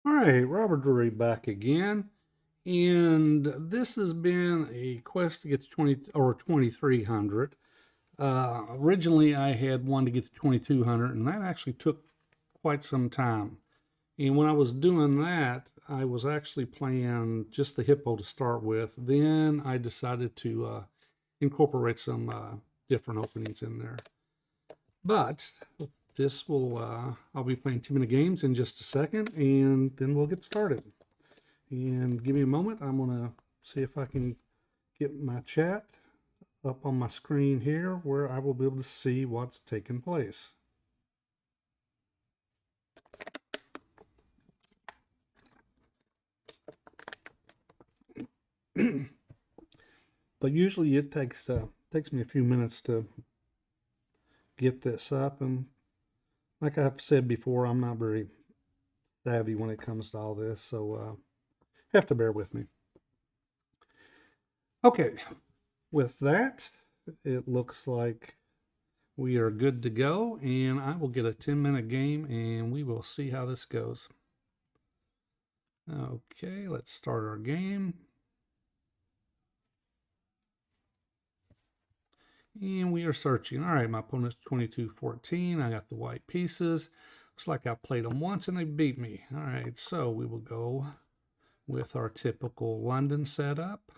All right, Robert Drury back again, and this has been a quest to get to 2300. Originally, I had one to get to 2200, and that actually took quite some time. And when I was doing that, I was actually playing just the hippo to start with. Then I decided to incorporate some different openings in there. But this will, I'll be playing 2 minute games in just a second, and then we'll get started. And give me a moment. I'm going to see if I can get my chat up on my screen here where I will be able to see what's taking place. But usually it takes me a few minutes to get this up, and like I've said before, I'm not very savvy when it comes to all this, so have to bear with me. Okay, with that, it looks like we are good to go, and I will get a 10-minute game, and we will see how this goes. Okay, let's start our game. And we are searching. All right, my opponent's 22-14. I got the white pieces. Looks like I played them once and they beat me. All right, so we will go with our typical London setup.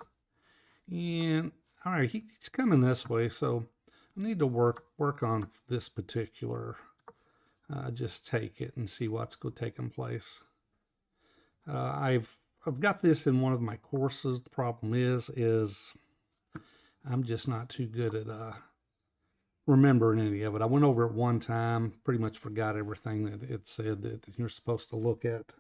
And all right, he's coming this way, so I need to work on this particular. Just take it and see what's taking place. I've got this in one of my courses. The problem is I'm just not too good at remembering any of it. I went over it one time, pretty much forgot everything that it said that you're supposed to look at.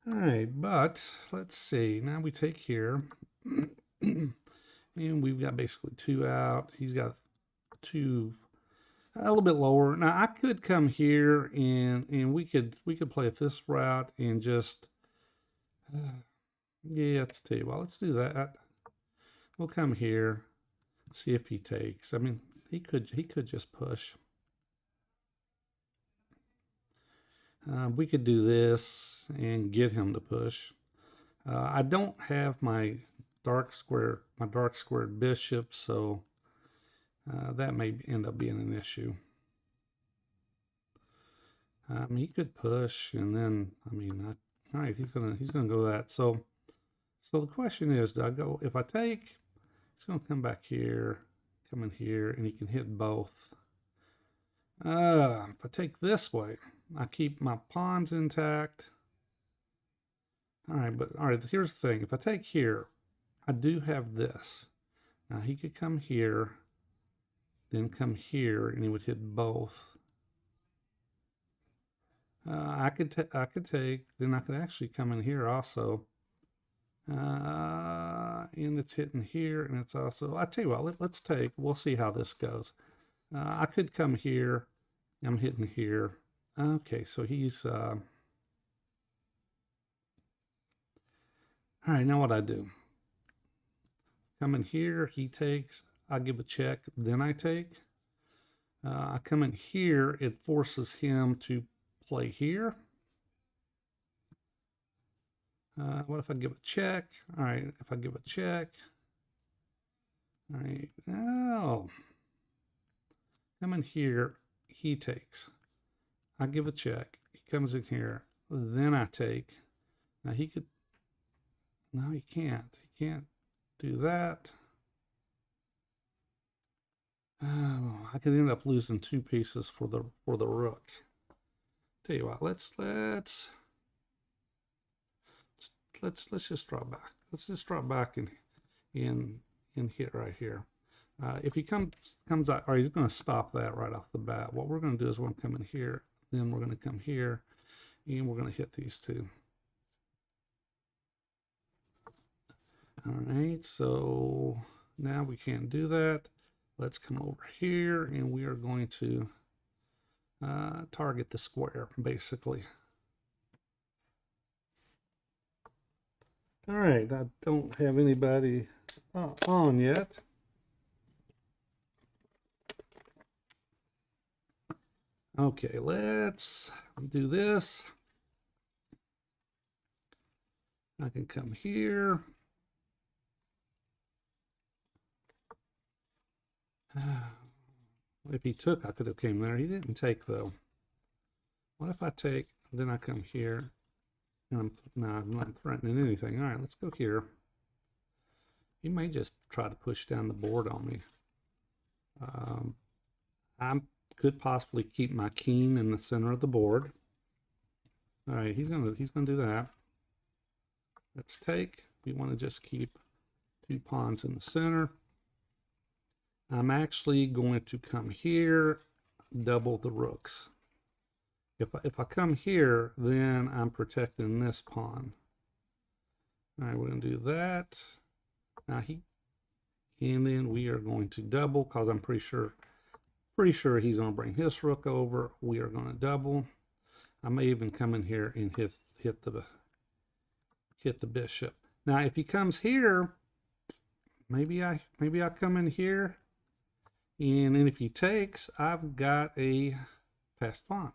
All right, but let's see. Now we take here, and we've got basically 2 out. He's got 2 a little bit lower. Now I could come here and we could play it this route and just yeah, let's tell you what, let's do that. We'll come here, see if he takes. I mean, he could just push. We could do this and get him to push. I don't have my dark squared bishop, so that may end up being an issue. He could push, and then all right, he's gonna go that. So the question is, do I go if I take? He's gonna come back here, come in here, and he can hit both. If I take this way, I keep my pawns intact. All right, here's the thing. If I take here, I do have this. Now he could come here, then come here, and he would hit both. I could take, then I could actually come in here also. And it's hitting here, and it's also, I tell you what, let's take, we'll see how this goes. I could come here, I'm hitting here. Okay, so he's, all right, now what I do? Come in here, he takes, I give a check, then I take. I come in here, it forces him to play here. What if I give a check? All right, if I give a check. All right, oh. Come in here, he takes. I give a check. He comes in here, then I take. Now he could, no, he can't. He can't do that. Oh, I could end up losing 2 pieces for the rook. Tell you what, let's just drop back. Let's just drop back and hit right here. If he comes out, or he's going to stop that right off the bat. What we're going to do is we're going to come in here, then we're going to come here, and we're going to hit these 2. All right, so now we can't do that. Let's come over here, and we are going to target the square, basically. All right, I don't have anybody on yet. Okay, let's do this. I can come here. If he took, I could have came there. He didn't take though. What if I take, then I come here, and I'm not threatening anything. All right, let's go here. He may just try to push down the board on me. I could possibly keep my king in the center of the board. All right, he's gonna do that. Let's take. We want to just keep 2 pawns in the center. I'm actually going to come here, double the rooks. If I come here, then I'm protecting this pawn. All right, we're going to do that. Now and then we are going to double because I'm pretty sure he's going to bring his rook over. We are going to double. I may even come in here and hit the bishop. Now, if he comes here, maybe I come in here, and then if he takes, I've got a passed pawn.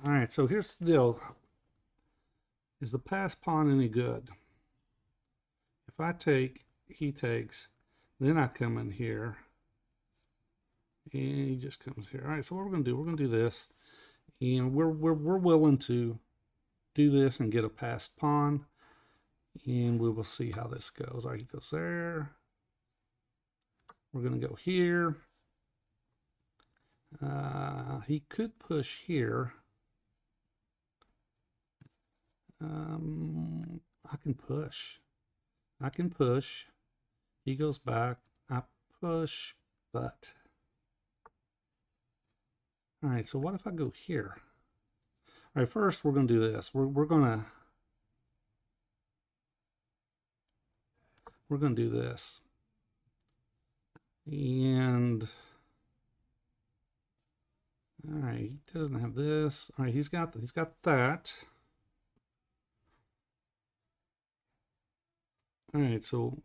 All right, so here's the deal. Is the passed pawn any good? If I take, he takes, then I come in here, and he just comes here. All right, so what we're going to do, we're going to do this, and we're willing to do this and get a passed pawn, and we will see how this goes. All right, he goes there. We're going to go here. He could push here. I can push. He goes back. I push, but. All right, so what if I go here? All right, first we're going to do this. We're going to do this. And all right, he doesn't have this. All right, he's got that. All right, so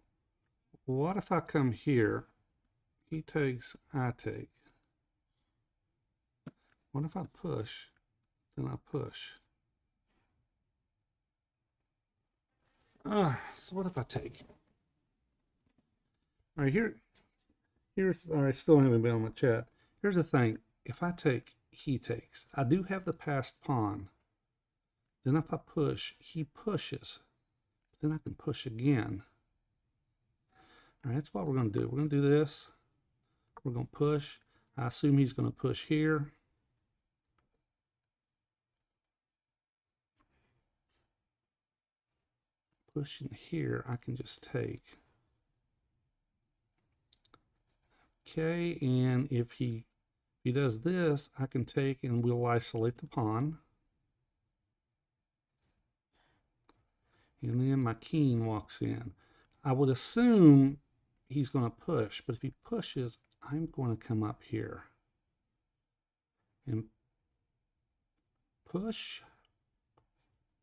what if I come here? He takes, I take. What if I push? Then I push. So what if I take? All right, here's all right, still haven't been on the chat. Here's the thing. If I take, he takes. I do have the passed pawn. Then if I push, he pushes. Then I can push again. All right, that's what we're going to do. We're going to do this. We're going to push. I assume he's going to push here. Pushing here, I can just take. Okay, and if he does this, I can take and we'll isolate the pawn. And then my king walks in. I would assume he's going to push, but if he pushes, I'm going to come up here and push,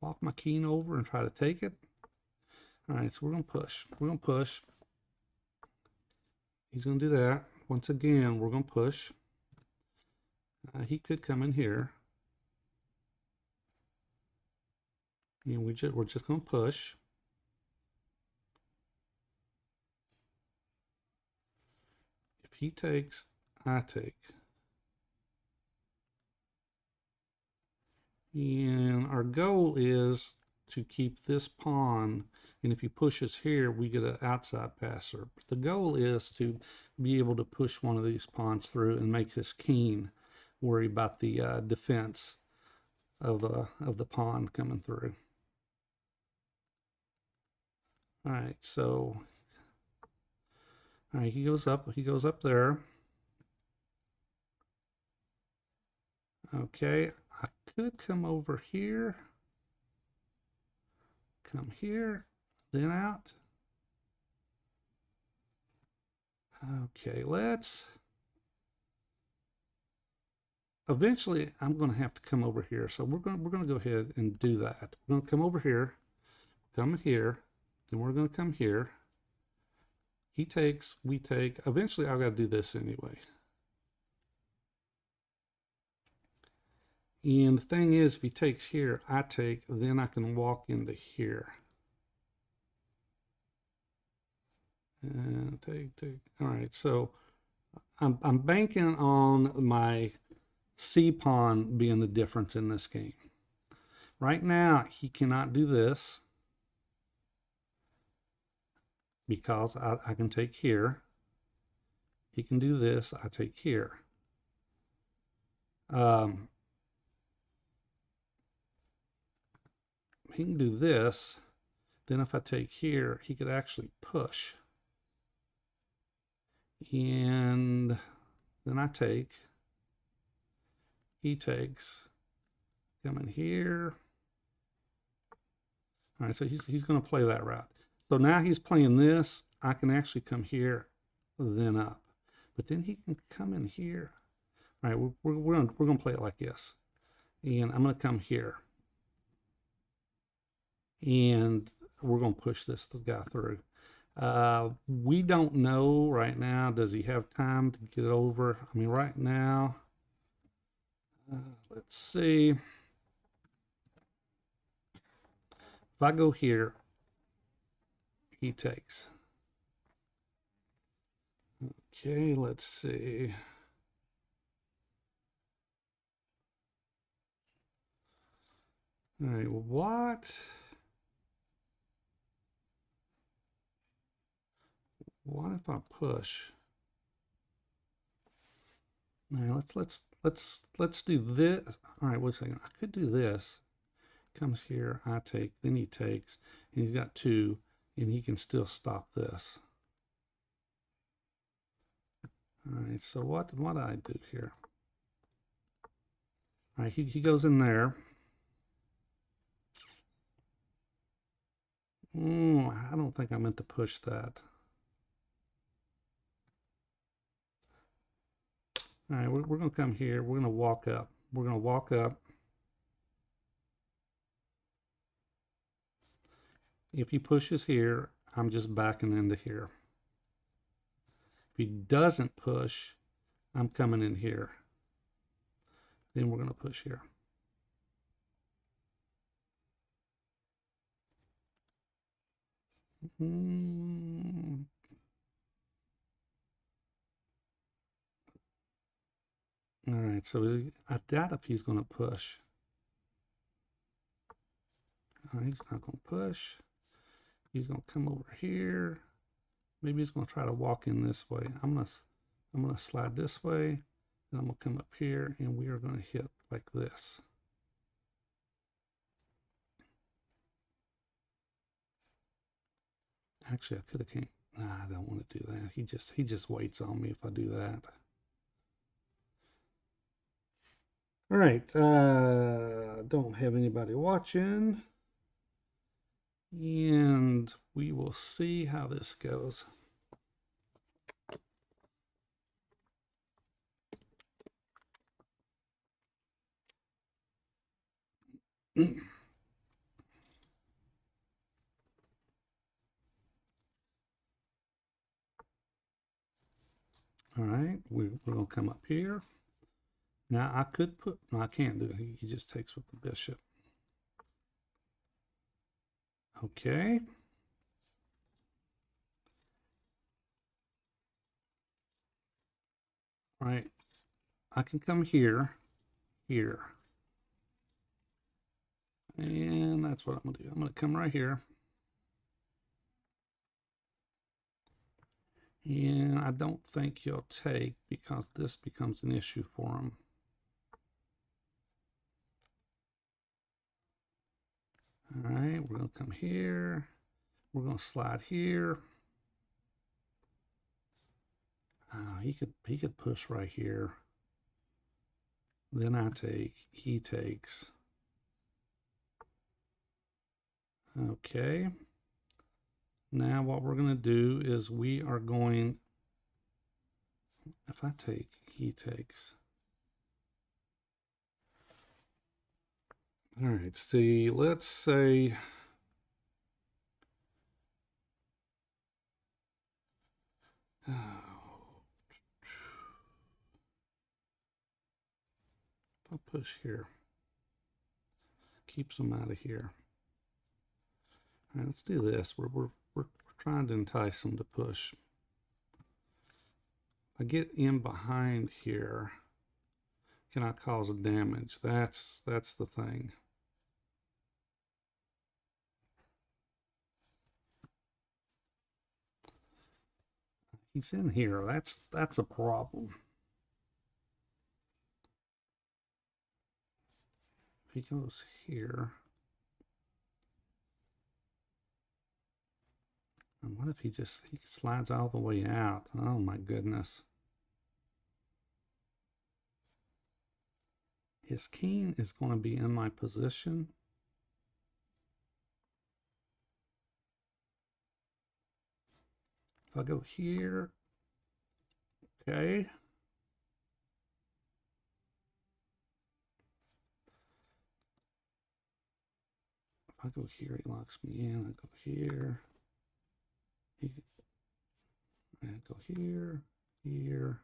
walk my king over and try to take it. All right, so we're going to push. We're going to push. He's going to do that. Once again, we're going to push. He could come in here. And we're just going to push. If he takes, I take. And our goal is to keep this pawn, and if he pushes here, we get an outside passer. But the goal is to be able to push one of these pawns through and make his king worry about the defense of the pawn coming through. All right, so all right, he goes up there. Okay, I could come over here, come here, then out. Okay, eventually I'm going to have to come over here. So we're going to go ahead and do that. We're going to come over here, come in here, then we're going to come here. He takes, we take. Eventually I've got to do this anyway. And the thing is, if he takes here, I take, then I can walk into here. And take. All right, so I'm banking on my C pawn being the difference in this game. Right now, he cannot do this because I can take here. He can do this, I take here. He can do this. Then if I take here, he could actually push. And then I take. He takes. Come in here. All right, so he's going to play that route. So now he's playing this. I can actually come here, then up. But then he can come in here. All right, we're going to play it like this. And I'm going to come here. And we're going to push this guy through. We don't know right now. Does he have time to get over? I mean, right now, let's see. If I go here, he takes. Okay, let's see. All right, what? What if I push? All right, let's do this. All right, wait a second. I could do this. Comes here, I take, then he takes, and he's got 2, and he can still stop this. All right, so what do I do here? All right, he goes in there. I don't think I meant to push that. All right, we're going to come here. We're going to walk up. We're going to walk up. If he pushes here, I'm just backing into here. If he doesn't push, I'm coming in here. Then we're going to push here. All right, so I doubt if he's going to push. All right, he's not going to push. He's going to come over here. Maybe he's going to try to walk in this way. I'm going to slide this way, and I'm going to come up here, and we are going to hit like this. Actually, I could have came. Nah, I don't want to do that. He just waits on me if I do that. All right, don't have anybody watching, and we will see how this goes. All right, we're going to come up here. Now I could put, no, I can't do it. He just takes with the bishop. Okay. All right, I can come here, here. And that's what I'm going to do. I'm going to come right here. And I don't think he'll take because this becomes an issue for him. All right, we're going to come here. We're going to slide here. He could push right here. Then I take, he takes. Okay. Now what we're going to do is we are going, if I take, he takes. All right, see, let's say, I'll push here. keeps them out of here. All right, let's do this. We're trying to entice them to push. If I get in behind here, can I cause damage? That's the thing. He's in here. That's a problem. If he goes here, and what if he slides all the way out? Oh my goodness. His king is going to be in my position. If I go here, okay. If I go here, he locks me in. I go here. I go here, here.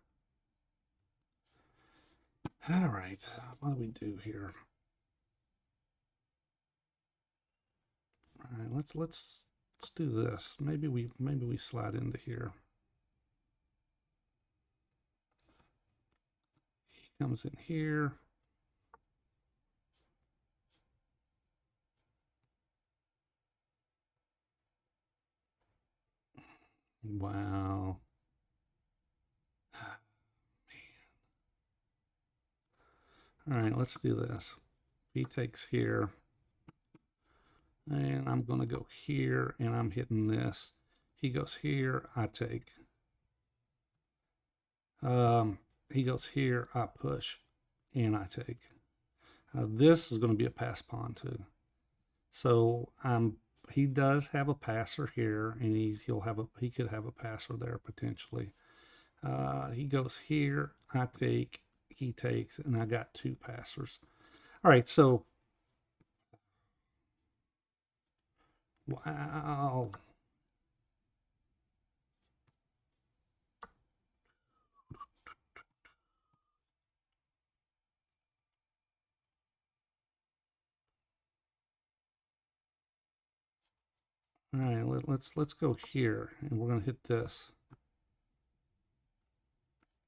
All right, what do we do here? All right, let's do this. Maybe we slide into here. He comes in here. Wow. Man. All right, let's do this. He takes here. And I'm going to go here, and I'm hitting this. He goes here, I take. He goes here, I push, and I take. This is going to be a pass pawn too. So he does have a passer here, and he could have a passer there potentially. He goes here, I take, he takes, and I got two passers. All right, so wow. All right, let's go here, and we're gonna hit this.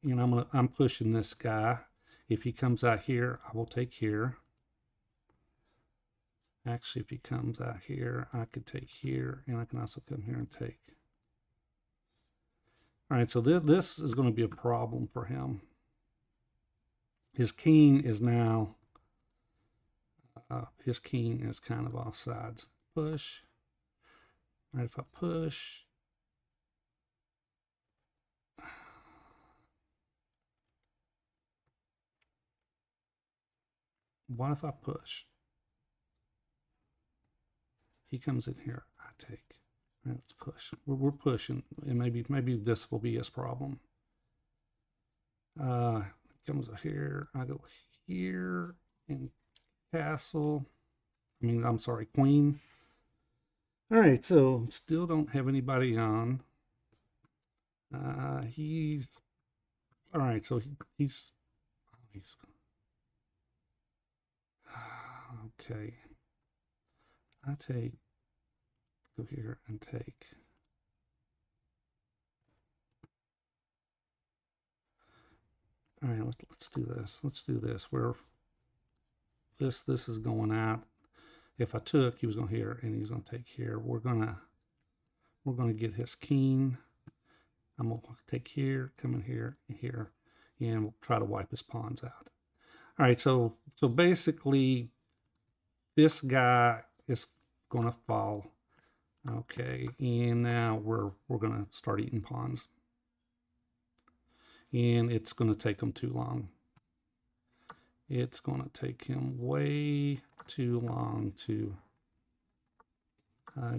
And I'm pushing this guy. If he comes out here, I will take here. Actually, if he comes out here, I could take here, and I can also come here and take. All right, so this is going to be a problem for him. His king is now, his king is kind of offsides. Push. All right, if I push, what if I push? He comes in here, I take. All right, let's push. We're pushing, and maybe this will be his problem. Comes here, I go here, and castle. I'm sorry, queen. All right, so still don't have anybody on. He's all right. So he's okay. I take, go here and take. All right, let's do this. Let's do this. Where this is going out. If I took, he was going here, and he's going to take here. We're gonna get his king. I'm gonna take here, come in here, and here, and we'll try to wipe his pawns out. All right, so basically, this guy is going to fall. Okay, and now we're going to start eating pawns, and it's going to take him too long. It's going to take him way too long to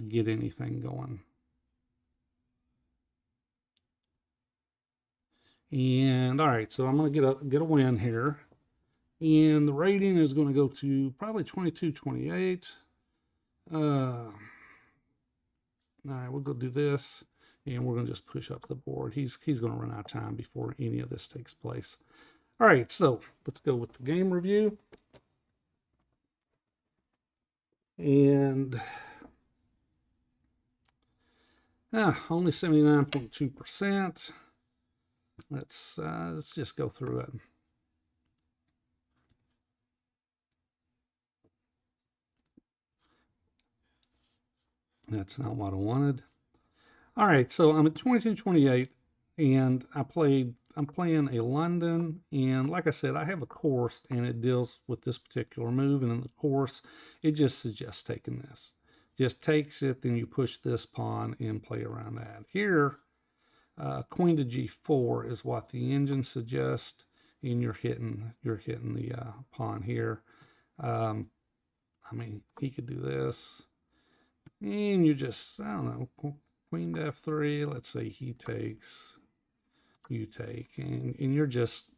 get anything going. And all right, so I'm going to get a win here, and the rating is going to go to probably 22-28. All right, we'll go do this, and we're going to just push up the board. He's going to run out of time before any of this takes place. All right, so let's go with the game review. And only 79.2%. Let's just go through it. That's not what I wanted. All right, so I'm at 22-28, and I'm playing a London, and like I said, I have a course, and it deals with this particular move, and in the course, it just suggests taking this. Just takes it, then you push this pawn and play around that. Here, Queen to G4 is what the engine suggests, and you're hitting the pawn here. I mean, he could do this, and you just, I don't know, Queen to F3. Let's say he takes, you take, and you're just,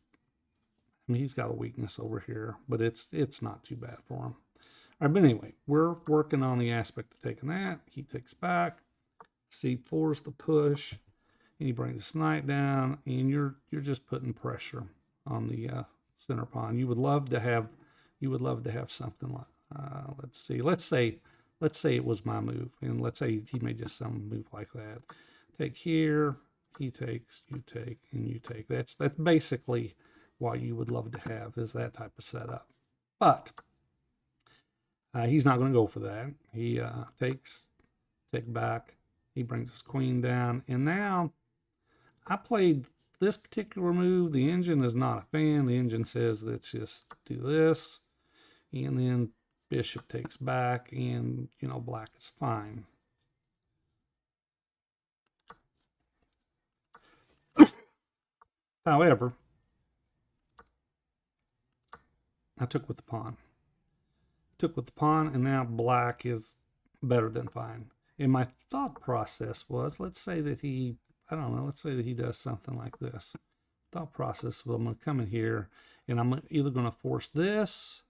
I mean, he's got a weakness over here, but it's not too bad for him. All right, but anyway, we're working on the aspect of taking that. He takes back. C4 is the push, and he brings the knight down, and you're just putting pressure on the center pawn. You would love to have something like let's say it was my move, and let's say he made just some move like that. Take here, he takes, you take, and you take. That's basically what you would love to have, is that type of setup. But he's not going to go for that. He take back. He brings his queen down, and now I played this particular move. The engine is not a fan. The engine says, let's just do this, and then bishop takes back, and black is fine. However, I took with the pawn. And now black is better than fine. And my thought process was, let's say that he does something like this. Thought process, well, I'm going to come in here, and I'm either going to force this,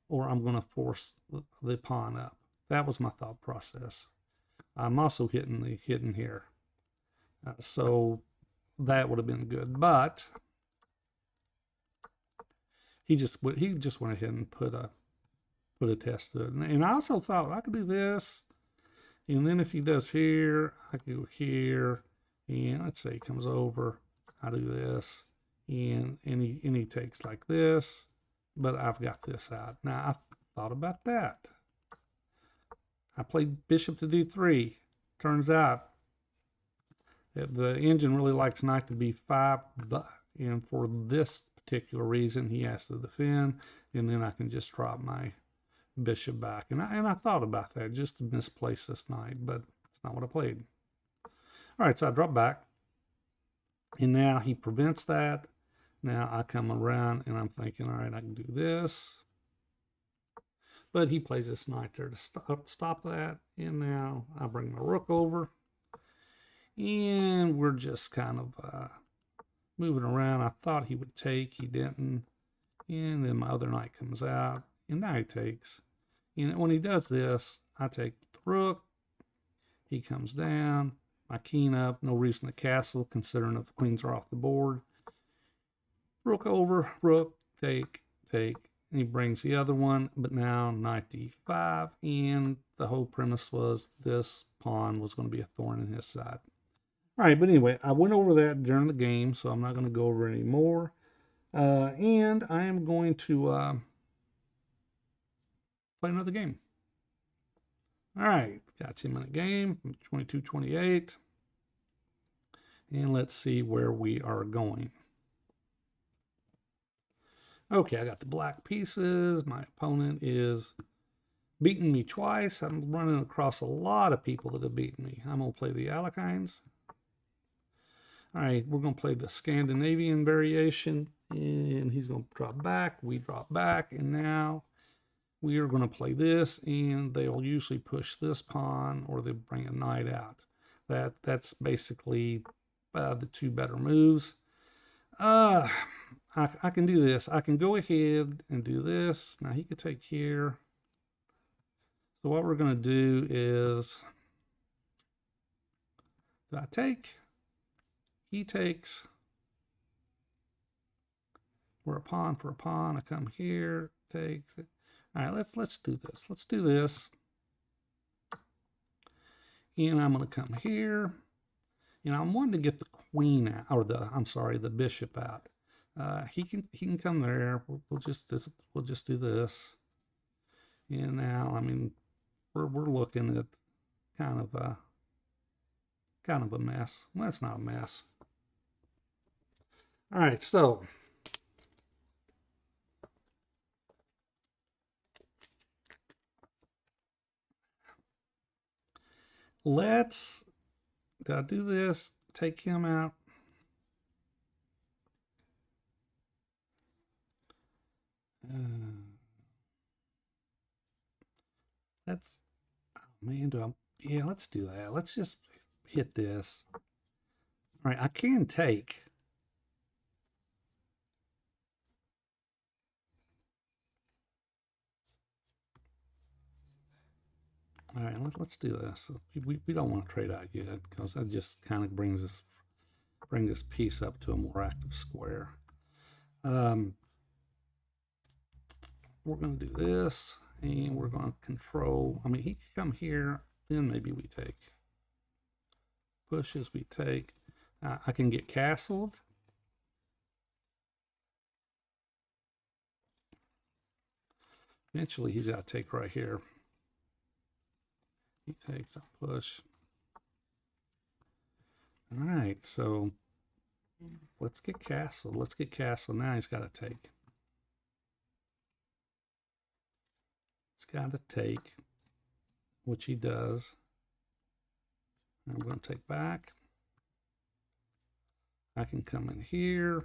or I'm going to force the pawn up. That was my thought process. I'm also hitting here. So that would have been good, but he just went ahead and put a test to it. And I also thought I could do this, and then if he does here, I could go here, and let's say he comes over, I do this, and he takes like this, but I've got this out. Now I thought about that. I played bishop to d3. Turns out that the engine really likes knight to b5, and for this particular reason, he has to defend, and then I can just drop my bishop back. And I thought about that, just to misplace this knight, but it's not what I played. All right, so I drop back, and now he prevents that. Now I come around, and I'm thinking, all right, I can do this. But he plays this knight there to stop that, and now I bring my rook over, and we're just kind of moving around. I thought he would take, he didn't, and then my other knight comes out, and now he takes. And when he does this, I take the rook, he comes down, my king up, no reason to castle considering if the queens are off the board. Rook over, rook, take, and he brings the other one, but now knight d5, and the whole premise was this pawn was going to be a thorn in his side. All right, but anyway, I went over that during the game, so I'm not going to go over it anymore. And I am going to play another game. All right, got 10-minute game, 22-28. And let's see where we are going. Okay, I got the black pieces. My opponent is beating me twice. I'm running across a lot of people that have beaten me. I'm going to play the Alekines. All right, we're going to play the Scandinavian variation, and he's going to drop back. We drop back, and now we are going to play this, and they'll usually push this pawn, or they bring a knight out. That's basically the two better moves. I can do this. I can go ahead and do this. Now he could take here. So what we're going to do is, do I take? He takes. We're a pawn for a pawn. I come here, takes it. All right, let's do this. Let's do this. And I'm going to come here. And I'm wanting to get the queen out, or the bishop out. He can come there. We'll just do this. And now, I mean, we're looking at kind of a mess. Well, it's not a mess. All right, so did I do this? Take him out. Let's, oh man, yeah, let's do that. Let's just hit this. All right, I can take. All right, let's do this. We don't want to trade out yet because that just kind of bring this piece up to a more active square. We're going to do this, and we're going to control. I mean, he can come here, then maybe we take. Pushes, we take. I can get castled. Eventually, he's got to take right here. He takes a push. All right, so let's get castled. Let's get castled. Now he's got to take. He's got to take, which he does. I'm going to take back. I can come in here.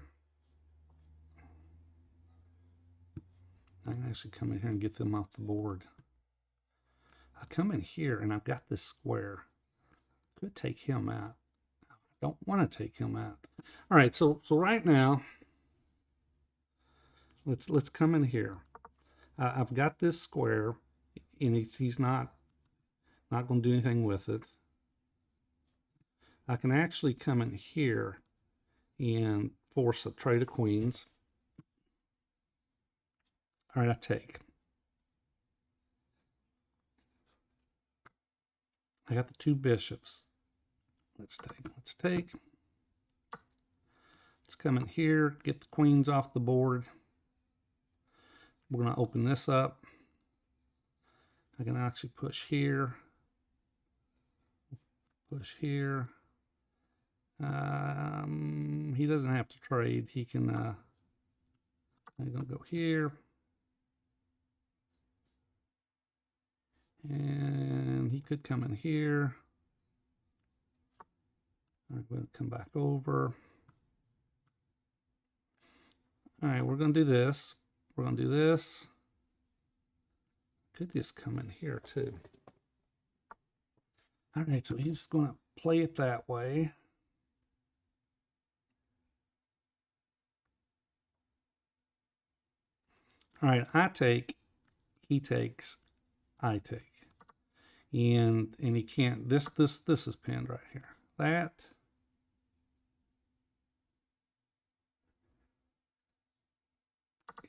I can actually come in here and get them off the board. I come in here and I've got this square. Could take him out. I don't want to take him out. All right, so right now, let's come in here. I've got this square, and he's not going to do anything with it. I can actually come in here and force a trade of queens. All right, I take. I got the two bishops. Let's take. Let's come in here, get the queens off the board. We're going to open this up. I can actually push here. Push here. He doesn't have to trade. He can, I'm going to go here. And he could come in here. I'm going to come back over. All right, we're going to do this. We're going to do this. Could just come in here too. All right, so he's going to play it that way. All right, I take, he takes, I take. And he can't, this is pinned right here. That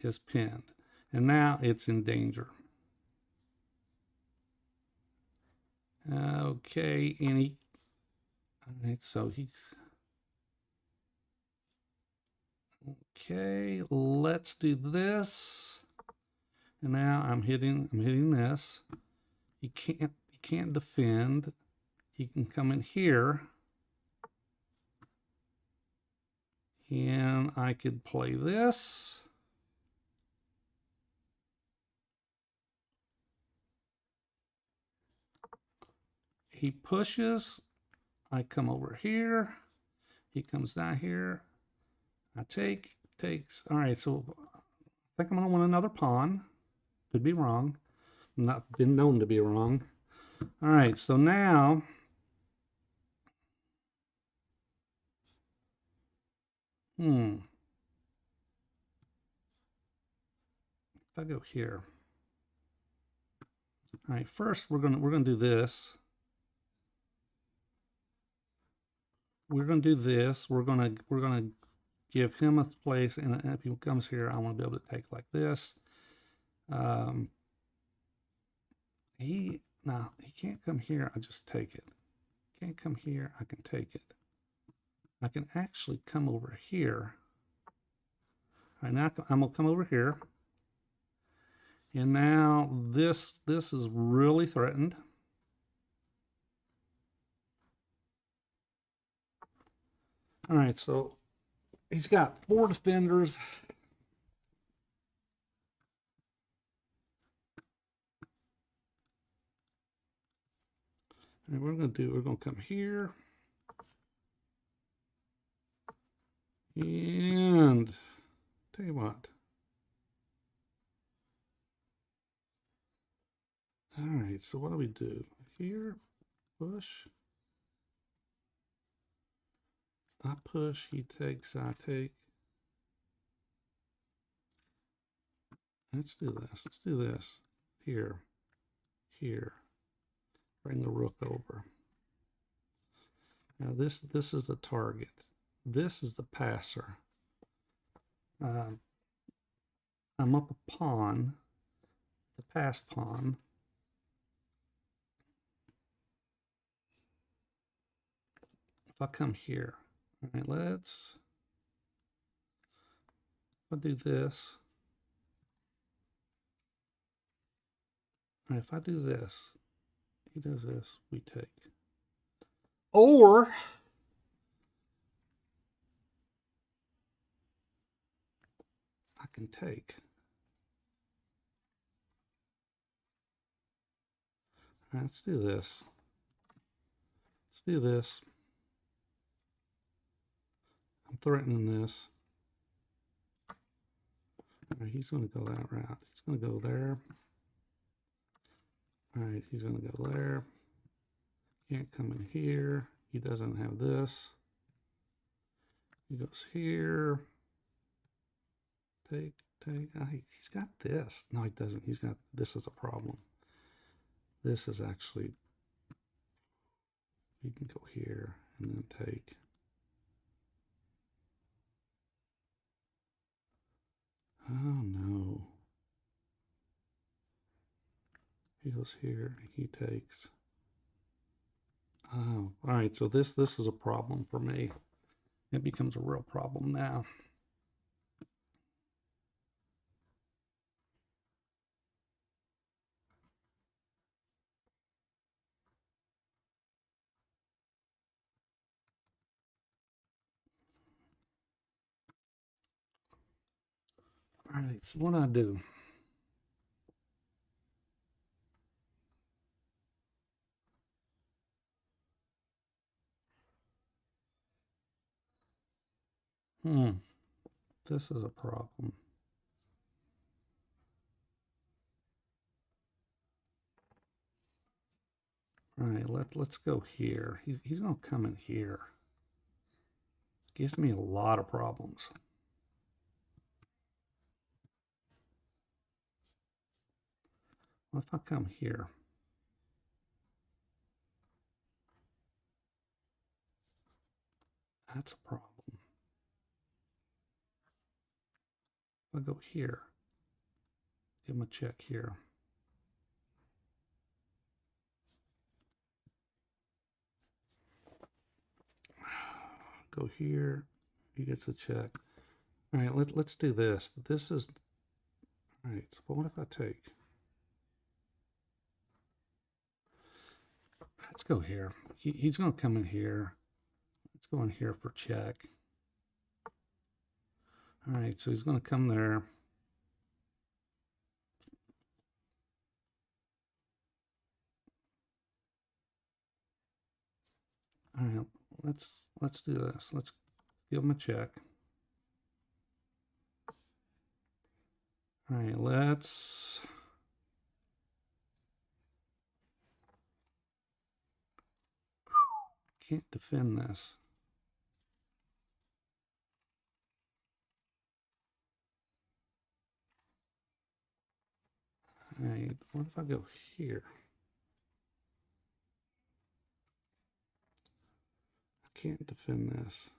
is pinned. And now it's in danger. Okay, and he, all right, so he's, okay, let's do this. And now I'm hitting this. He can't defend. He can come in here. And I could play this. He pushes. I come over here. He comes down here. I takes. All right, so I think I'm going to win another pawn. Could be wrong. Not been known to be wrong. All right, so now if I go here. All right, first we're gonna do this. We're gonna do this. We're gonna give him a place, and if he comes here, I want to be able to take like this. he can't come here. I just take it. Can't come here. I can take it. I can actually come over here. All right, now I'm gonna come over here, and now this is really threatened. All right, so he's got 4 defenders. And we're going to come here. And tell you what. All right, so what do we do? Here, push. I push, he takes, I take. Let's do this. Let's do this. Here, here. Bring the rook over. Now this is the target. This is the passer. I'm up a pawn, the passed pawn. If I come here, all right, I'll do this. All right, if I do this, he does this, we take. Or I can take. All right, let's do this. Let's do this. I'm threatening this. All right, he's going to go that route. He's going to go there. All right, he's going to go there. Can't come in here. He doesn't have this. He goes here. Take. Oh, he's got this. No, he doesn't. He's got this as a problem. This is actually, you can go here and then take. Oh no. He goes here, he takes. Oh, all right, so this is a problem for me. It becomes a real problem now. All right, so what do I do? This is a problem. All right, let's go here. He's gonna come in here. Gives me a lot of problems. What if I come here? That's a problem. If I go here, give him a check here. Go here, he gets a check. All right, let's do this. This is, all right, so what if I take? Let's go here. He's going to come in here. Let's go in here for check. All right, so he's going to come there. All right, let's do this. Let's give him a check. All right, let's can't defend this. All right, what if I go here? I can't defend this.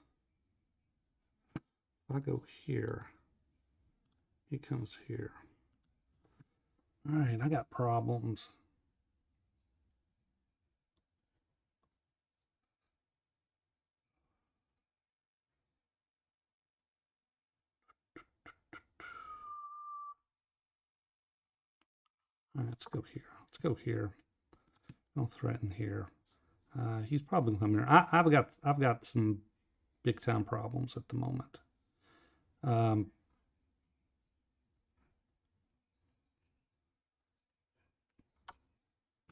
If I go here, he comes here. All right, I got problems. All right, let's go here. Let's go here. Don't threaten here. He's probably coming here. I've got some big time problems at the moment. All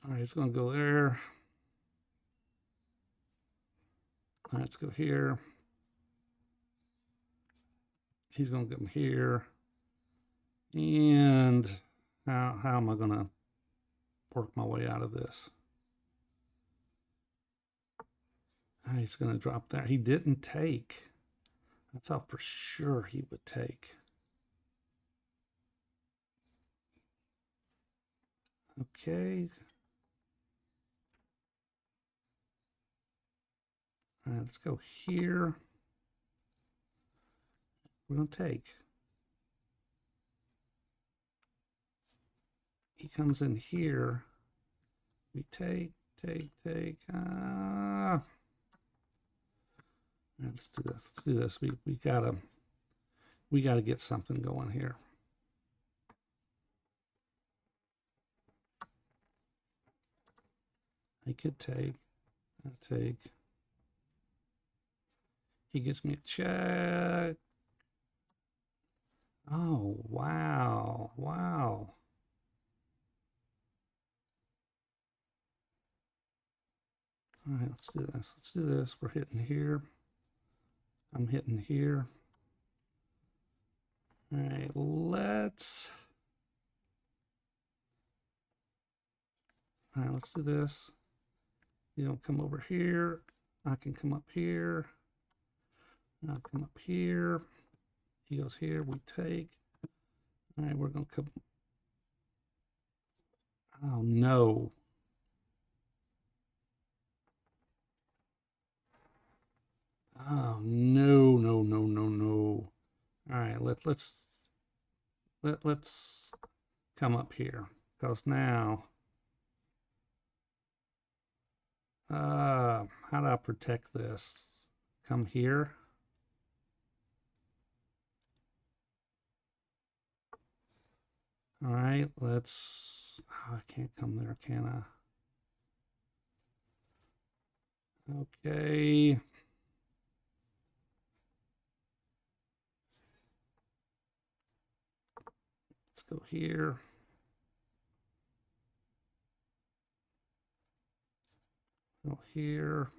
right, it's going to go there. All right, let's go here. He's going to come here. And how am I going to work my way out of this? All right, he's going to drop there. He didn't take. I thought for sure he would take. Okay. All right, let's go here. We're going to take. He comes in here. We take. Let's do this. Let's do this. We gotta get something going here. I could take. I take. He gives me a check. Oh, wow. Wow. All right, let's do this. Let's do this. We're hitting here. I'm hitting here. All right, let's do this. You don't come over here. I can come up here. I'll come up here. He goes here. We take. All right, we're going to come. Oh, no. Oh, no, no, no, no, no. All right, let's come up here, because now how do I protect this? Come here. All right, let's, oh, I can't come there, can I? Okay. Let's go here. Go here.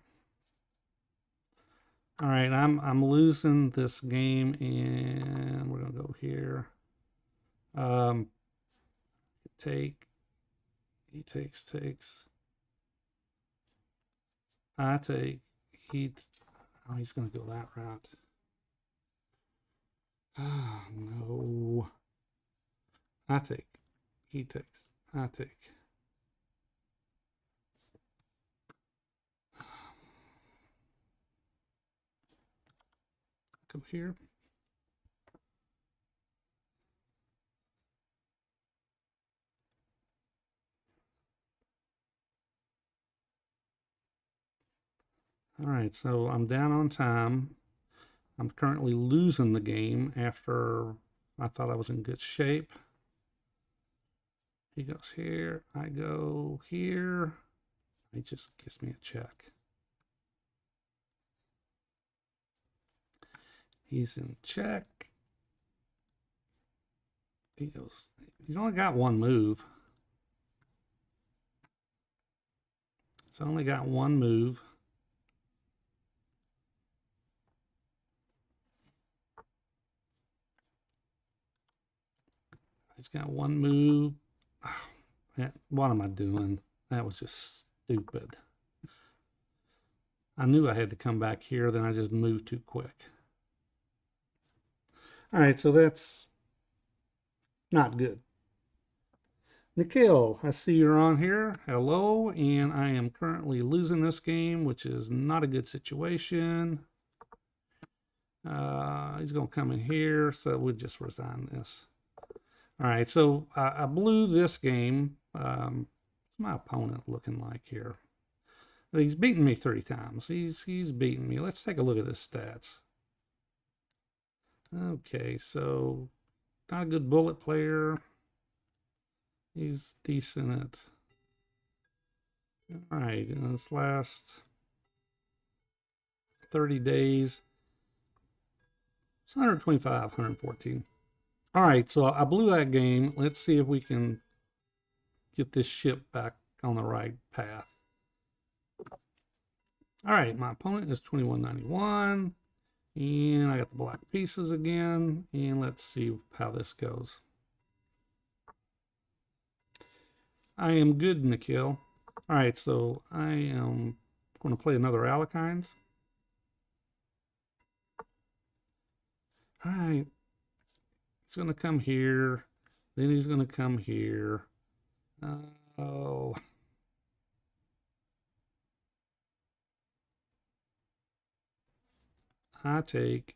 All right, I'm losing this game, and we're gonna go here. Take. He takes. I take. Oh, he's gonna go that route. Ah, oh, no. I take. He takes. I take. Come here. All right, so I'm down on time. I'm currently losing the game after I thought I was in good shape. He goes here. I go here. He just gives me a check. He's in check. He goes, he's only got one move. He's only got one move. He's got one move. Oh, man, what am I doing? That was just stupid. I knew I had to come back here, then I just moved too quick. All right, so that's not good. Nikhil, I see you're on here. Hello, and I am currently losing this game, which is not a good situation. He's going to come in here, so we'll just resign this. All right, so I blew this game. What's my opponent looking like here? He's beaten me 3 times. He's beaten me. Let's take a look at his stats. Okay, so not a good bullet player. He's decent at. All right, in this last 30 days, it's 125, 114. All right, so I blew that game. Let's see if we can get this ship back on the right path. All right, my opponent is 2191, and I got the black pieces again, and let's see how this goes. I am good in the kill. All right, so I am going to play another Alakines. All right, he's going to come here, then he's going to come here. Oh. I take,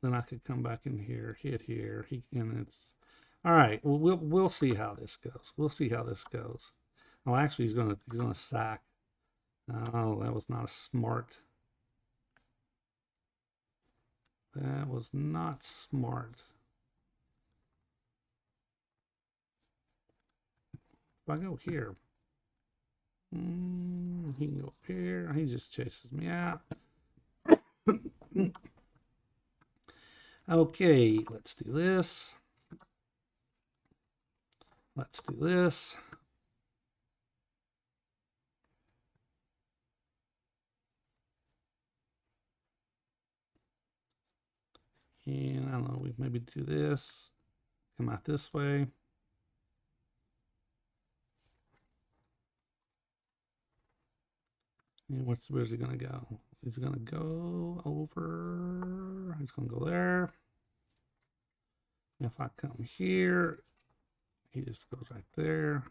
then I could come back in here, hit here, and it's all right. Well, we'll see how this goes. We'll see how this goes. Oh, actually, he's gonna sack. Oh, that was not smart. That was not smart. If I go here, he can go up here. He just chases me out. Okay, let's do this. Let's do this. And I don't know, we maybe do this. Come out this way. And where's he gonna go? He's gonna go over. He's gonna go there. If I come here, he just goes right there.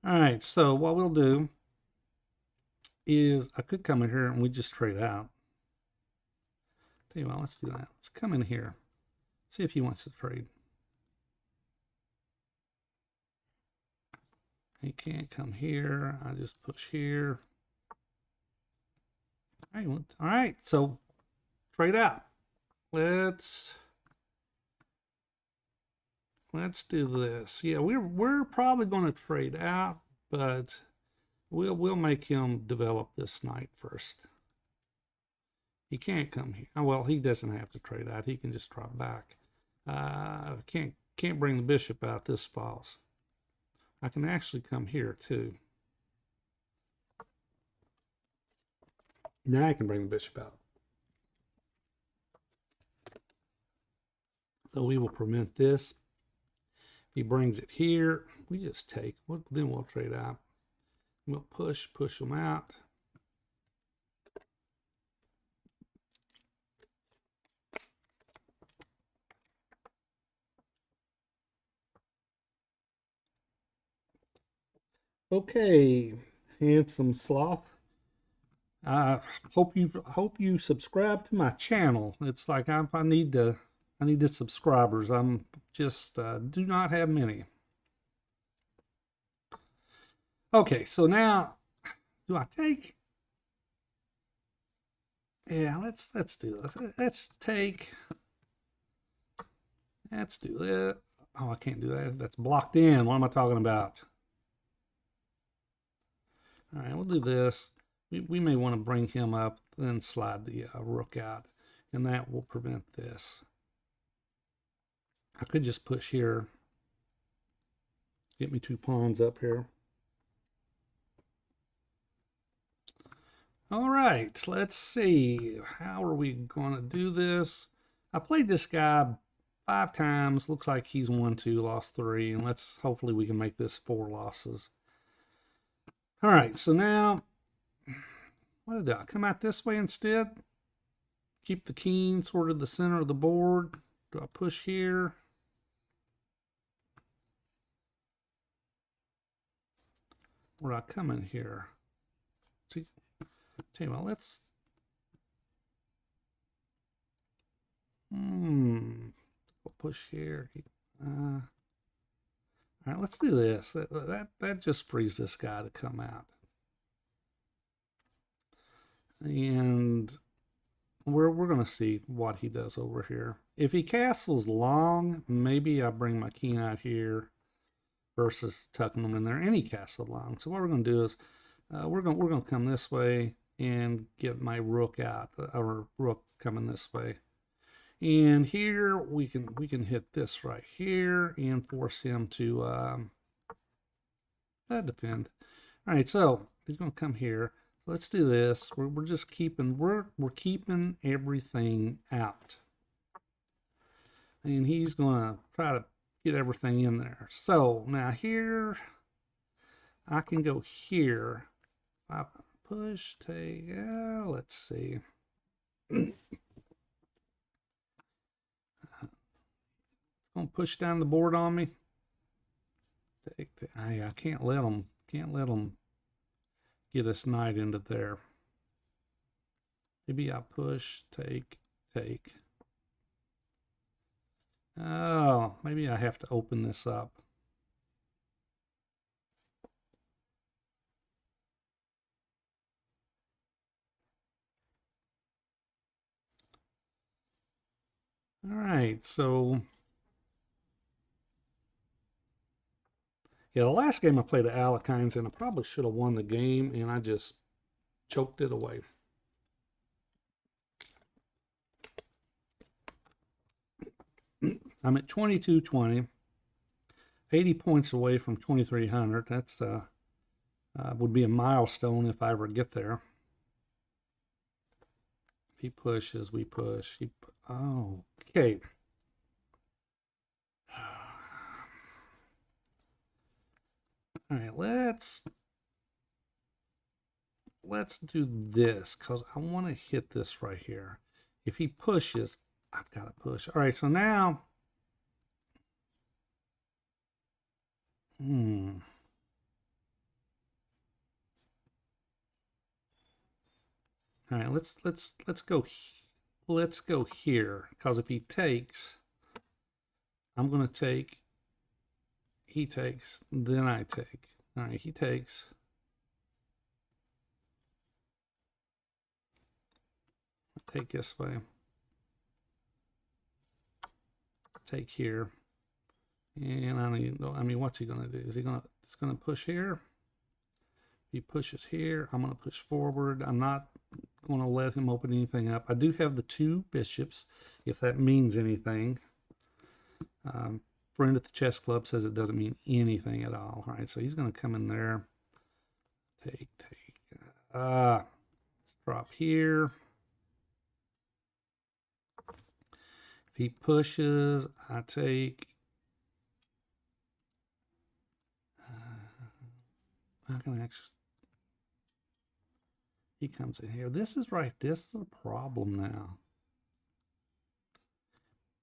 All right, so what we'll do is I could come in here and we just trade out. Tell you what, let's do that. Let's come in here. See if he wants to trade. He can't come here. I just push here. All right, so trade out. Let's do this. Yeah, we're probably going to trade out, but we'll make him develop this knight first. He can't come here. Oh, well, he doesn't have to trade out. He can just drop back. Can't bring the bishop out. This falls. I can actually come here too. Now I can bring the bishop out. So we will prevent this. He brings it here. We just take. Then we'll trade out. We'll push them out. Okay, handsome sloth. I hope you subscribe to my channel. It's like I need the subscribers. I'm just do not have many. Okay, so now do I take? Yeah, let's do this. Let's do that. Oh, I can't do that. That's blocked in. What am I talking about? All right, we'll do this. We may want to bring him up, then slide the rook out, and that will prevent this. I could just push here, get me 2 pawns up here. All right, let's see. How are we going to do this? I played this guy 5 times. Looks like he's won 2, lost 3, and hopefully we can make this 4 losses. All right, so now, what did I come out this way instead? Keep the king sort of the center of the board. Do I push here? Or do I come in here? See, tell you what, let's. We'll push here. All right, let's do this. That just frees this guy to come out. And we're going to see what he does over here. If he castles long, maybe I bring my king out here. versus tucking them in there, and he castled long. So what we're going to do is we're going to come this way and get my rook out, our rook coming this way. And here we can hit this right here and force him to defend. All right, so he's going to come here. So let's do this. We're just keeping we're keeping everything out, and he's going to try to get everything in there. So now here I can go here. I push, take. Let's see. It's going to push down the board on me. I can't let them get this knight into there. Maybe I push, take. Oh, maybe I have to open this up. All right, so yeah, the last game I played at Alekine's, and I probably should have won the game, and I just choked it away. I'm at 2220, 80 points away from 2300. That's would be a milestone if I ever get there. If he pushes, we push. Oh, okay. All right, let's do this because I want to hit this right here. If he pushes, I've got to push. All right, so now, all right, let's go here because if he takes, I'm gonna take. He takes, then I take. All right, he takes. Take this way. Take here. And I mean, what's he gonna do? Is he gonna push here? If he pushes here, I'm gonna push forward. I'm not gonna let him open anything up. I do have the 2 bishops, if that means anything. Friend at the chess club says it doesn't mean anything at all. All right, so he's gonna come in there. Take. Let's drop here. If he pushes, I take. I can actually. He comes in here. This is a problem now.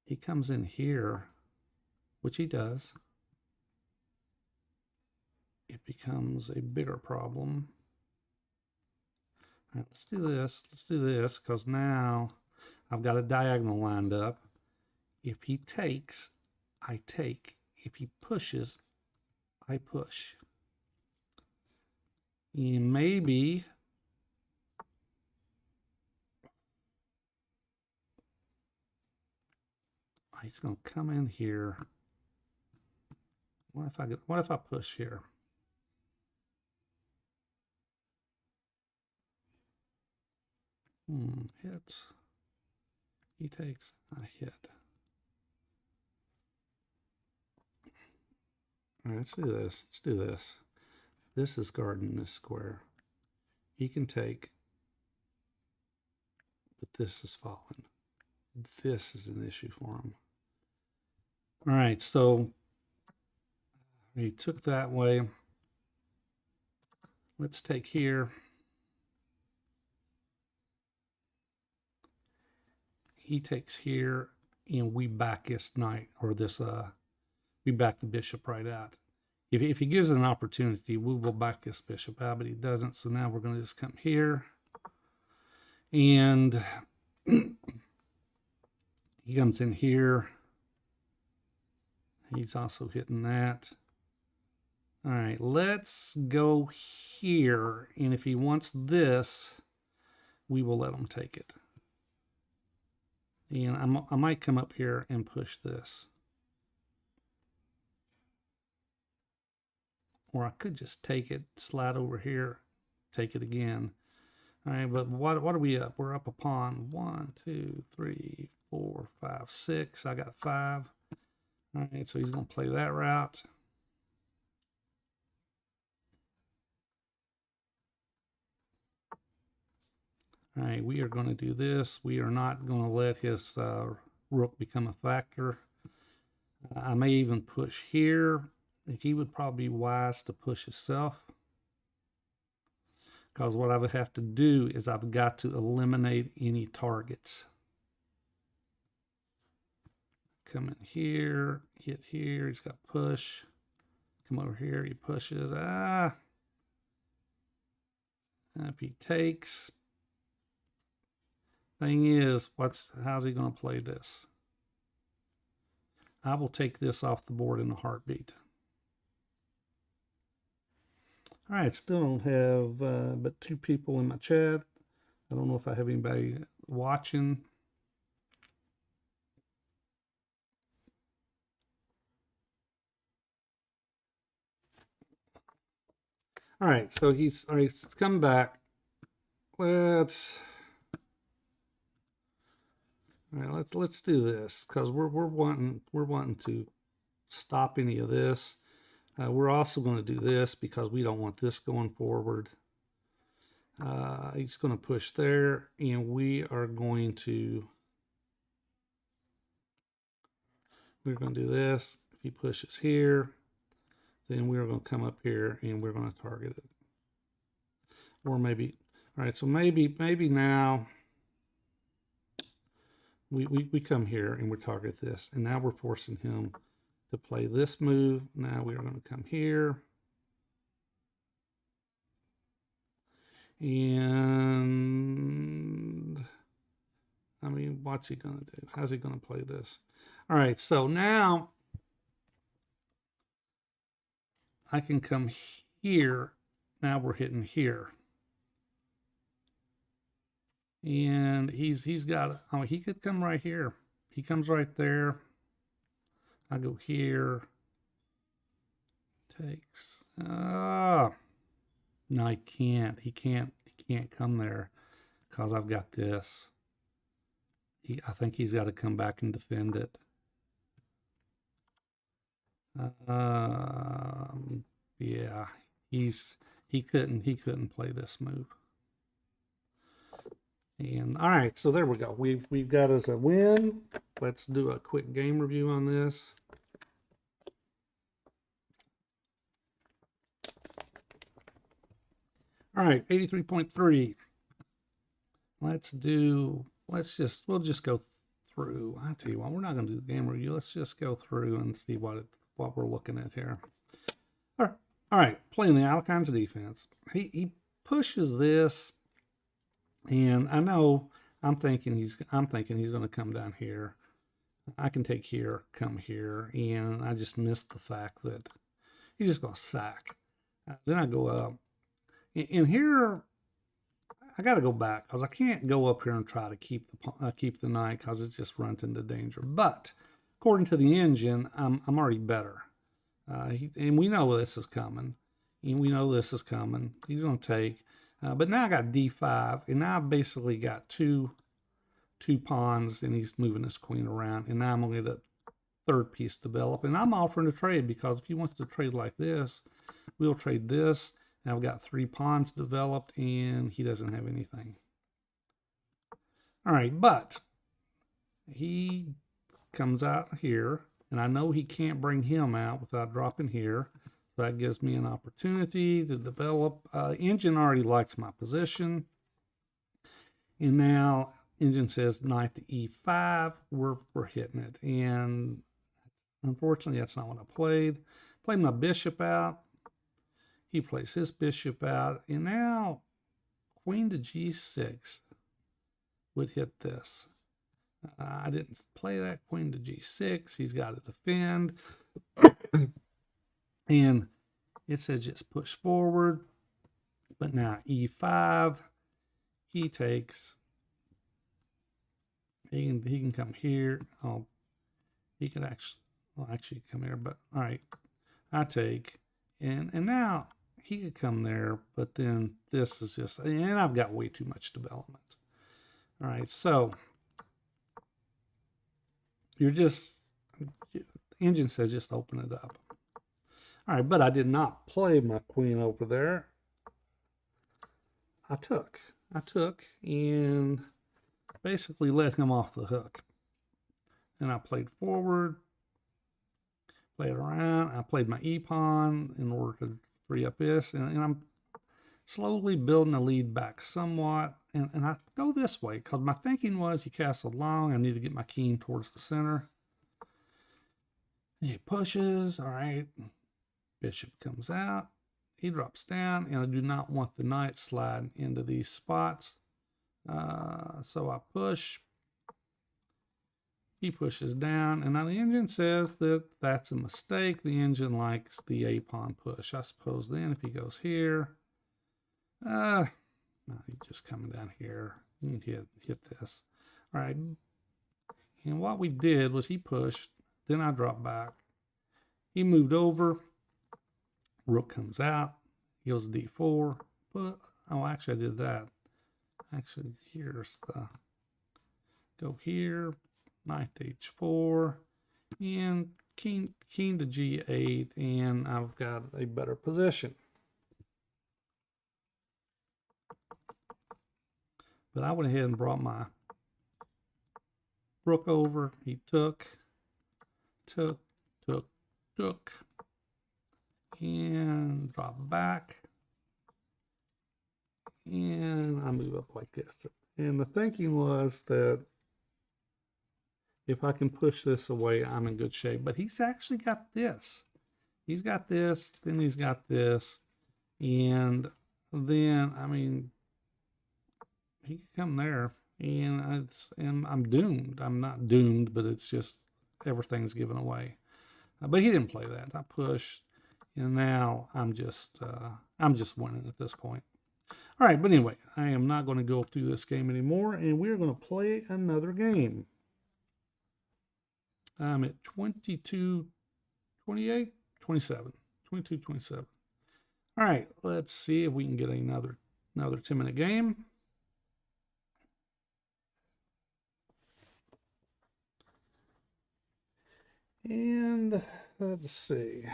He comes in here, which he does. It becomes a bigger problem. All right, let's do this because now I've got a diagonal lined up. If he takes, I take. If he pushes, I push. And maybe he's going to come in here. What if I push here? Hits. He takes, I hit. All right, let's do this. This is guarding this square. He can take, but this is falling. This is an issue for him. All right, so he took that way. Let's take here. He takes here, and we back this knight, or this, we back the bishop right out. If he gives it an opportunity, we will back this bishop out, but he doesn't. So now we're going to just come here. And he comes in here. He's also hitting that. All right, let's go here. And if he wants this, we will let him take it. And I might come up here and push this. or I could just take it, slide over here, take it again. All right, but what are we up? We're up a pawn. 1, 2, 3, 4, 5, 6. I got 5. All right, so he's going to play that route. All right, we are going to do this. We are not going to let his rook become a factor. I may even push here. He would probably be wise to push himself, because what I would have to do is I've got to eliminate any targets. Come in here, hit here, he's got push. Come over here, he pushes. If he takes, thing is, how's he going to play this? I will take this off the board in a heartbeat. All right, still don't have but 2 people in my chat. I don't know if I have anybody watching. All right, so he's come back. Let's do this, because we're wanting to stop any of this. We're also going to do this because we don't want this going forward. He's going to push there, and we're going to do this. If he pushes here, then we're going to come up here and we're going to target it. Or maybe, all right, so maybe now we come here and we target this, and now we're forcing him to play this move. Now we are going to come here, and I mean, what's he going to do? How's he going to play this? All right, so now I can come here. Now we're hitting here, and he's got, oh, he could come right here. He comes right there. I go here. Takes. No, he can't. He can't come there because I've got this. I think he's got to come back and defend it. Yeah, he couldn't play this move. And all right, so there we go. We've got us a win. Let's do a quick game review on this. All right, 83.3. We'll just go through. I tell you what, we're not going to do the game review. Let's just go through and see what we're looking at here. All right, playing the all kinds of defense. He pushes this, and I know I'm thinking he's going to come down here. I can take here, come here, and I just missed the fact that he's just going to sack. Then I go up, and here I got to go back because I can't go up here and try to keep the knight because it just runs into danger. But according to the engine, I'm already better, and we know this is coming. He's going to take. But now I got d5, and now I've basically got two pawns, and he's moving his queen around, and now I'm going to get a third piece develop, and I'm offering to trade because if he wants to trade like this, we'll trade this. Now I've got 3 pawns developed, and he doesn't have anything. All right, but he comes out here, and I know he can't bring him out without dropping here. So that gives me an opportunity to develop. Engine already likes my position. And now engine says knight to e5. We're hitting it. And unfortunately, that's not what I played. Played my bishop out. He plays his bishop out. And now queen to g6 would hit this. I didn't play that. Queen to g6. He's got to defend. And it says just push forward. But now e5. He takes. He can come here. Oh, he could actually come here. But all right, I take. And now he could come there, but then this is just, and I've got way too much development. All right, so you're just, the engine says just open it up. All right, but I did not play my queen over there. I took and basically let him off the hook. And I played forward, played around. I played my e-pawn in order to free up this, and I'm slowly building the lead back somewhat. And I go this way because my thinking was he castled long. I need to get my king towards the center. He pushes. All right. Bishop comes out. He drops down, and I do not want the knight sliding into these spots. So I push. He pushes down, and now the engine says that that's a mistake. The engine likes the a-pawn push. I suppose then if he goes here, no, he's just coming down here. You can hit this. All right. And what we did was he pushed, then I dropped back. He moved over. Rook comes out. He goes d4. But, oh, actually I did that. Actually, here's the, go here, knight to h4, and king to g8, and I've got a better position. But I went ahead and brought my rook over. He took, and drop back. And I move up like this. And the thinking was that if I can push this away, I'm in good shape. But he's actually got this. He's got this, then he's got this. And then, I mean, he could come there, and I'm doomed. I'm not doomed, but it's just everything's given away. But he didn't play that. I pushed, and now I'm just winning at this point. All right, but anyway, I am not going to go through this game anymore, and we're going to play another game. I'm at 22, 28, 27, 22, 27. All right, let's see if we can get another 10-minute game. And let's see.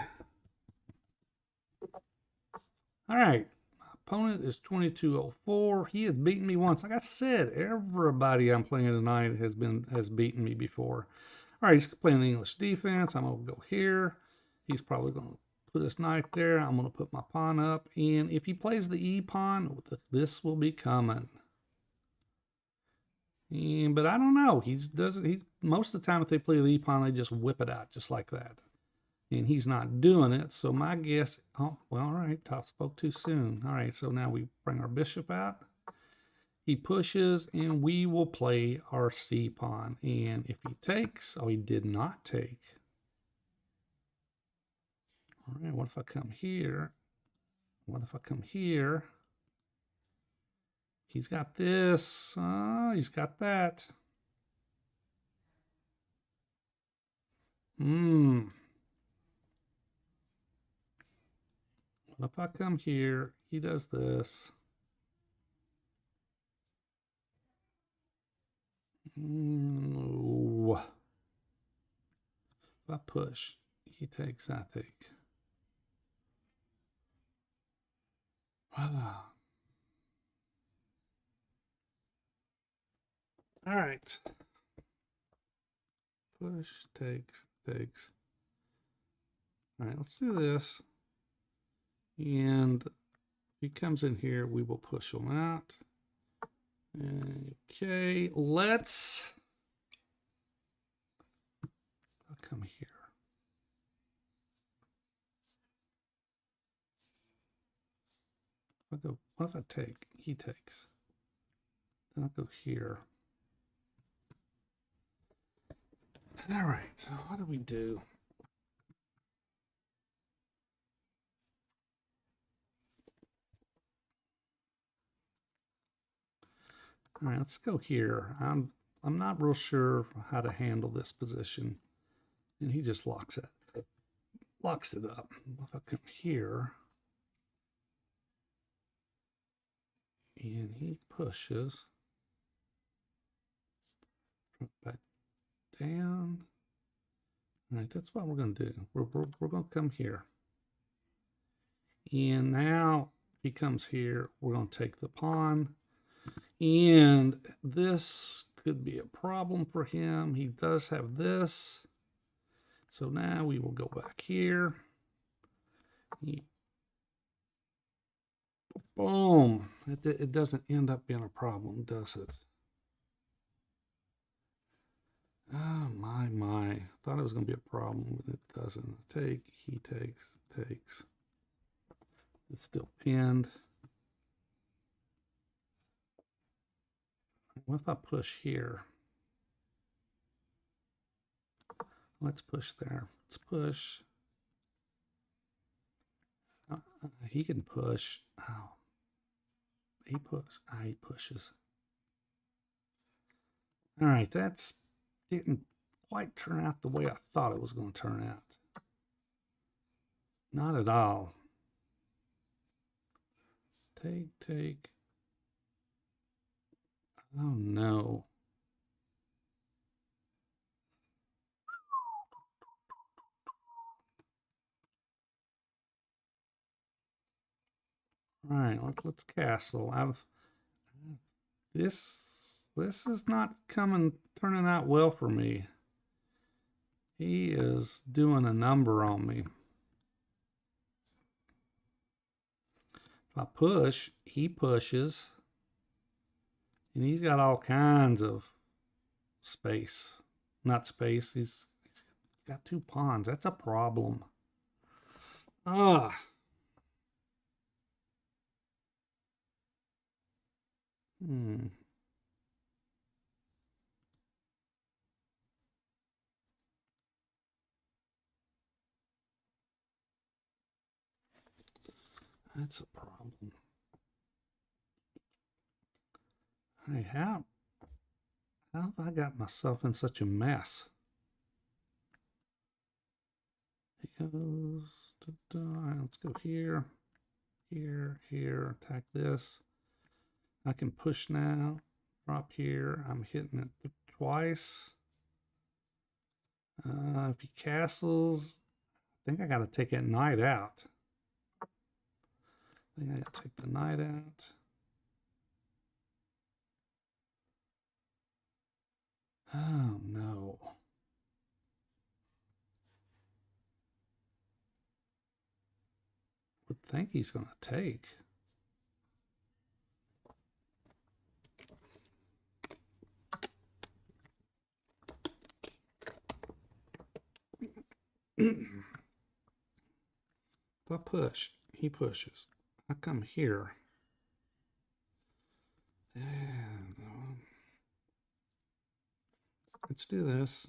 All right, my opponent is 2204. He has beaten me once. Like I said, everybody I'm playing tonight has beaten me before. All right, he's playing the English defense. I'm going to go here. He's probably going to put his knight there. I'm going to put my pawn up. And if he plays the e-pawn, this will be coming. But I don't know. Most of the time if they play the e-pawn, they just whip it out just like that. And he's not doing it. So my guess, oh, well, all right, Top spoke too soon. All right, so now we bring our bishop out. He pushes, and we will play our c-pawn. And if he takes, oh, he did not take. All right, what if I come here? What if I come here? He's got this. Oh, he's got that. What if I come here? He does this. If I push, he takes, I take. Wow. All right. Push, takes. All right, let's do this. And if he comes in here, we will push him out. Okay, let's come here. I'll go, what if I take? He takes. Then I'll go here. All right, so what do we do? All right, let's go here. I'm not real sure how to handle this position. And he just locks blocks it up. If I come here and he pushes back down. All right, that's what we're going to do. We're going to come here. And now if he comes here, we're going to take the pawn. And this could be a problem for him. He does have this. So now we will go back here. Boom. It doesn't end up being a problem, does it? Oh, my. Thought it was going to be a problem, but it doesn't. Take, he takes. It's still pinned. What if I push here? Let's push there. Let's push. He can push. Oh. He pushes. All right, that's didn't quite turn out the way I thought it was going to turn out. Not at all. Take. Oh no. All right, let's castle. This is not turning out well for me. He is doing a number on me. If I push, he pushes. And he's got all kinds of space. Not space, he's got two pawns. That's a problem. Ah. That's a problem. Hey, how have I got myself in such a mess? He goes, all right, let's go here, attack this. I can push now, drop here. I'm hitting it twice. If he castles, I think I got to take that knight out. I think I got to take the knight out. Oh no. Would think he's going to take. If I push, he pushes. I come here. And let's do this.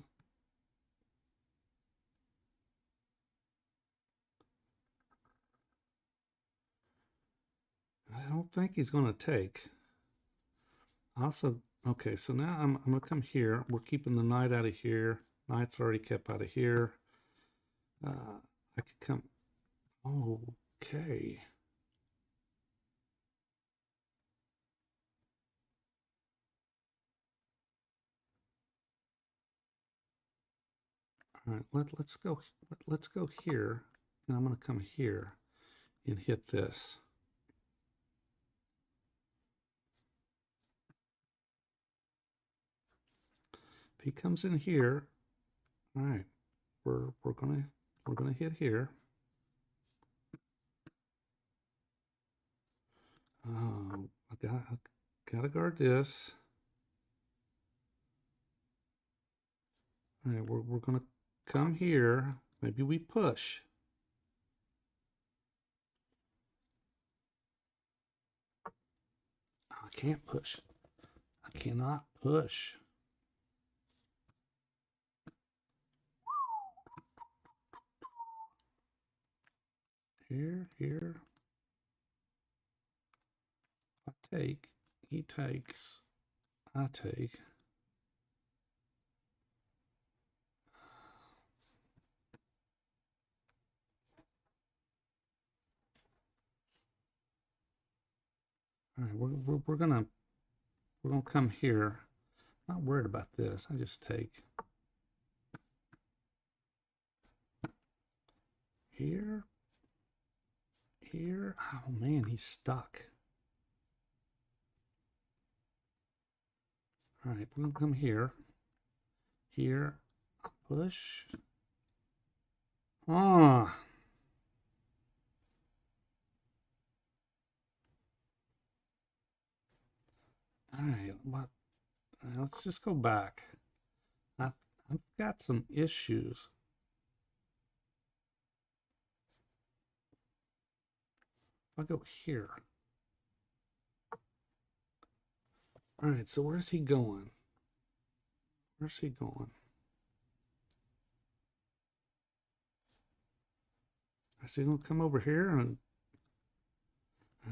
I don't think he's going to take. Also, okay, so now I'm going to come here. We're keeping the knight out of here. Knight's already kept out of here. I could come. Okay. All right, let's go here. Now I'm going to come here and hit this. If he comes in here, all right, we're gonna hit here. I gotta guard this. All right, we're gonna come here. Maybe we push. I can't push. I cannot push. Here. I take, he takes, I take. All right, we're gonna come here. Not worried about this. I just take here, here. Oh man, he's stuck. All right, we're gonna come here, here, push. Ah. All right, what? Let's just go back. I've got some issues. I'll go here. All right, so where's he going? Where's he going? Is he gonna come over here and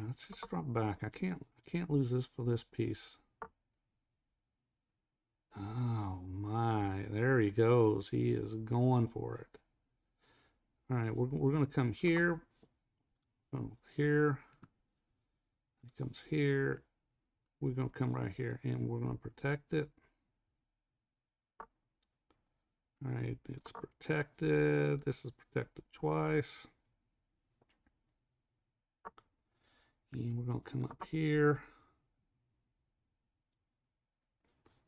let's just drop back. I can't lose this for this piece. Oh my, there he goes. He is going for it. All right, we're gonna come here. Oh, here. He comes here. We're gonna come right here and we're gonna protect it. All right, it's protected. This is protected twice. And we're gonna come up here.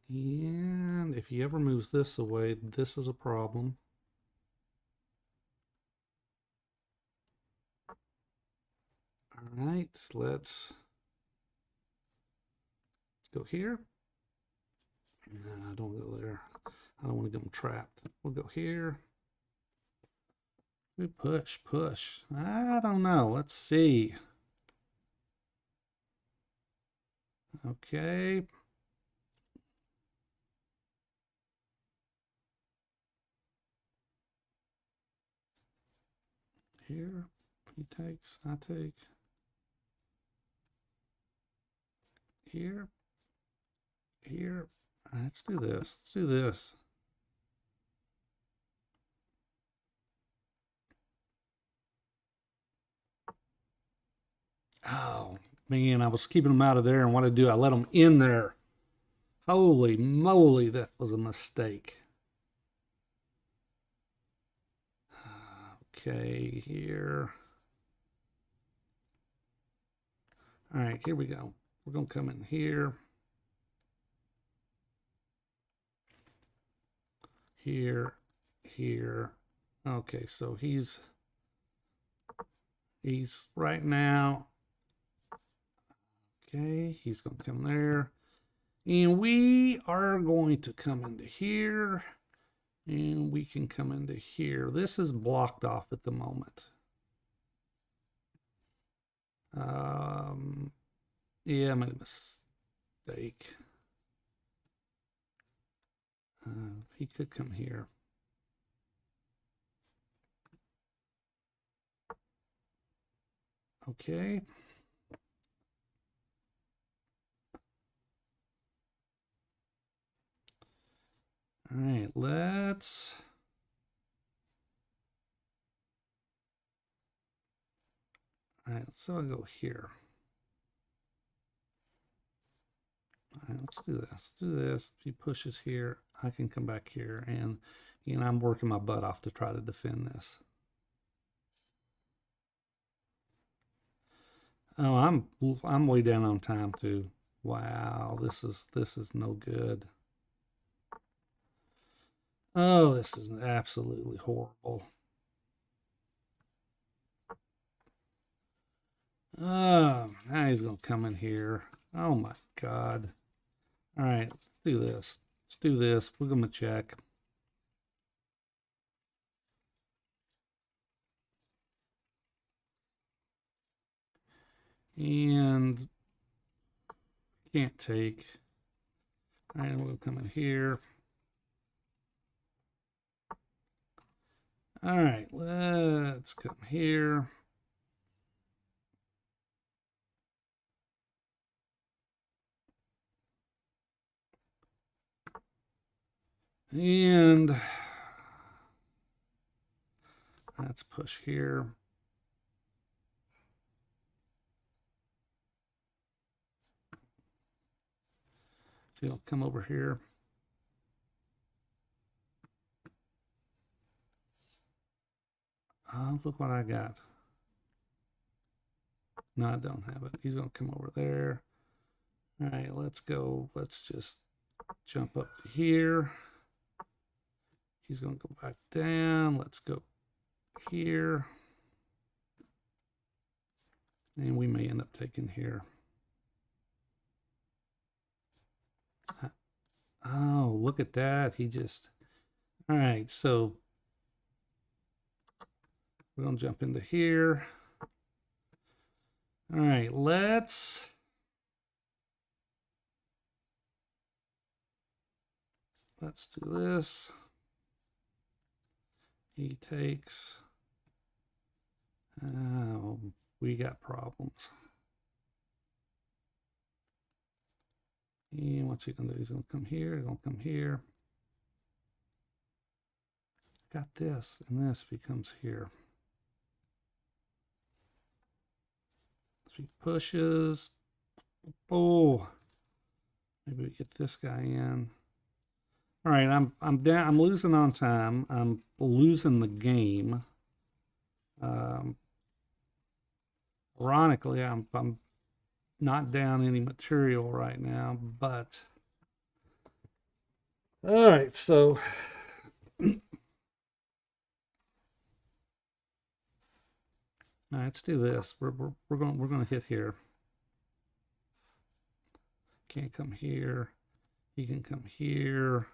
And if he ever moves this away, this is a problem. All right, let's go here. No, don't go there. I don't want to get them trapped. We'll go here. We push. I don't know. Let's see. Okay. Here. He takes. I take. Here. Here. All right, let's do this. Let's do this. Oh, man, I was keeping them out of there, and what I do, I let them in there. Holy moly, that was a mistake. Okay, here. All right, here we go. We're going to come in here. Here, here. Okay, so he's right now. Okay, he's going to come there. And we are going to come into here. And we can come into here. This is blocked off at the moment. Yeah, I made a mistake. He could come here. Okay. All right, let's. All right, so I'll go here. All right, let's do this. Let's do this. If he pushes here, I can come back here, and I'm working my butt off to try to defend this. Oh, I'm way down on time too. Wow, this is no good. Oh, this is absolutely horrible. Oh, now he's gonna come in here. Oh my God. All right, let's do this. Let's do this. We're gonna check. And can't take. All right, we'll come in here. All right, let's come here. And let's push here. So he'll come over here. Oh, look what I got. No, I don't have it. He's going to come over there. All right, let's go. Let's just jump up to here. He's going to go back down. Let's go here. And we may end up taking here. Oh, look at that. He just... All right, so we're going to jump into here. All right, let's do this. He takes... Oh, we got problems. And what's he going to do? He's going to come here. He's going to come here. Got this, and this becomes here. If he pushes, oh, maybe we get this guy in. All right, I'm down. I'm losing on time. I'm losing the game. Ironically, I'm not down any material right now, but all right. So all right, let's do this. We're gonna hit here. Can't come here. He can come here.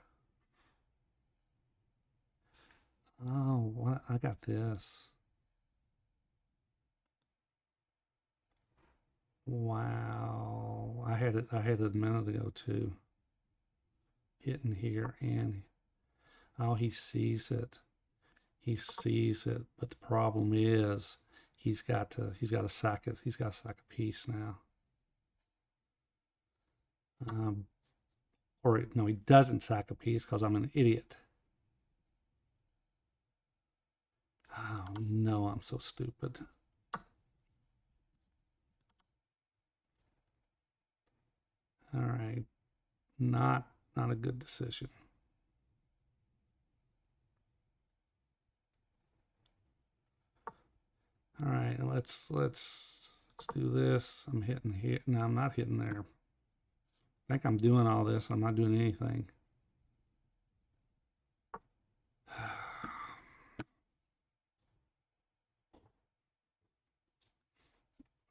Oh, what? I got this. Wow, I had it a minute ago too. Hitting here, and oh, he sees it. He sees it, but the problem is he's got to sack it. He's got to sack a piece now. Or no, he doesn't sack a piece because I'm an idiot. Oh no, I'm so stupid. All right, not a good decision. All right, let's do this. I'm hitting here. No, I'm not hitting there. I think I'm doing all this. I'm not doing anything.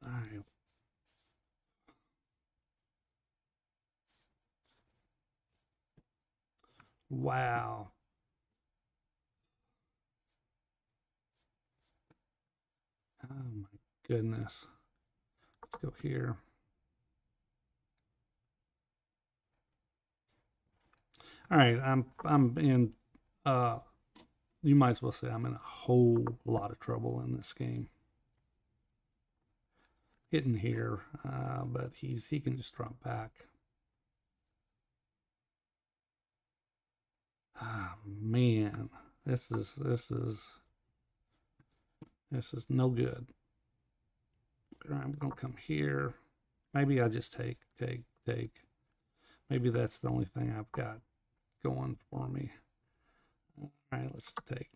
All right. Wow. Oh my goodness. Let's go here. All right, I'm in you might as well say I'm in a whole lot of trouble in this game. Hitting here, but he can just drop back. Ah, man, this is no good. All right, I'm gonna come here. Maybe I just take. Maybe that's the only thing I've got going for me. All right, let's take.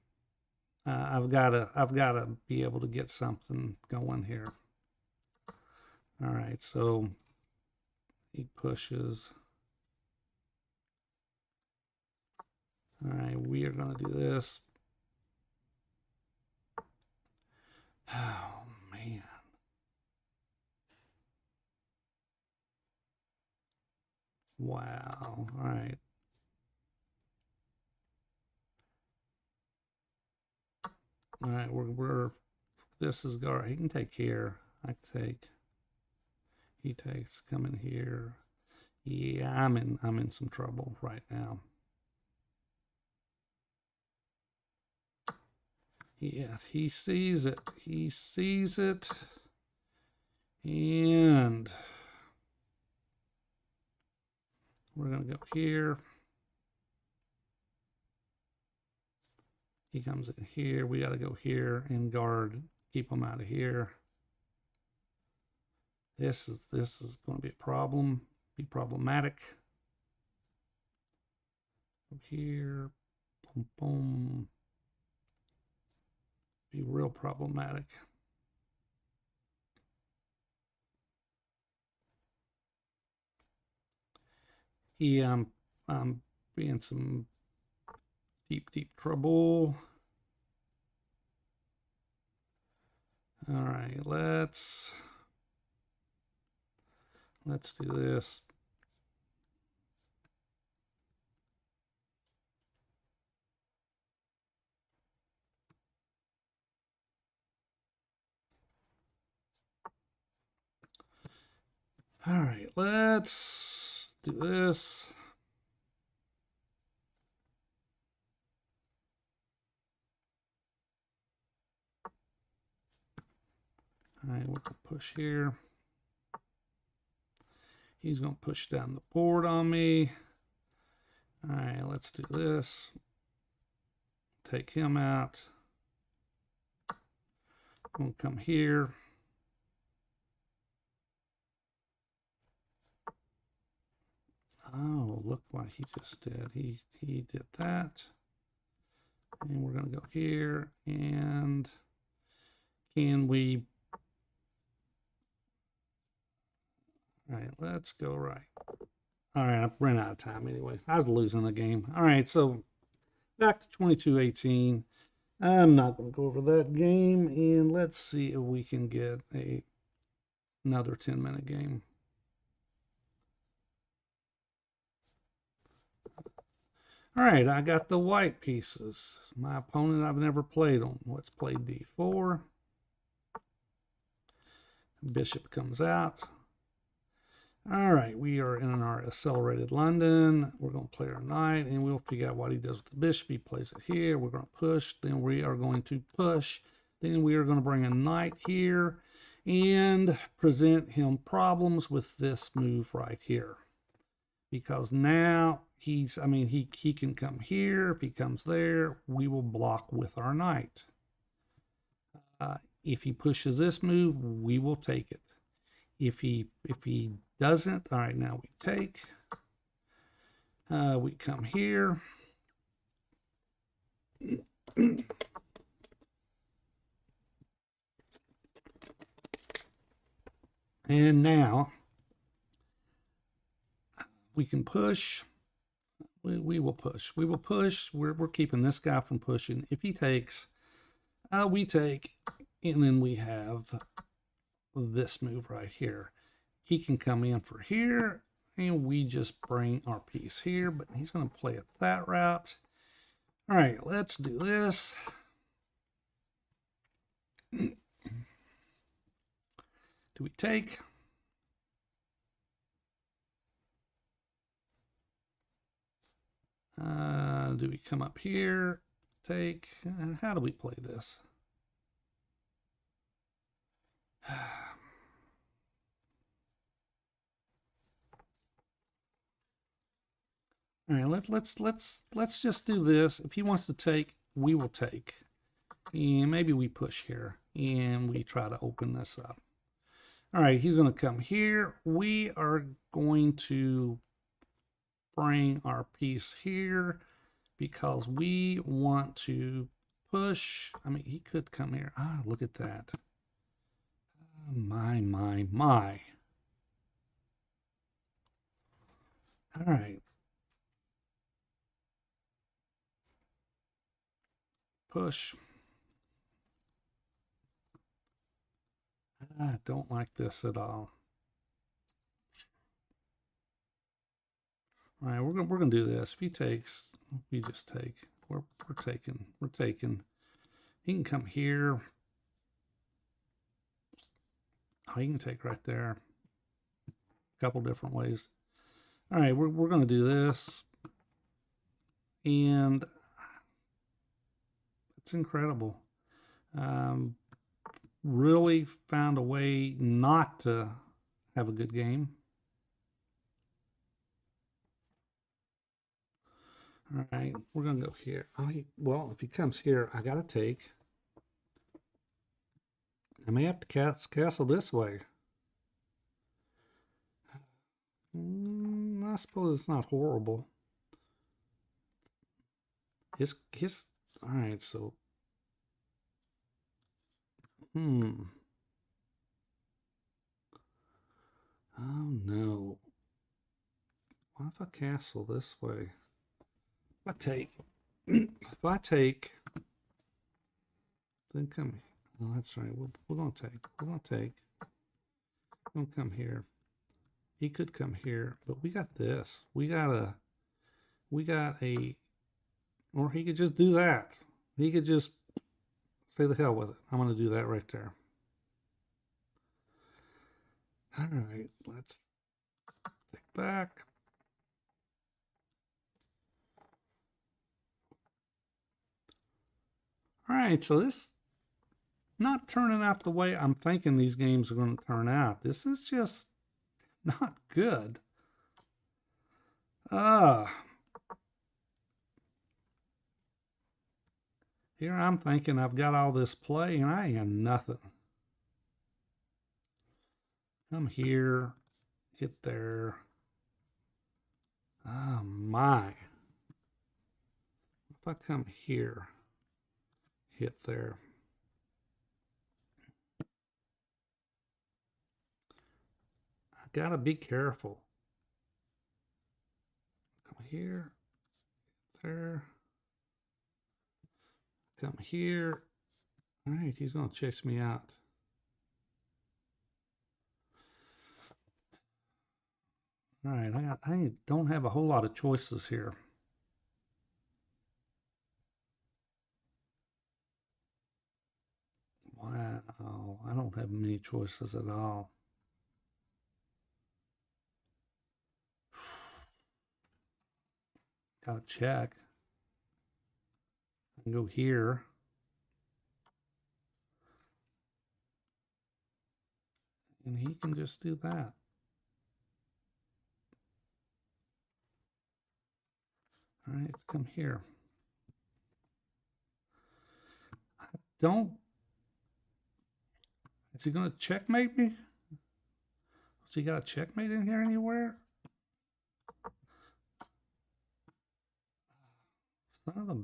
I've gotta be able to get something going here. All right, so he pushes. All right, we are gonna do this. Oh man. Wow. All right. All right, we're this is Gar. He can take here. I can take. He takes coming here. Yeah, I'm in some trouble right now. Yeah, he sees it. He sees it. And we're gonna go here. He comes in here. We got to go here and guard. Keep him out of here. This is going to be a problem. Be problematic. Here, boom, boom. Be real problematic. I'm being some deep trouble. All right, let's do this. All right, let's do this. All right, we're gonna push here. He's gonna push down the board on me. All right, let's do this. Take him out. I'm gonna come here. Oh, look what he just did. He did that. And we're gonna go here, and can we? All right, let's go right. All right, I ran out of time anyway. I was losing the game. All right, so back to 22-18. I'm not going to go over that game, and let's see if we can get another 10-minute game. All right, I got the white pieces. My opponent I've never played on. Let's play d4. Bishop comes out. All right, we are in our accelerated London. We're going to play our knight, and we'll figure out what he does with the bishop. He plays it here. We're going to push. Then we are going to push. Then we are going to bring a knight here and present him problems with this move right here. Because now he can come here. If he comes there, we will block with our knight. If he pushes this move, we will take it. If he doesn't, all right, now we take. We come here. And now we can push. We will push. We will push. We're keeping this guy from pushing. If he takes, we take, and then we have this move right here. He can come in for here, and we just bring our piece here, but he's going to play it that route. All right, let's do this. Do we take? Do we come up here? Take? How do we play this? All right, let's just do this. If he wants to take, we will take. And maybe we push here and we try to open this up. All right, he's going to come here. We are going to bring our piece here because we want to push. I mean, he could come here. Ah, look at that. My. All right. Push. I don't like this at all. All right, we're gonna do this. If he takes, we just take. We're taking. We're taking. He can come here. Oh, he can take right there. A couple different ways. All right, we're gonna do this, and it's incredible. Really found a way not to have a good game. All right, we're going to go here. Well, if he comes here, I got to take. I may have to castle this way. I suppose it's not horrible. His all right, so oh no. What if I castle this way? If I take if I take then come, oh that's right. We're gonna take. We're gonna take. We're gonna come here. He could come here, but we got this. We got a or he could just do that. He could just say the hell with it. I'm gonna do that right there. All right, let's take back. All right, so this not turning out the way I'm thinking these games are going to turn out. This is just not good. Here I'm thinking I've got all this play and I am nothing. Come here, hit there. Oh my. If I come here, hit there. I gotta be careful. Come here, there. Come here. All right, he's gonna chase me out. All right, I don't have a whole lot of choices here. Wow, I don't have many choices at all. Gotta check. I can go here. And he can just do that. All right, let's come here. I don't. Is he going to checkmate me? Has he got a checkmate in here anywhere? Son of a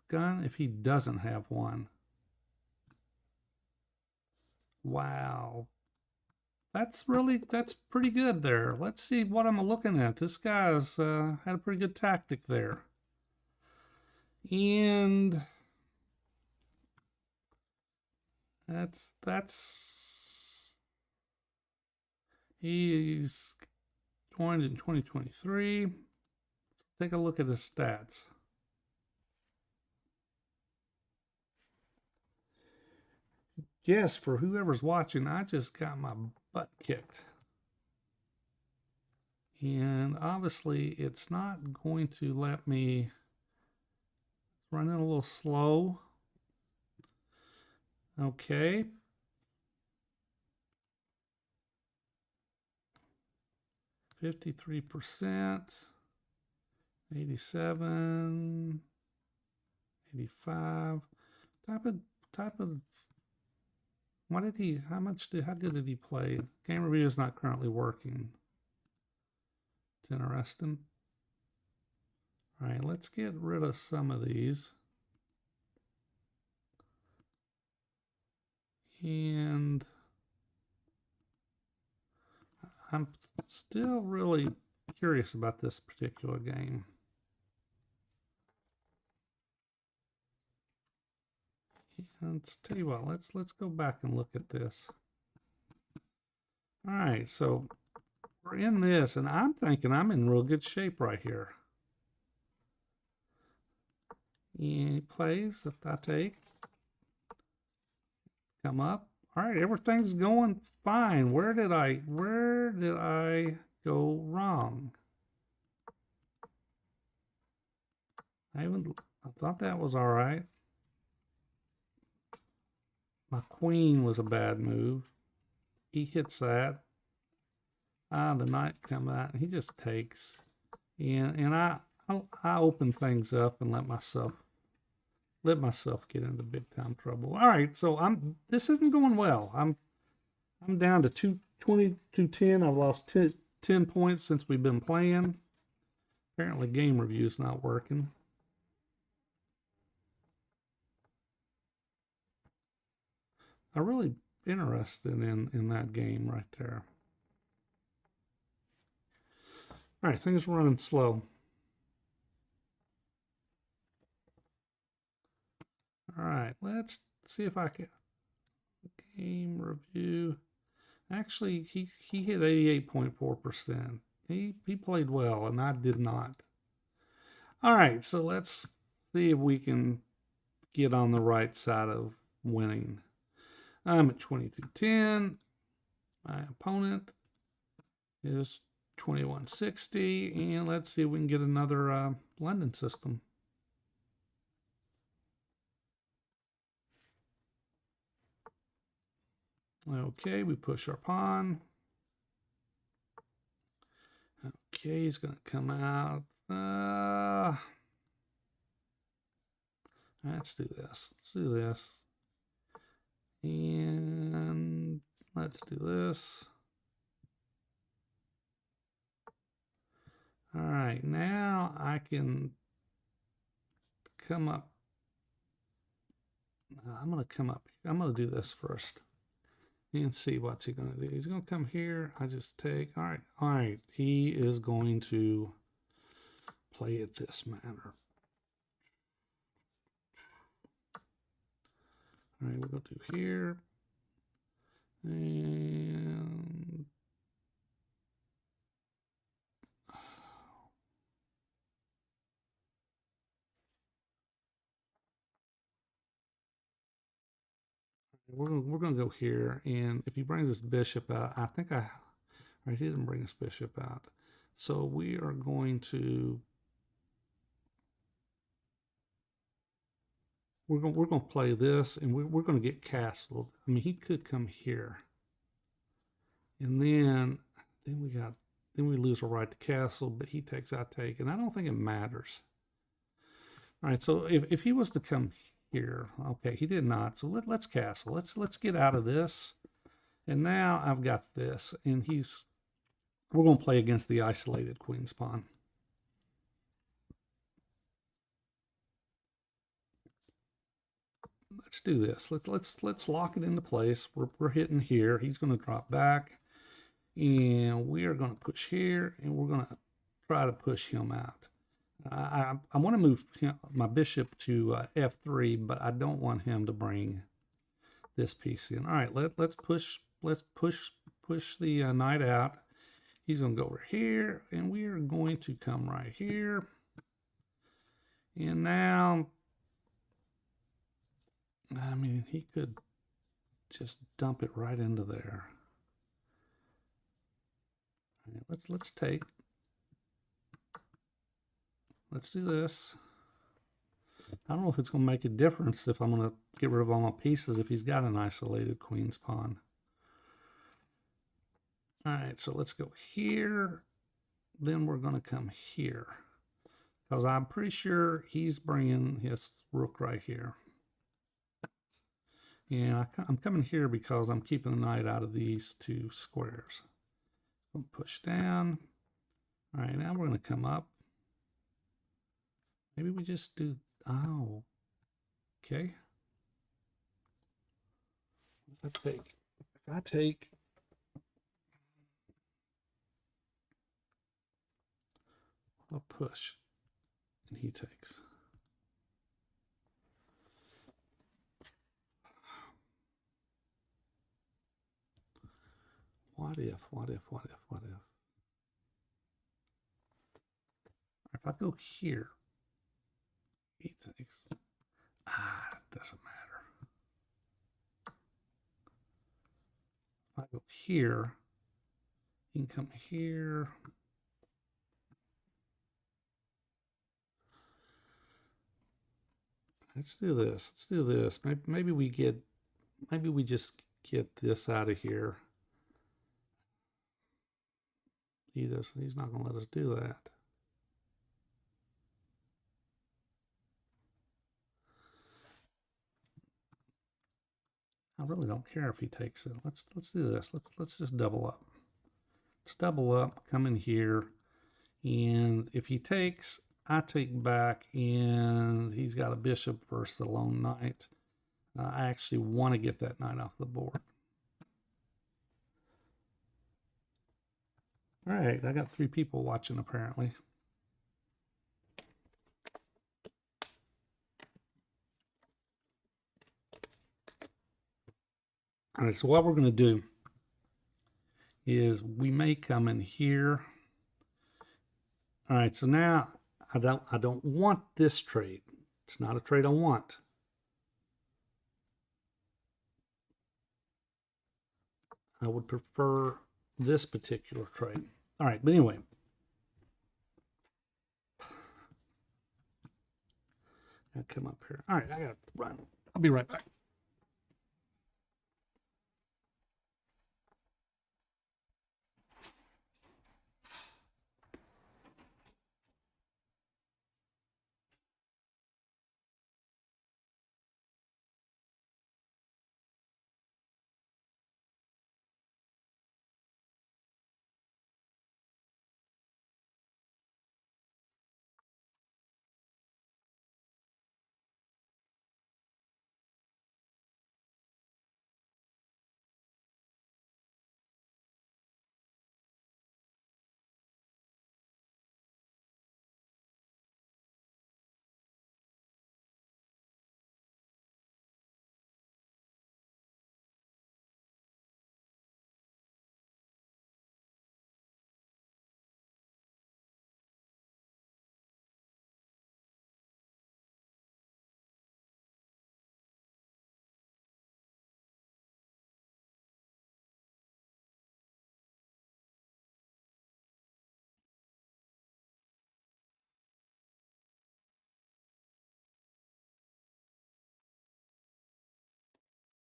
gun, if he doesn't have one. Wow. That's pretty good there. Let's see what I'm looking at. This guy's had a pretty good tactic there. And he's joined in 2023. Let's take a look at his stats. Yes, for whoever's watching, I just got my butt kicked. And obviously it's not going to let me. It's running a little slow. Okay. %, 87, 85. Type of what did he, how good did he play? Game review is not currently working. It's interesting. All right, let's get rid of some of these. And I'm still really curious about this particular game. Let's tell you what, let's go back and look at this. All right, so we're in this, and I'm thinking I'm in real good shape right here. He plays, if I take, come up. All right, everything's going fine. Where did I go wrong? I thought that was all right. My queen was a bad move. He hits that. The knight come out, and he just takes. And I open things up and let myself get into big time trouble. All right, so this isn't going well. I'm down to 220, 210. I've lost 10 points since we've been playing. Apparently game review is not working. I'm really interested in that game right there. All right, things are running slow. All right, let's see if I can game review. Actually, he hit 88.4%. He played well, and I did not. All right, so let's see if we can get on the right side of winning. I'm at 2210. My opponent is 2160, and let's see if we can get another London system. Okay, we push our pawn. Okay, he's going to come out. Let's do this. Let's do this. And let's do this. All right, now I can come up. I'm going to come up. I'm going to do this first and see what's he going to do. He's going to come here. I just take. All right. All right. He is going to play it this manner. All right, we'll go to here. And we're gonna go here, and if he brings this bishop out, I think all right, he didn't bring this bishop out, so we are going to we're gonna play this, and we're gonna get castled. I mean, he could come here, and then we lose our right to castle, but he takes, I take, and I don't think it matters. All right, so if he was to come here, okay, he did not. So let's castle. Let's get out of this. And now I've got this, and we're going to play against the isolated queen's pawn. Let's do this. Let's lock it into place. We're hitting here. He's going to drop back, and we are going to push here, and we're going to try to push him out. I want to move my bishop to f3, but I don't want him to bring this piece in. All right, let's push the knight out. He's going to go over here, and we are going to come right here. And now, I mean, he could just dump it right into there. All right, let's take. Let's do this. I don't know if it's going to make a difference if I'm going to get rid of all my pieces if he's got an isolated queen's pawn. All right, so let's go here. Then we're going to come here, because I'm pretty sure he's bringing his rook right here. Yeah, I'm coming here because I'm keeping the knight out of these two squares. We'll push down. All right, now we're going to come up. Maybe we just do, oh, okay. If I take, I'll push, and he takes. What if? If I go here, he takes. It doesn't matter. If I go here, he can come here. Let's do this. Maybe we just get this out of here. He's not going to let us do that. I really don't care if he takes it. Let's do this. Let's just double up. Let's double up, come in here, and if he takes, I take back, and he's got a bishop versus a lone knight. I actually want to get that knight off the board. All right, I got 3 people watching apparently. All right, so what we're going to do is we may come in here. All right, so now I don't want this trade. It's not a trade I want. I would prefer this particular trade. All right, but anyway. I'll come up here. All right, I gotta run. I'll be right back.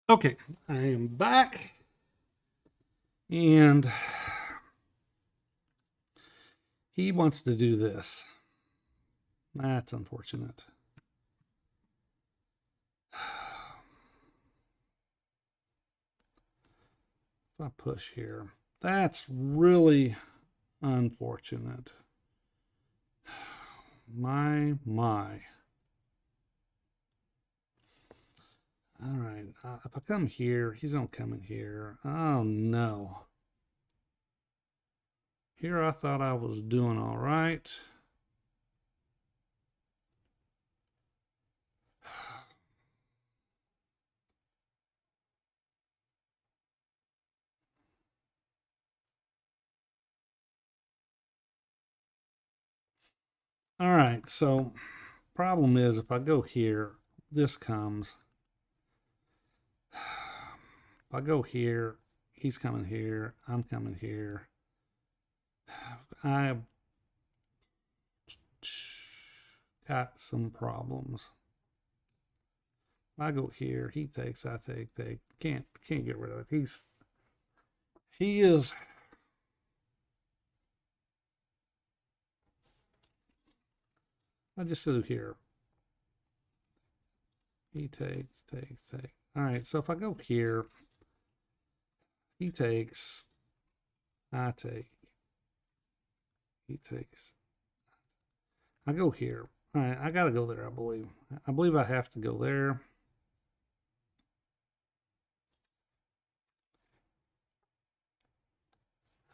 Okay, I am back. And he wants to do this. That's unfortunate. If I push here, that's really unfortunate. My. All right, if I come here, he's gonna come in here. Oh no. Here I thought I was doing all right. All right, so problem is if I go here, this comes. If I go here, he's coming here, I'm coming here. I've got some problems. If I go here, he takes, I take. Can't get rid of it. He is. I just sit here. He takes. All right, so if I go here, he takes, I take, he takes. I go here. All right, I got to go there, I believe. I believe I have to go there.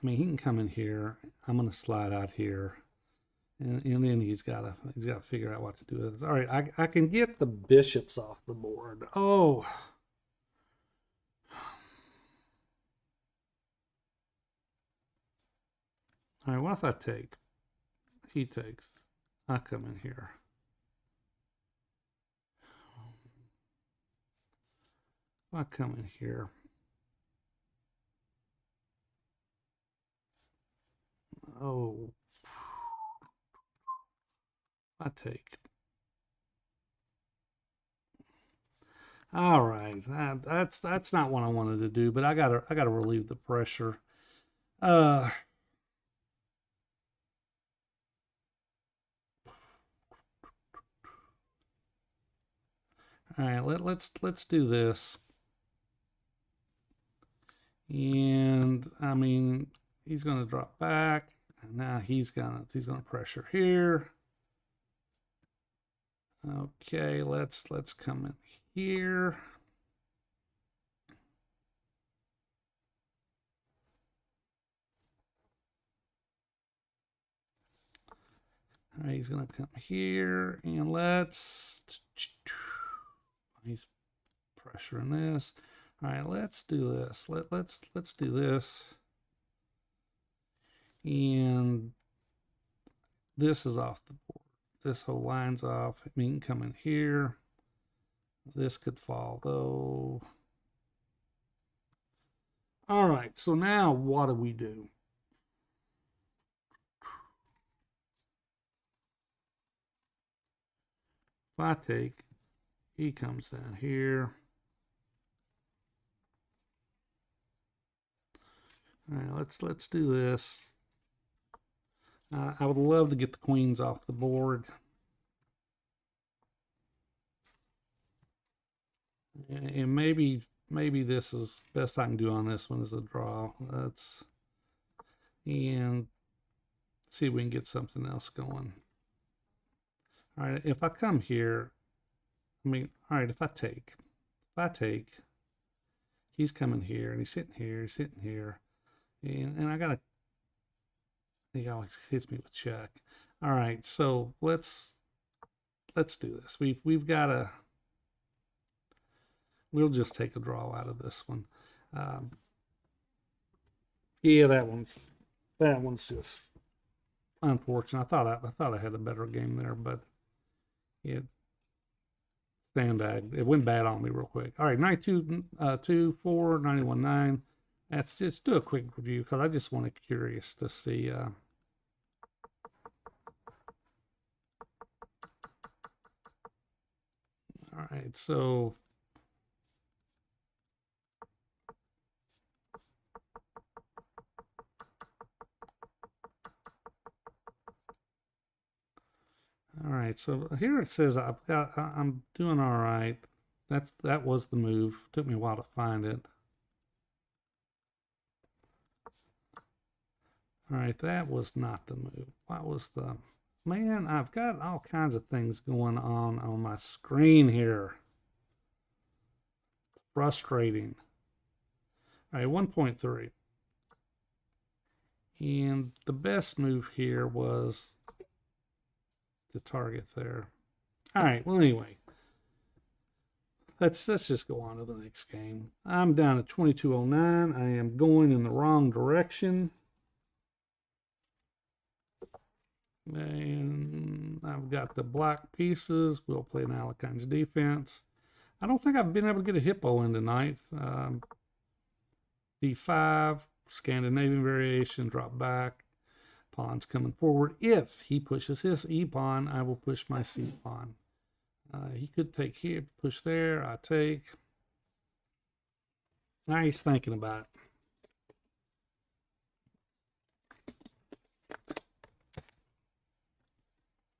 I mean, he can come in here. I'm going to slide out here. And then he's got to figure out what to do with this. All right, I can get the bishops off the board. Oh. All right, what if I take? He takes. I come in here. I come in here. Oh. I take. All right, that's not what I wanted to do, but I gotta relieve the pressure. All right, let's do this. And I mean, he's gonna drop back, and now he's gonna pressure here. Okay, let's come in here. All right, he's gonna come here and let's. He's pressuring this. All right, let's do this. Let's do this. And this is off the board. This whole line's off. I mean, come in here. This could fall though. All right, so now what do we do? If I take, he comes down here. All right, let's do this. I would love to get the queens off the board. And maybe this is best I can do on this one is a draw. And see if we can get something else going. All right, if I come here, I mean, all right, if I take, he's coming here and he's sitting here, and I gotta, he always hits me with check. All right, so let's do this. We've got to. We'll just take a draw out of this one. Yeah, that one's just unfortunate. I thought I had a better game there, but it sandbagged. It went bad on me real quick. All right, 92, 4, 91, 9. Let's just do a quick review because I just want to curious to see. All right, so. All right, so here it says I'm doing all right. That was the move. Took me a while to find it. All right, that was not the move. What was the... Man, I've got all kinds of things going on my screen here. Frustrating. All right, 1.3. And the best move here was the target there. All right, well, anyway. Let's just go on to the next game. I'm down at 2209. I am going in the wrong direction. And I've got the black pieces. We'll play an Alekine's defense. I don't think I've been able to get a hippo in tonight. D5, Scandinavian variation, drop back. Pawn's coming forward. If he pushes his E pawn, I will push my C pawn. He could take here, push there. I take. Now he's thinking about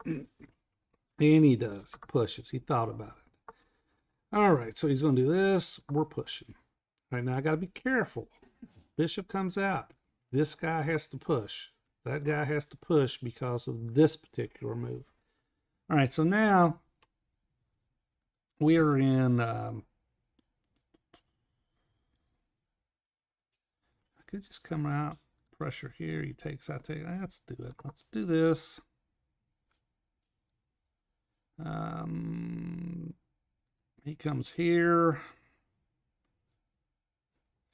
it. And he does. Pushes. He thought about it. All right, so he's going to do this. We're pushing. All right, now I got to be careful. Bishop comes out. This guy has to push. That guy has to push because of this particular move. All right, so now we are in... I could just come out. Pressure here. He takes, I take. Let's do it. Let's do this. He comes here.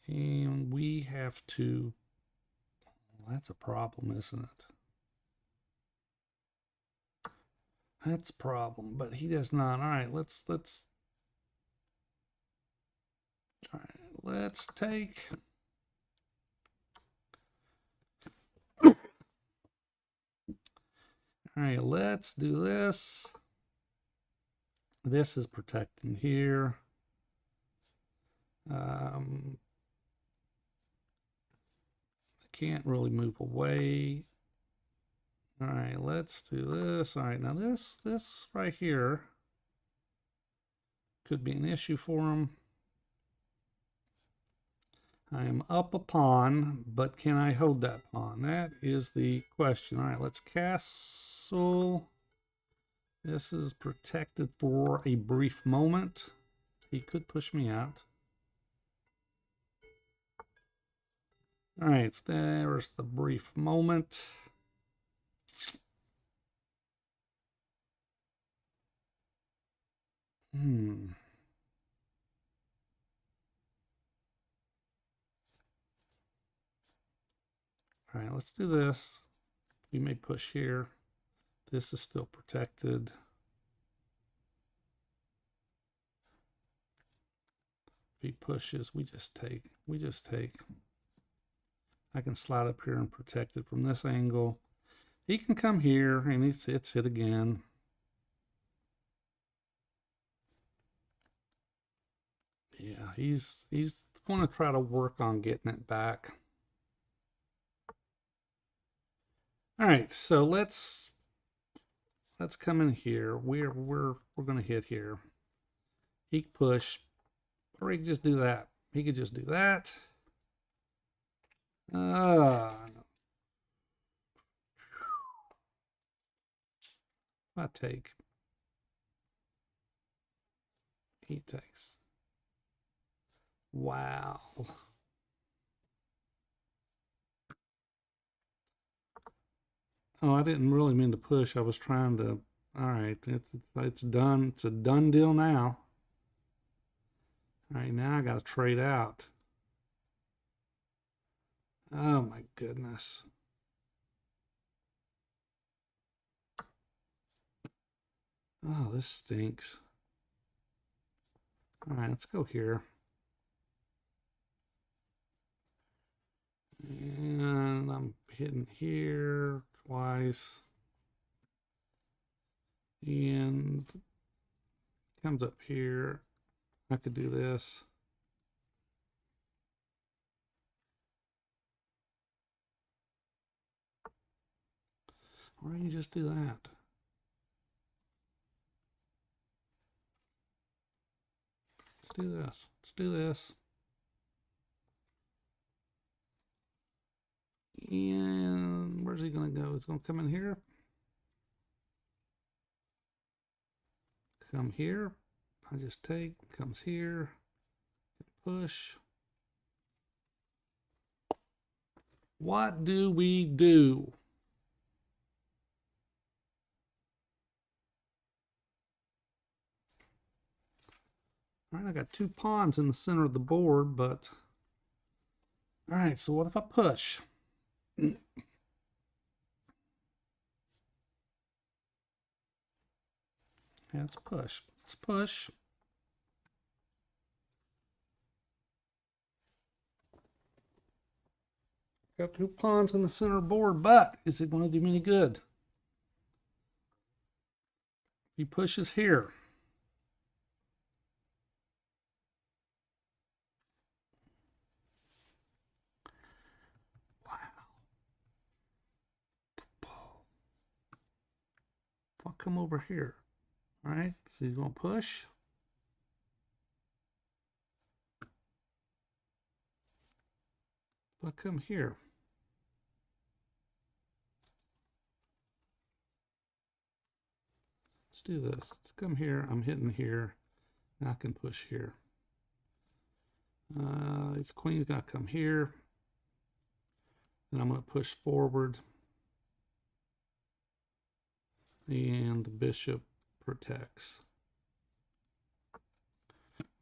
And we have to... Well, that's a problem, isn't it? That's a problem, but he does not. All right, let's all right, let's take... All right, let's do this. This is protecting here. I can't really move away. All right, let's do this. All right, now this right here could be an issue for him. I am up a pawn, but can I hold that pawn? That is the question. All right, let's castle. This is protected for a brief moment. He could push me out. All right, there's the brief moment. Hmm. All right, let's do this. We may push here. This is still protected. If he pushes, we just take. We just take. I can slide up here and protect it from this angle. He can come here and it's hit again. Yeah, he's going to try to work on getting it back. All right, so let's come in here. We're going to hit here. He can push, or he can just do that. He could just do that. I take. He takes. Wow. Oh, I didn't really mean to push. I was trying to. All right, it's done. It's a done deal now. All right, now I got to trade out. Oh my goodness. Oh, this stinks. All right, let's go here. And I'm hitting here twice. And comes up here. I could do this. Or you can just do that. Let's do this. Let's do this. And where's he going to go? He's going to come in here. Come here. I just take. Comes here. Push. What do we do? All right, I got 2 pawns in the center of the board, but... All right, so what if I push? Yeah, let's push. Let's push. Got 2 pawns in the center board, but is it going to do me any good? He pushes here. Wow. I'll come over here. All right, so he's going to push. I'll come here. Let's do this. Let's come here. I'm hitting here. Now I can push here. This queen's got to come here. Then I'm going to push forward. And the bishop protects.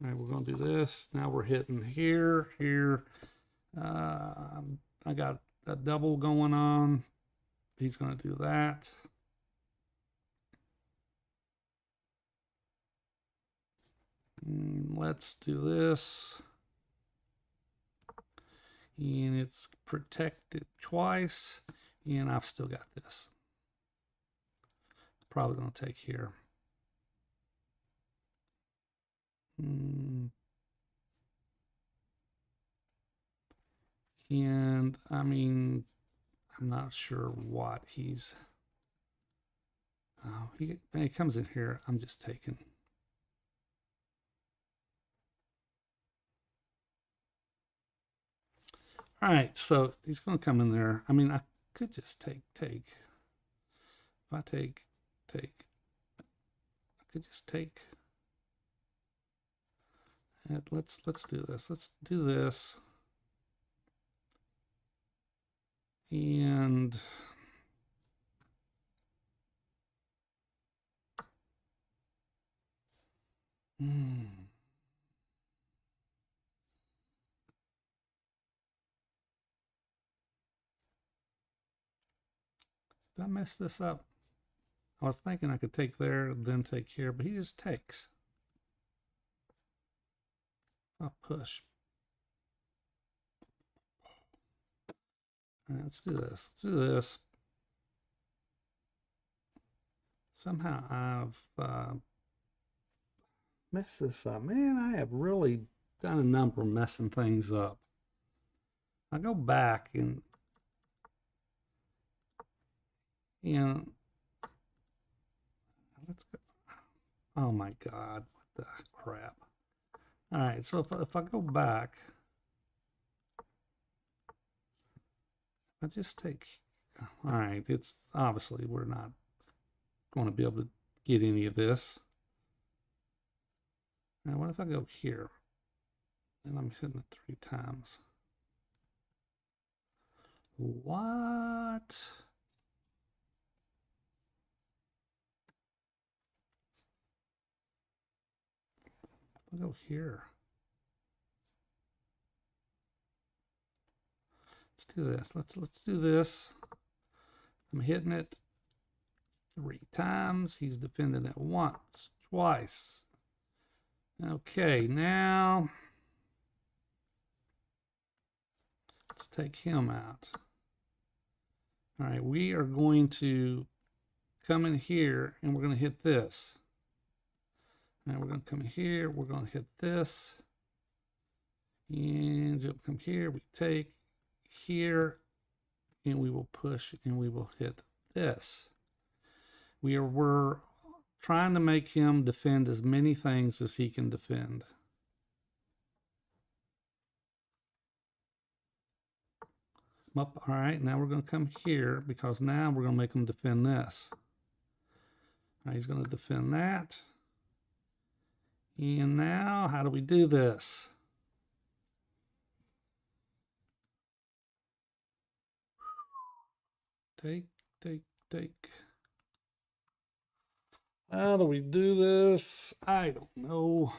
All right, we're going to do this. Now we're hitting here, here. I got a double going on. He's going to do that. Let's do this. And it's protected twice. And I've still got this. Probably going to take here. And I mean, I'm not sure what he's. Oh, he comes in here. I'm just taking. All right, so he's going to come in there. I mean, I could just take. If I take, I could just take. And let's do this. Let's do this. And Did I mess this up? I was thinking I could take there, then take here, but he just takes. I'll push. All right, let's do this. Let's do this. Somehow I've messed this up. Man, I have really done a number of messing things up. I go back and, let's go. Oh my God, what the crap. All right, so if I go back, I just take, all right, it's obviously we're not going to be able to get any of this. Now, what if I go here and I'm hitting it 3 times? What? I'll go here. Let's do this. Let's do this. I'm hitting it 3 times. He's defending it once, twice. Okay, now let's take him out. All right, we are going to come in here and we're going to hit this. Now we're going to come in here, we're going to hit this. And it'll come here, we take here, and we will push and we will hit this. We're trying to make him defend as many things as he can defend. Up, all right, now we're going to come here because now we're going to make him defend this. All right, he's going to defend that. And now, how do we do this? Take. How do we do this? I don't know.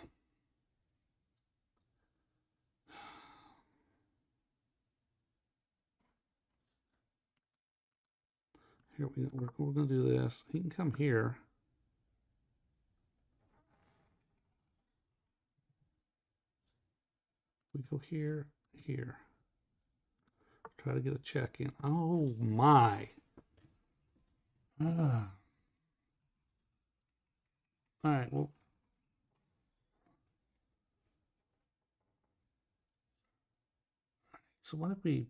Here we're going to do this. He can come here. We go here, here. Try to get a check in. Oh my. All right, well. So what if we...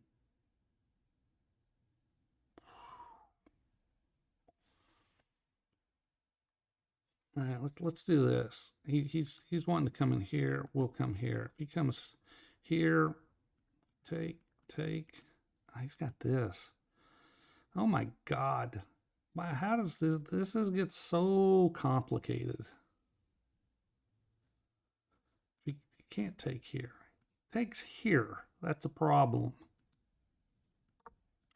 All right, let's do this. He's wanting to come in here. We'll come here. If he comes here, take. Oh, he's got this. Oh my God. Wow, how does this get so complicated? He can't take here. Takes here. That's a problem.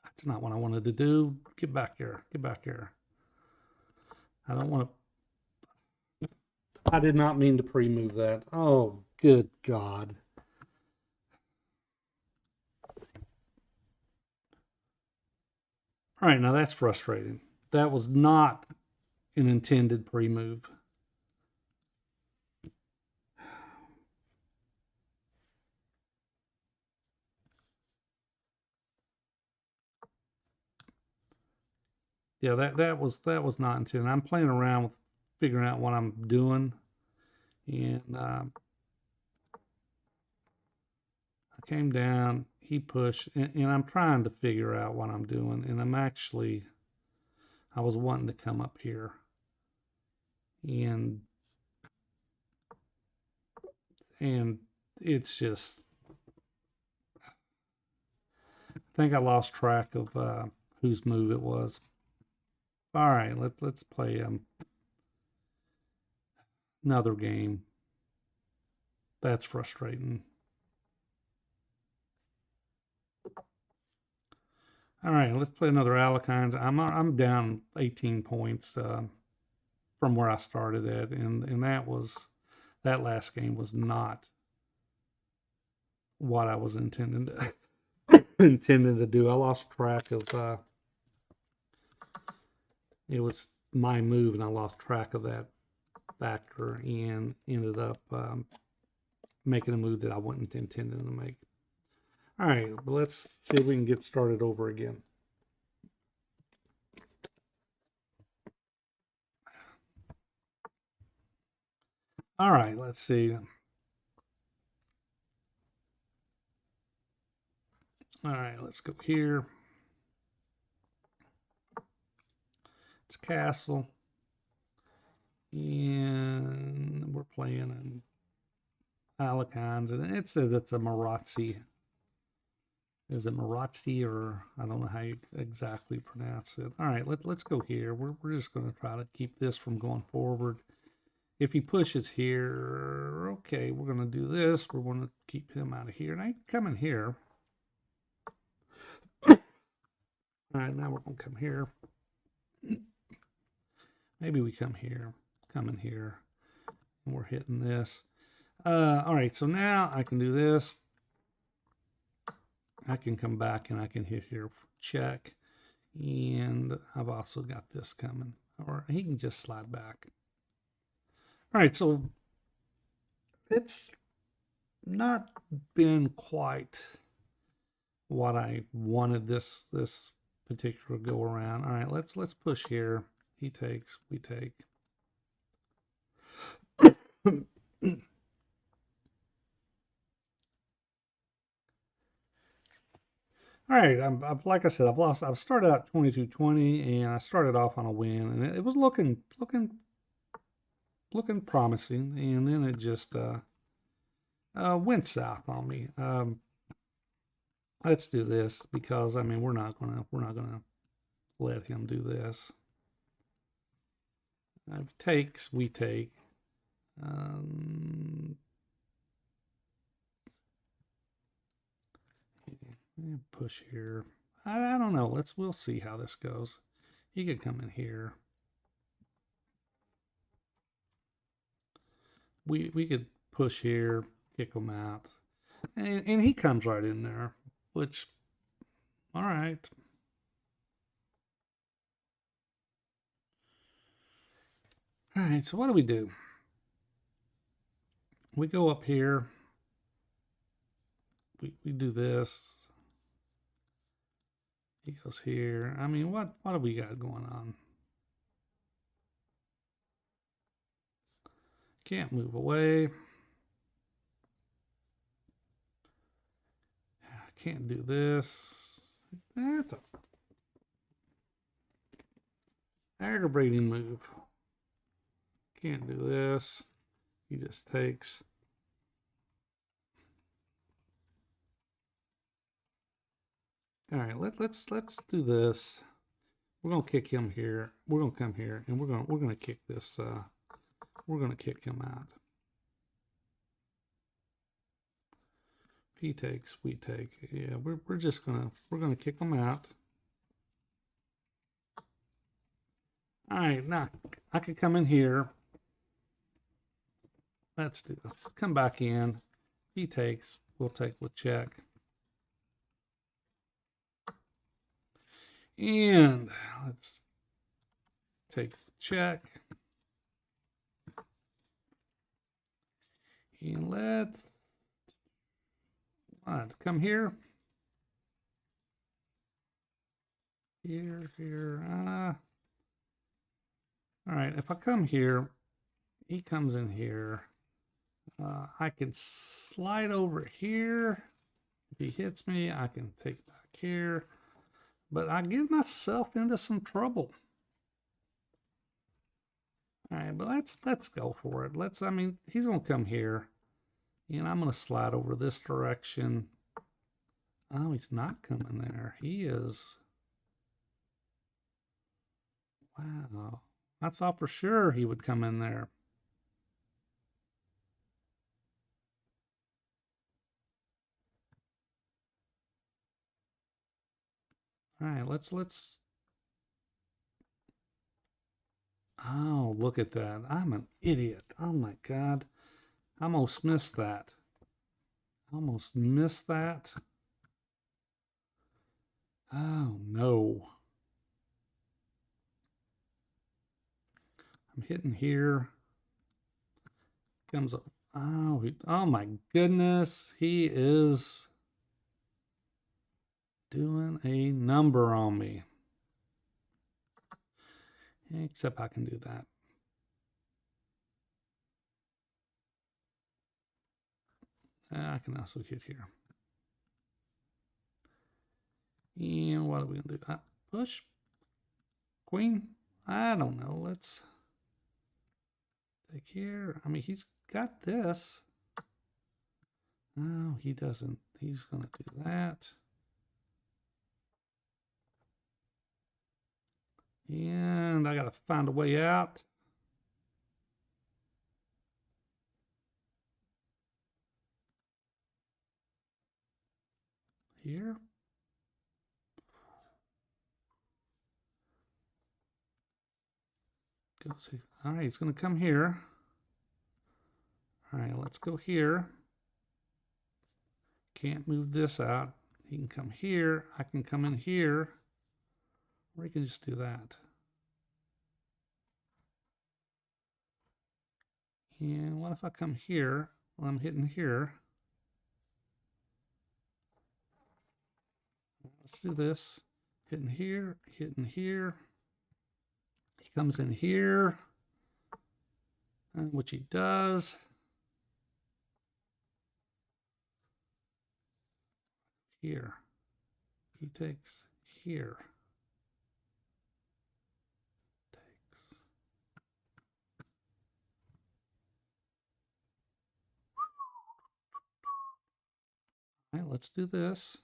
That's not what I wanted to do. Get back here. Get back here. I don't want to... I did not mean to pre-move that. Oh, good God. All right, now that's frustrating. That was not an intended pre-move. Yeah, that was not intended. I'm playing around with figuring out what I'm doing, and I came down. He pushed, and I'm trying to figure out what I'm doing, and I was wanting to come up here, and it's just, I think I lost track of whose move it was. All right, let's play another game. That's frustrating. All right, let's play another Alakines. I'm down 18 points from where I started at, and that was, that last game was not what I was intending to do. I lost track of it was my move, and I lost track of that factor and ended up making a move that I wasn't intending to make. All right, well, let's see if we can get started over again. All right, let's see. All right, let's go here. It's castle. And we're playing in Alicons, and it says it's a Marazzi. Is it Marazzi, or I don't know how you exactly pronounce it. All right, let's go here. We're just going to try to keep this from going forward. If he pushes here, okay, we're going to do this. We're going to keep him out of here. And I come in here. All right, now we're going to come here. Maybe we come here, come in here, and we're hitting this. All right, so now I can do this. I can come back and I can hit here, check. And I've also got this coming. Or he can just slide back. All right, so it's not been quite what I wanted this particular go around. All right, let's push here. He takes, we take. All right, I'm like I said, I've started out 22-20, and I started off on a win, and it was looking promising, and then it just went south on me. Let's do this, because I mean we're not gonna let him do this. Takes, we take. Push here. I don't know. We'll see how this goes. He could come in here. We could push here, kick him out, and he comes right in there. Which, all right. All right. So what do? We go up here. We do this. He goes here. I mean, what do we got going on? Can't move away. Can't do this. That's a aggravating move. Can't do this. He just takes. All right, let's do this. We're gonna kick him here. We're gonna come here, and we're gonna kick this. We're gonna kick him out. If he takes, we take. Yeah, we're just gonna kick him out. All right, now I can come in here. Let's do this. Come back in. He takes. We'll take with check. And let's take check. And let's come here. Here. All right, if I come here, he comes in here. I can slide over here. If he hits me, I can take back here. But I get myself into some trouble. All right, but let's go for it. I mean, he's gonna come here, and I'm gonna slide over this direction. Oh, he's not coming there. He is. Wow. I thought for sure he would come in there. All right, let's. Oh, look at that. I'm an idiot. Oh my God. I almost missed that. Almost missed that. Oh no. I'm hitting here. Comes up. Oh, oh my goodness. He is doing a number on me. Except I can do that. I can also hit here. And what are we going to do? Push. Queen? I don't know. Let's take here. I mean, he's got this. No, he doesn't. He's going to do that. And I got to find a way out. Here. Go see. All right, he's going to come here. All right, let's go here. Can't move this out. He can come here. I can come in here. Or he can just do that. And what if I come here? Well, I'm hitting here. Let's do this. Hitting here, hitting here. He comes in here, which he does. Here. He takes here. Takes. All right, let's do this.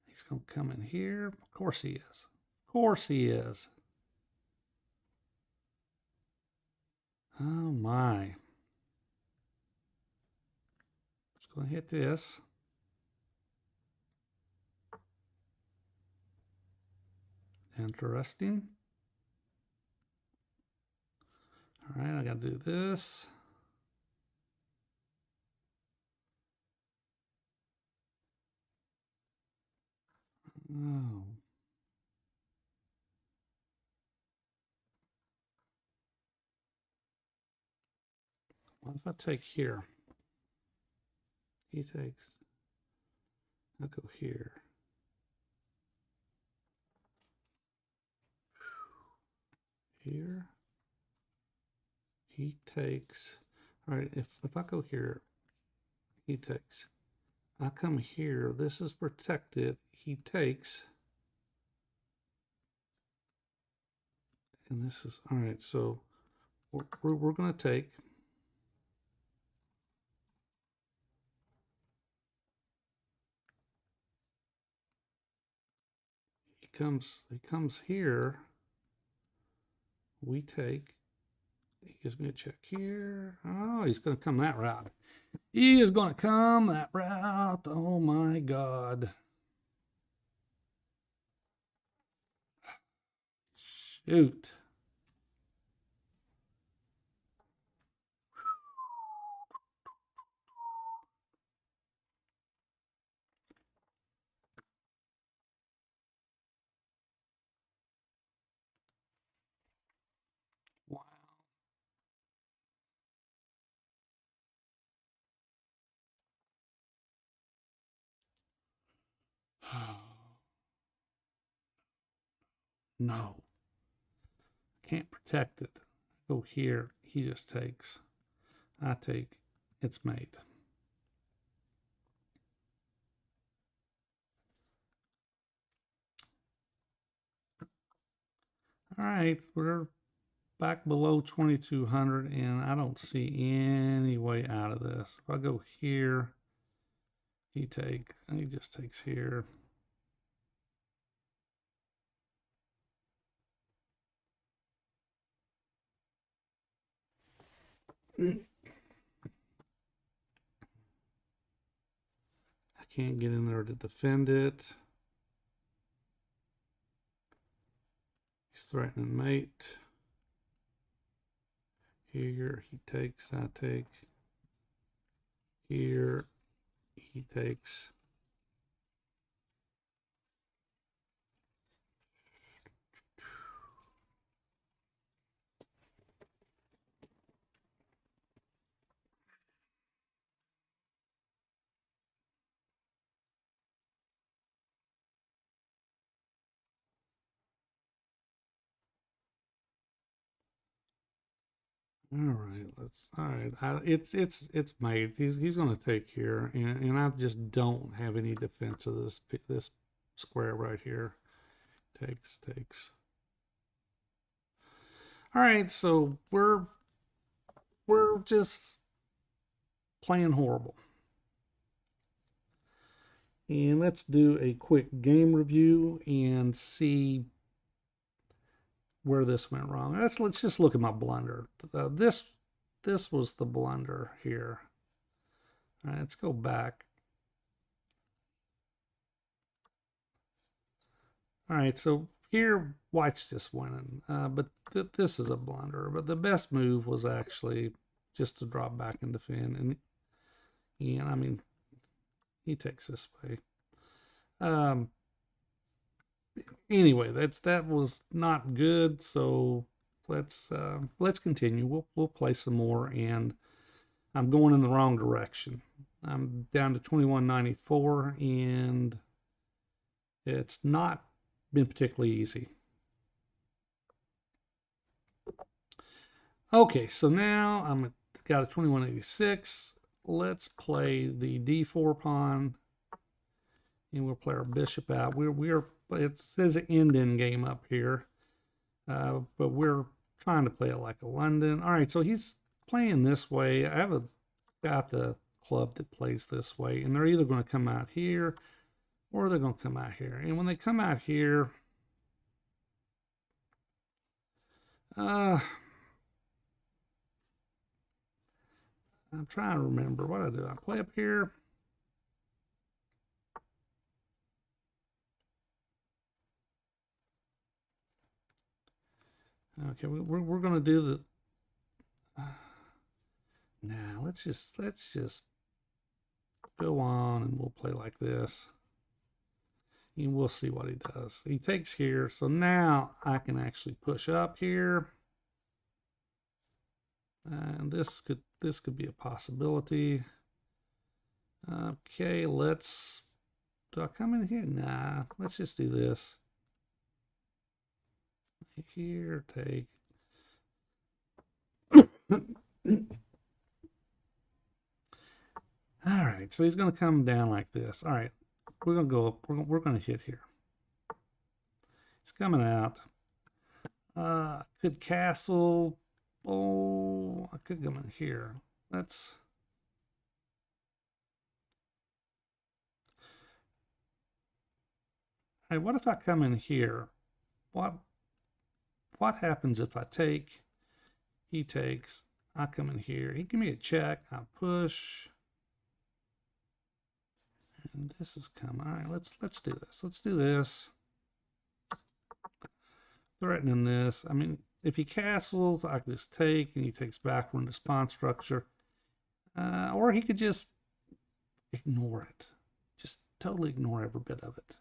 He's going to come in here. Of course he is. Of course he is. Oh my. Just going to hit this. Interesting. All right, I got to do this. Oh. What if I take here? He takes. I'll go here. Here. He takes. All right, if I go here, he takes. I come here. This is protected. He takes. And this is, all right, so we're going to take. He comes here. We take. He gives me a check here. Oh, he's going to come that route. He is going to come that route. Oh my God. Shoot. Wow. No. Can't protect it. Go here. He just takes. I take. It's mate. All right, we're back below 2200 and I don't see any way out of this. If I go here, he just takes here. I can't get in there to defend it. He's threatening mate. Here he takes, I take. Here he takes. All right. It's made. He's going to take here, and I just don't have any defense of this square right here. Takes. All right, so we're just playing horrible. And let's do a quick game review and see where this went wrong. Let's just look at my blunder. This was the blunder here. All right, let's go back. All right, so here white's just winning, but this is a blunder. But the best move was actually just to drop back and defend, and I mean, he takes this way. Anyway, that was not good. So let's continue. We'll play some more, and I'm going in the wrong direction. I'm down to 2194, and it's not been particularly easy. Okay, so now I'm got a 2186. Let's play the d4 pawn, and we'll play our bishop out. It says an end game up here, but we're trying to play it like a London. All right, so he's playing this way. I haven't got the club that plays this way, and they're either going to come out here or they're going to come out here. And when they come out here, I'm trying to remember what I do. I play up here. Okay, we're going to do the. Now let's just go on, and we'll play like this, and we'll see what he does. He takes here, so now I can actually push up here, and this could be a possibility. Okay, do I come in here? Nah, let's just do this. Here, take. All right, so he's going to come down like this. All right, we're going to go up. We're going to hit here. He's coming out. Could castle. Oh, I could come in here. Let's. All right, what if I come in here? What happens if I take? He takes. I come in here. He give me a check. I push. And this is coming. All right, let's do this. Let's do this. Threatening this. I mean, if he castles, I can just take, and he takes backward into pawn structure. Or he could just ignore it. Just totally ignore every bit of it.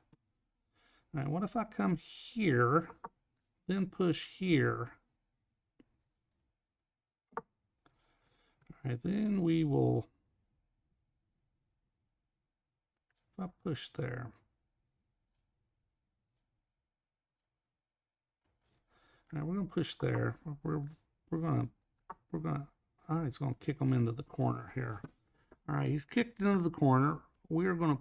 All right, what if I come here, then push here? All right, then we will. If I push there. All right, we're gonna push there. We're gonna. All right, it's gonna kick him into the corner here. All right, he's kicked into the corner. We're gonna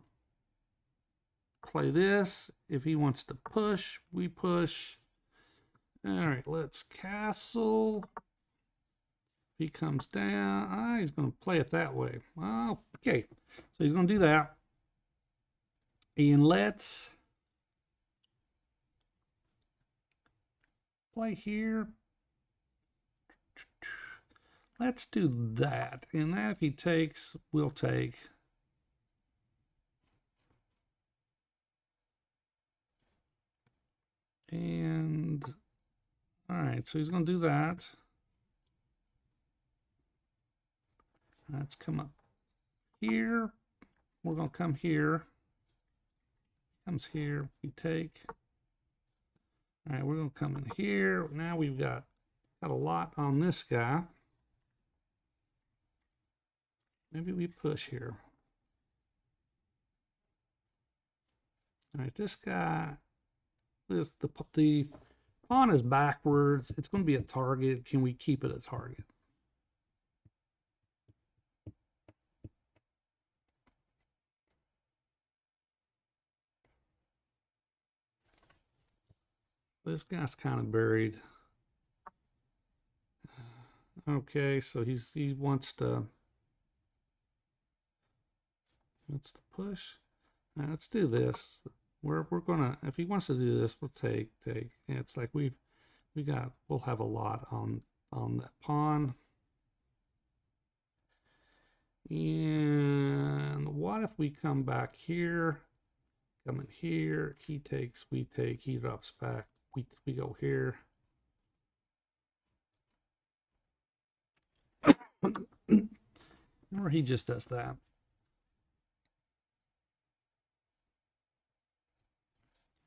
play this. If he wants to push, we push. All right, let's castle. If he comes down, he's going to play it that way. Okay, so he's going to do that. And let's play here. Let's do that. And that if he takes, we'll take. And all right, so he's going to do that. Let's come up here. We're going to come here. Comes here. We take. All right, we're going to come in here. Now we've got a lot on this guy. Maybe we push here. All right, this guy is the pawn is backwards. It's going to be a target. Can we keep it a target? This guy's kind of buried. Okay, so he wants to push. Now let's do this. We're gonna, if he wants to do this, we'll take. Yeah, it's like we'll have a lot on that pawn. And what if we come back here? Come in here. He takes, we take. He drops back. We go here. Or he just does that.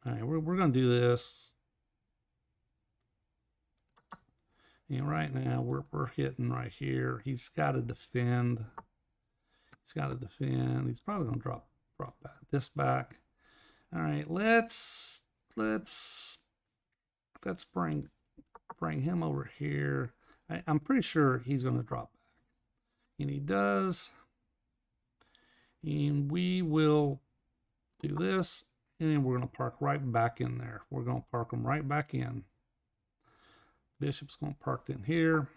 All right, we're going to do this. And right now we're hitting right here. He's got to defend. He's got to defend. He's probably going to drop this back. All right, let's bring him over here. I'm pretty sure he's going to drop back, and he does. And we will do this. And then we're going to park right back in there. We're going to park them right back in. Bishop's going to park in here.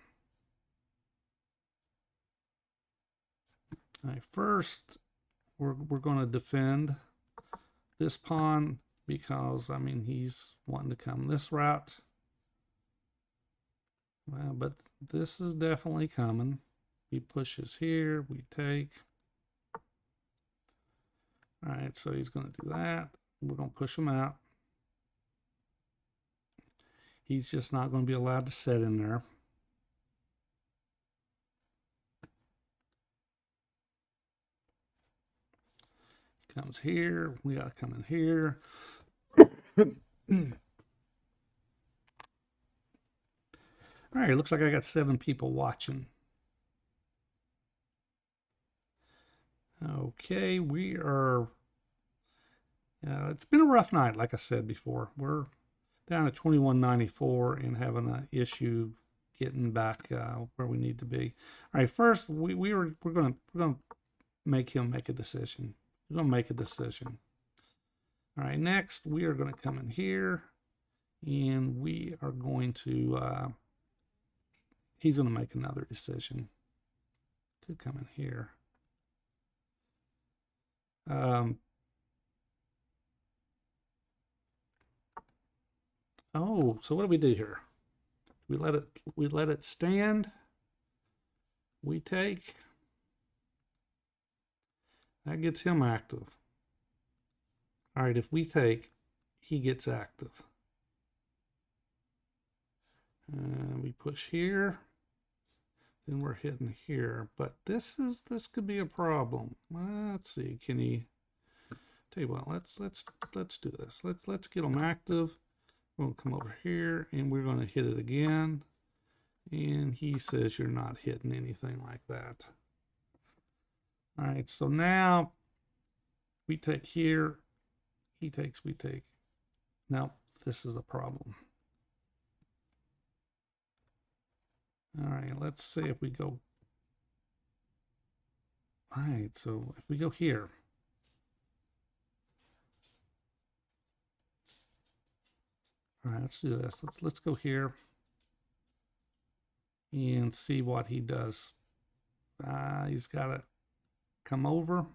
All right, first, we're going to defend this pawn because, I mean, he's wanting to come this route. Well, but this is definitely coming. He pushes here. We take. All right, so he's going to do that. We're going to push him out. He's just not going to be allowed to sit in there. He comes here. We got to come in here. All right, looks like I got 7 people watching. Okay, we are... it's been a rough night, like I said before. We're down at 2194 and having an issue getting back where we need to be. All right, first we're gonna make him make a decision. We're gonna make a decision. All right, next we are gonna come in here, and we are going to. He's gonna make another decision. Could come in here. Oh, so what do we do here? We let it stand. We take. That gets him active. All right, if we take, he gets active. We push here. Then we're hitting here. But this could be a problem. Let's see. Can he? Tell you what. Let's do this. Let's get him active. We'll come over here and we're going to hit it again. And he says you're not hitting anything like that. All right, so now we take here. He takes, we take. Now this is a problem. All right, let's see if we go. All right, so if we go here. All right, let's do this. Let's go here and see what he does. He's got to come over,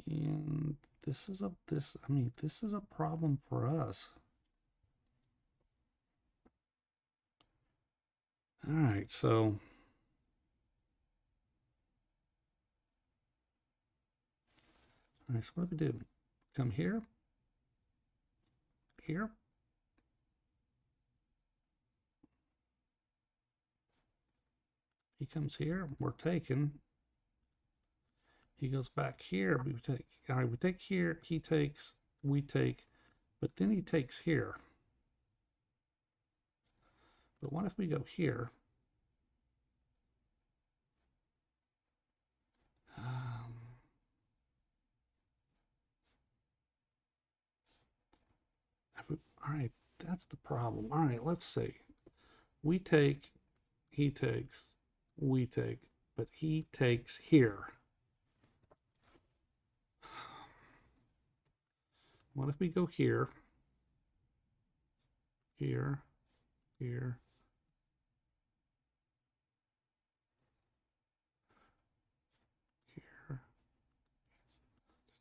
and this is a problem for us. All right, so what do we do? Come here. Here. He comes here, we're taking. He goes back here, we take. All right, we take here, he takes, we take, but then he takes here. But what if we go here? All right, that's the problem. All right, let's see. We take, he takes, we take, but he takes here. What if we go here, here, here, here?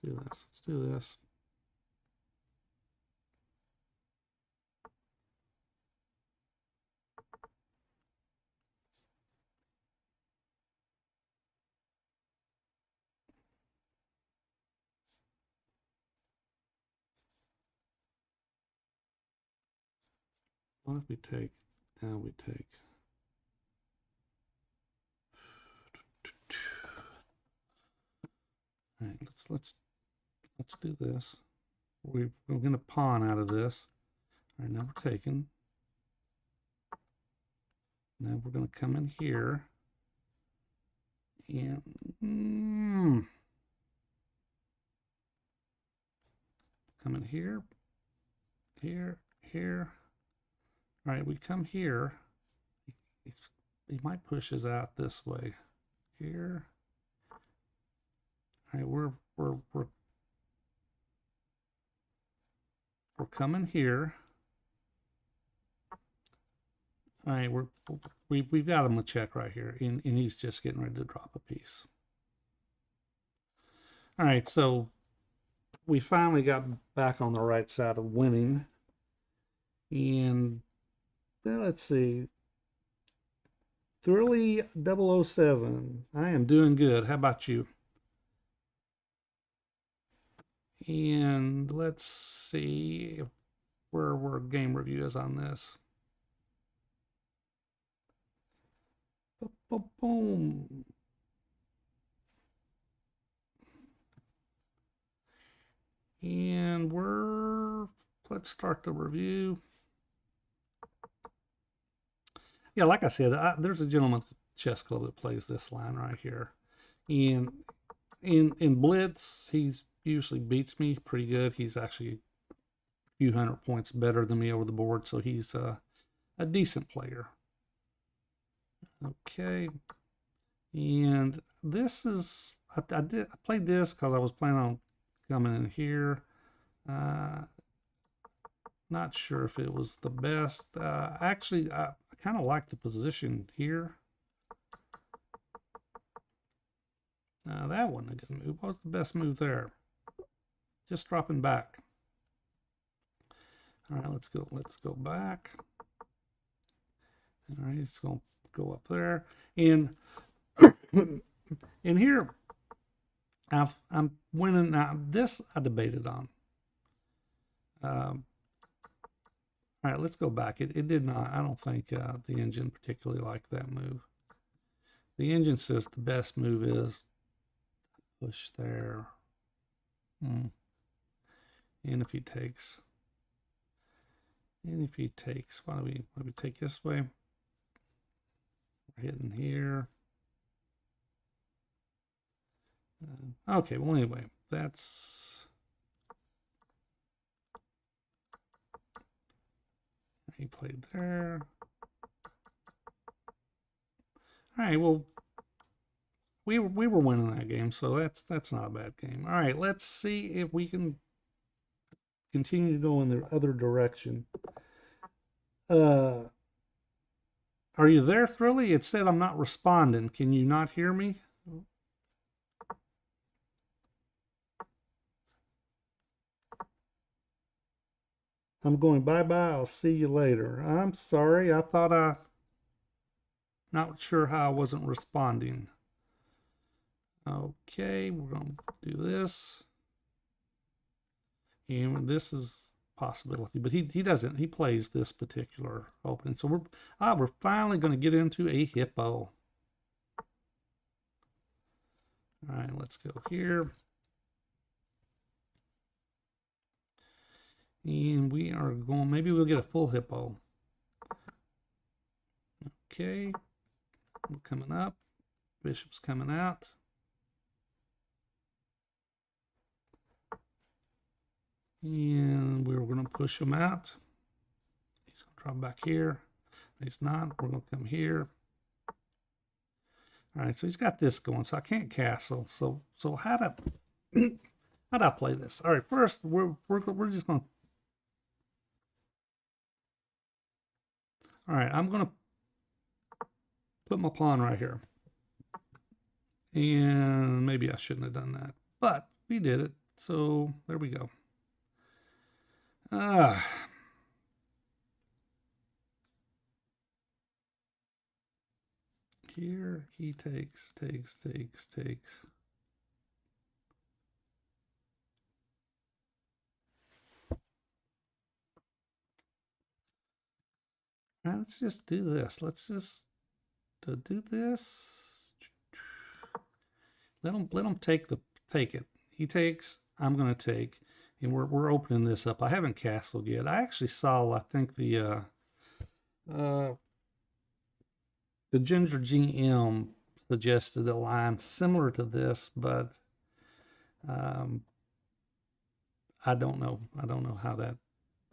Let's do this. Let's do this. What if we take, now we take. All right, let's do this. We're going to pawn out of this. All right, now we're taking. Now we're going to come in here. And come in here, here, here. All right, we come here. He might push us out this way. Here. All right, we're coming here. All right, we've got him a check right here, and he's just getting ready to drop a piece. All right, so we finally got back on the right side of winning, and let's see. Drury 007. I am doing good. How about you? And let's see where game review is on this. Boom. And let's start the review. Yeah, like I said, there's a gentleman at the chess club that plays this line right here. And in Blitz, he's usually beats me pretty good. He's actually a few hundred points better than me over the board, so he's a decent player. Okay, and this is I played this because I was planning on coming in here. Not sure if it was the best. Actually, I kind of like the position here. That wasn't a good move. What was the best move there? Just dropping back. All right, let's go back. All right, it's going to go up there, and in here I'm winning. Now this I debated on. All right, let's go back. It did not. I don't think the engine particularly liked that move. The engine says the best move is push there. And if he takes, why do we take this way? We're hitting here. Okay, well anyway, that's he played there. All right, well we were winning that game, so that's not a bad game. All right, let's see if we can continue to go in the other direction. Are you there, Thrilly? It said I'm not responding. Can you not hear me? I'm going bye-bye. I'll see you later. I'm sorry. I thought not sure how I wasn't responding. Okay, we're going to do this. And this is possibility, but he doesn't. He plays this particular opening. So we're finally going to get into a hippo. All right, let's go here. And we are going, maybe we'll get a full hippo. Okay, coming up. Bishop's coming out. And we're going to push him out. He's going to drop back here. He's not. We're going to come here. All right, so he's got this going, so I can't castle. So how do I play this? All right, first we're just going to. All right, I'm going to put my pawn right here. And maybe I shouldn't have done that, but we did it. So there we go. Here he takes. Now let's just do this. Let's just do this. Let him take it. He takes. I'm gonna take, and we're opening this up. I haven't castled yet. I actually saw. I think the Ginger GM suggested a line similar to this, but I don't know. I don't know how that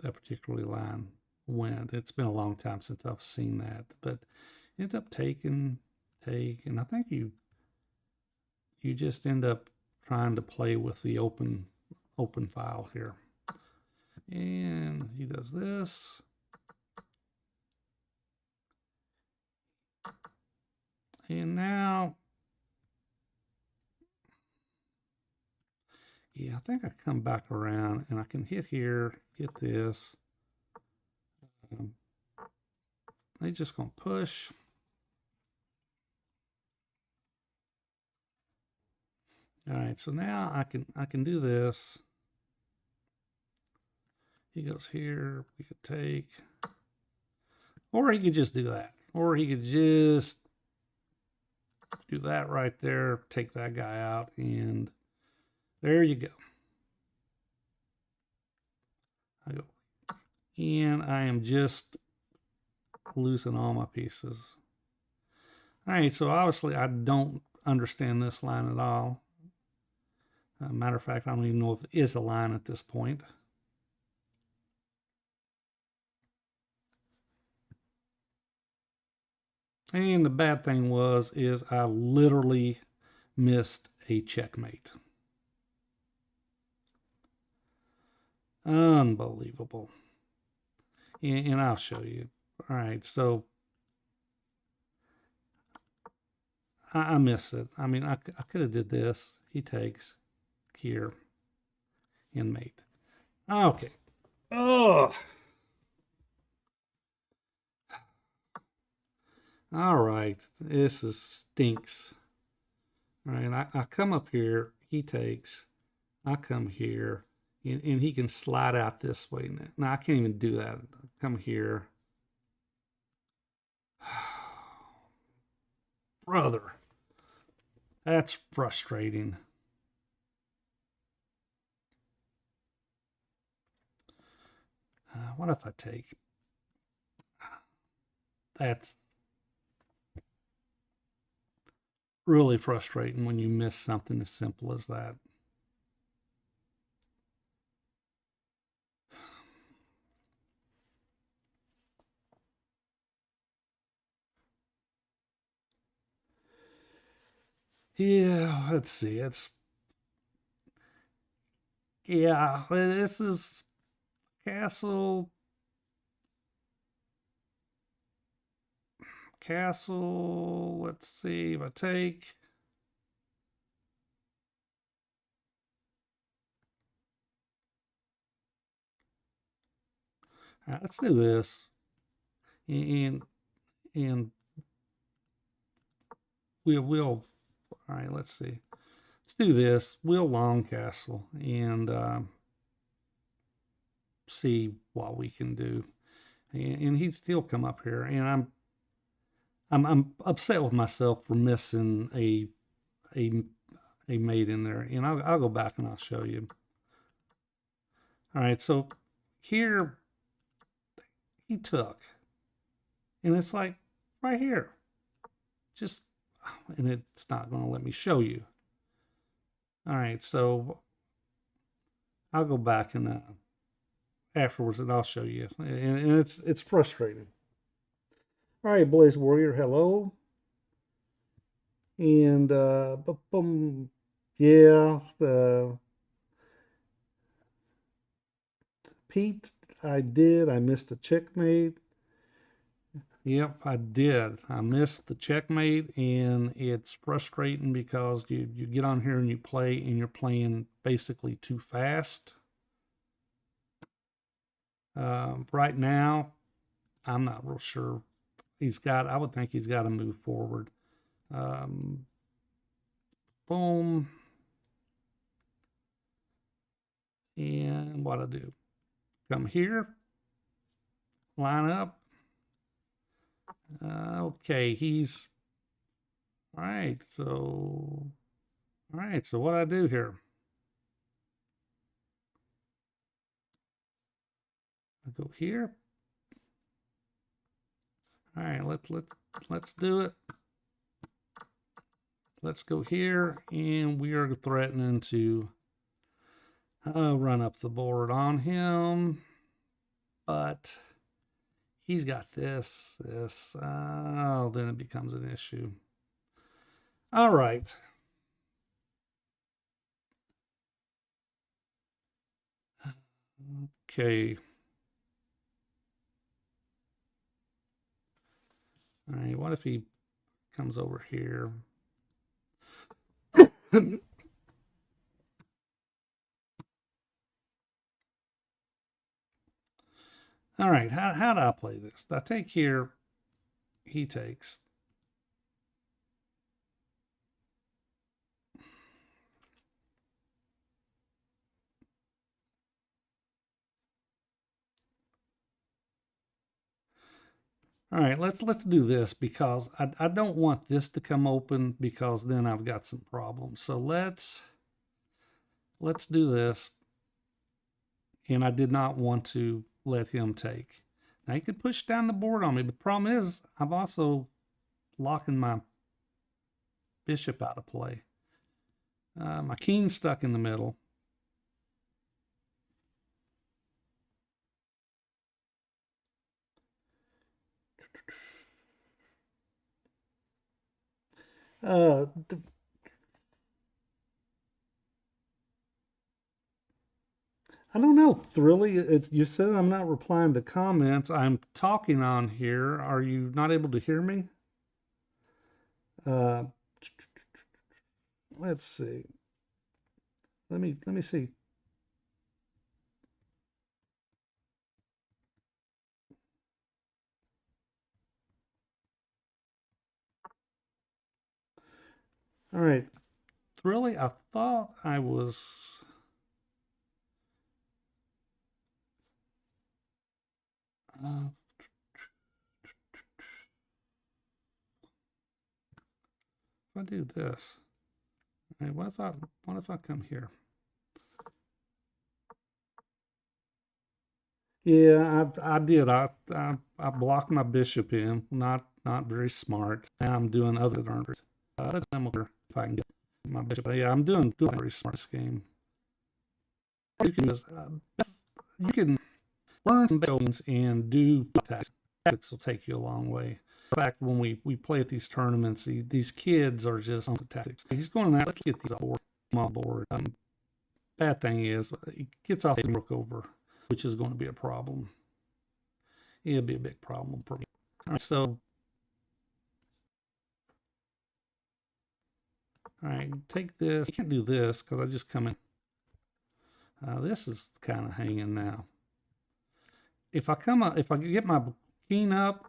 particular line went. It's been a long time since I've seen that, but ends up taking. I think you just end up trying to play with the open file here. And he does this. And now, yeah, I think I come back around and I can hit here, hit this. They're just gonna push. All right, so now I can do this. He goes here, we could take, or he could just do that, or he could just do that right there, take that guy out, and there you go. I go, and I am just losing all my pieces. All right, so obviously I don't understand this line at all. Matter of fact, I don't even know if it is a line at this point. And the bad thing is I literally missed a checkmate. Unbelievable. And I'll show you. All right, so I missed it. I mean, I could have did this. He takes here and mate. Okay. Oh. All right. This stinks. All right. I come up here. He takes. I come here. And he can slide out this way. Now, I can't even do that. I come here. Brother. That's frustrating. What if I take? That's really frustrating when you miss something as simple as that. Yeah, let's see. This is castle. Let's see if I take. All right, let's do this. And we'll all right, let's see. Let's do this. We'll long castle and see what we can do. And he'd still come up here, and I'm upset with myself for missing a a mate in there, and I'll go back and I'll show you. All right, so here he took, and it's like right here, just, and it's not going to let me show you. All right, so I'll go back and afterwards, and I'll show you, and it's frustrating. All right, Blaze Warrior, hello. And boom, yeah, Pete, I did. I missed a checkmate. Yep, I did. I missed the checkmate, and it's frustrating because you get on here and you play, and you're playing basically too fast. Right now, I'm not real sure. I would think he's got to move forward. Boom. And what I do? Come here, line up. Okay, he's all right. So what I do here? I go here. All right, let's do it. Let's go here, and we are threatening to run up the board on him, but he's got this. Oh, then it becomes an issue. All right. Okay. All right, what if he comes over here? All right, how do I play this? I take here, he takes. All right, let's do this because I don't want this to come open because then I've got some problems. So let's do this. And I did not want to let him take. Now he could push down the board on me, but the problem is I'm also locking my bishop out of play. My king's stuck in the middle. I don't know. Really, you said I'm not replying to comments. I'm talking on here. Are you not able to hear me? Let's see. Let me see. All right. Really, I thought I was. If I do this, okay, what if I come here? Yeah, I did. I blocked my bishop in. Not very smart. Now I'm doing other turns. Let's if I can get my bishop. Yeah, I'm doing very smart this game. You can just you can learn some buildings and do tactics. Tactics will take you a long way. In fact, when we play at these tournaments, these kids are just on the tactics. He's going out. Let's get these on board. Bad thing is he gets off the rook over, which is going to be a problem. It'll be a big problem for me. All right, so all right, take this. You can't do this because I just come in. This is kind of hanging now. If I come up, if I get my king up,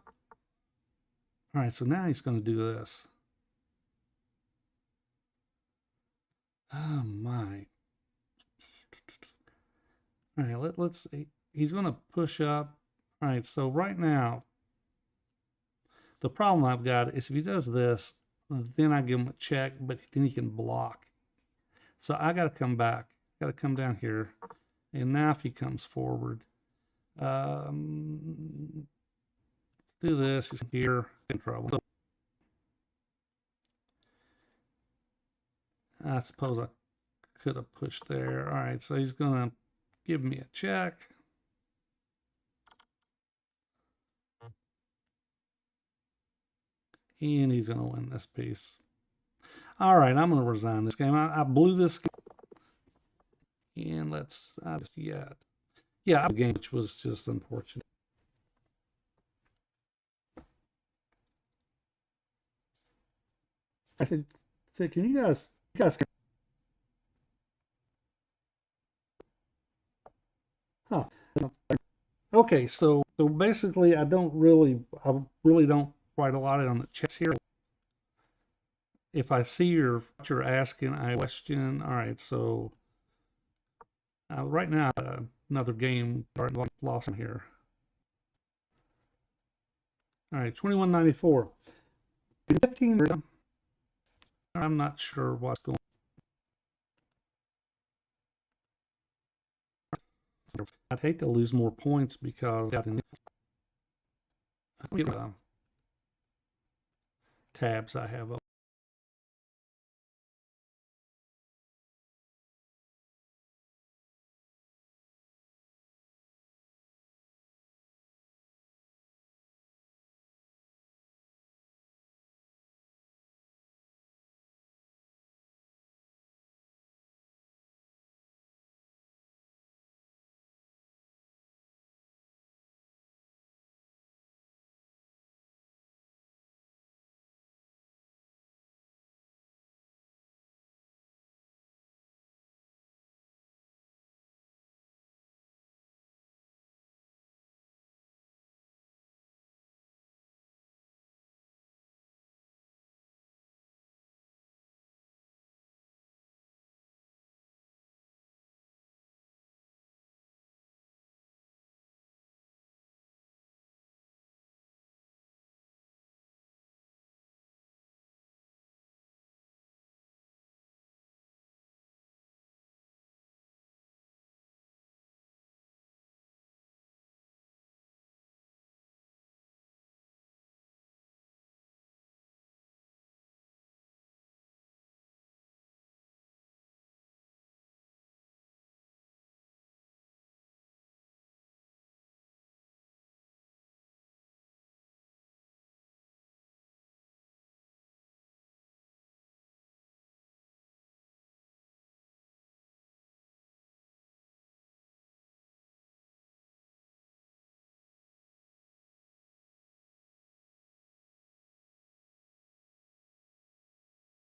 all right, so now he's going to do this. Oh my. All right, let's see. He's going to push up. All right, so right now, the problem I've got is if he does this, then I give him a check, but then he can block. So I got to come back. Got to come down here. And now if he comes forward, do this. He's here in trouble. I suppose I could have pushed there. All right, so he's going to give me a check. And he's going to win this piece. All right, I'm going to resign this game. I blew this game. And let's, yeah, the game, which was just unfortunate. I said, can you guys, huh? Okay, so basically, I really don't write a lot on the chats here. If I see you're asking a question, all right, so right now, another game lost here. All right, 2194. I'm not sure what's going on. I'd hate to lose more points because tabs I have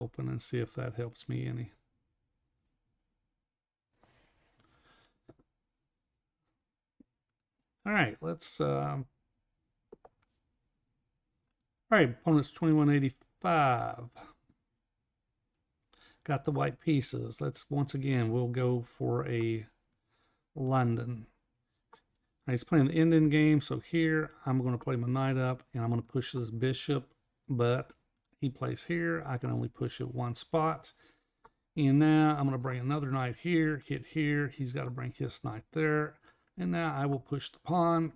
open and see if that helps me any. All right, let's. All right, opponent's 2185. Got the white pieces. Let's once again, we'll go for a London. Right, he's playing the Indian game, so here I'm going to play my knight up and I'm going to push this bishop, but he plays here. I can only push it one spot. And now I'm going to bring another knight here, hit here. He's got to bring his knight there. And now I will push the pawn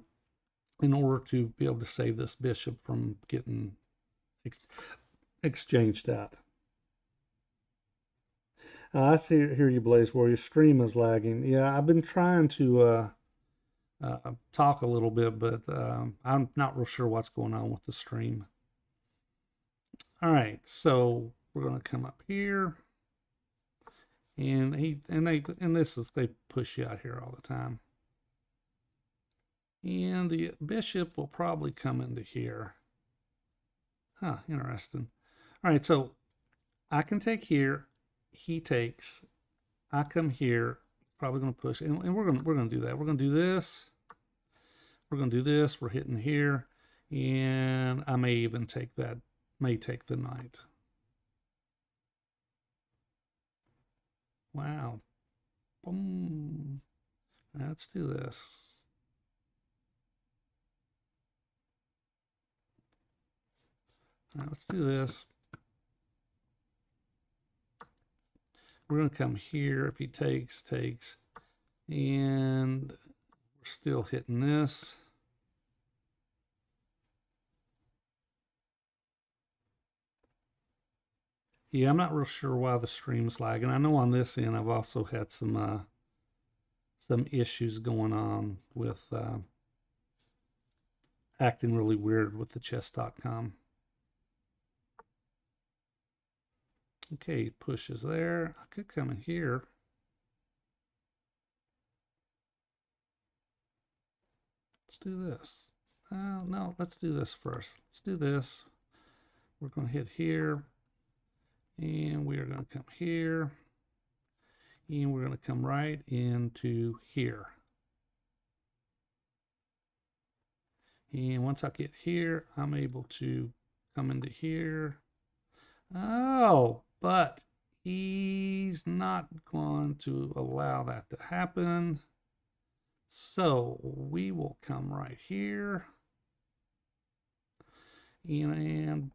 in order to be able to save this bishop from getting exchanged out. I hear you, Blaze War. Your stream is lagging. Yeah, I've been trying to talk a little bit, but I'm not real sure what's going on with the stream. All right, so we're going to come up here, and they push you out here all the time. And the bishop will probably come into here. Huh, interesting. All right, so I can take here. He takes. I come here. Probably going to push, and we're going to do that. We're going to do this. We're going to do this. We're hitting here, and I may even take that. May take the knight. Wow. Boom. Let's do this. Let's do this. We're going to come here. If he takes, and we're still hitting this. Yeah, I'm not real sure why the stream's lagging. I know on this end I've also had some issues going on with acting really weird with the chess.com. Okay, pushes there. I could come in here. Let's do this. No, let's do this first. Let's do this. We're going to hit here. And we are going to come here. And we're going to come right into here. And once I get here, I'm able to come into here. Oh, but he's not going to allow that to happen. So we will come right here. And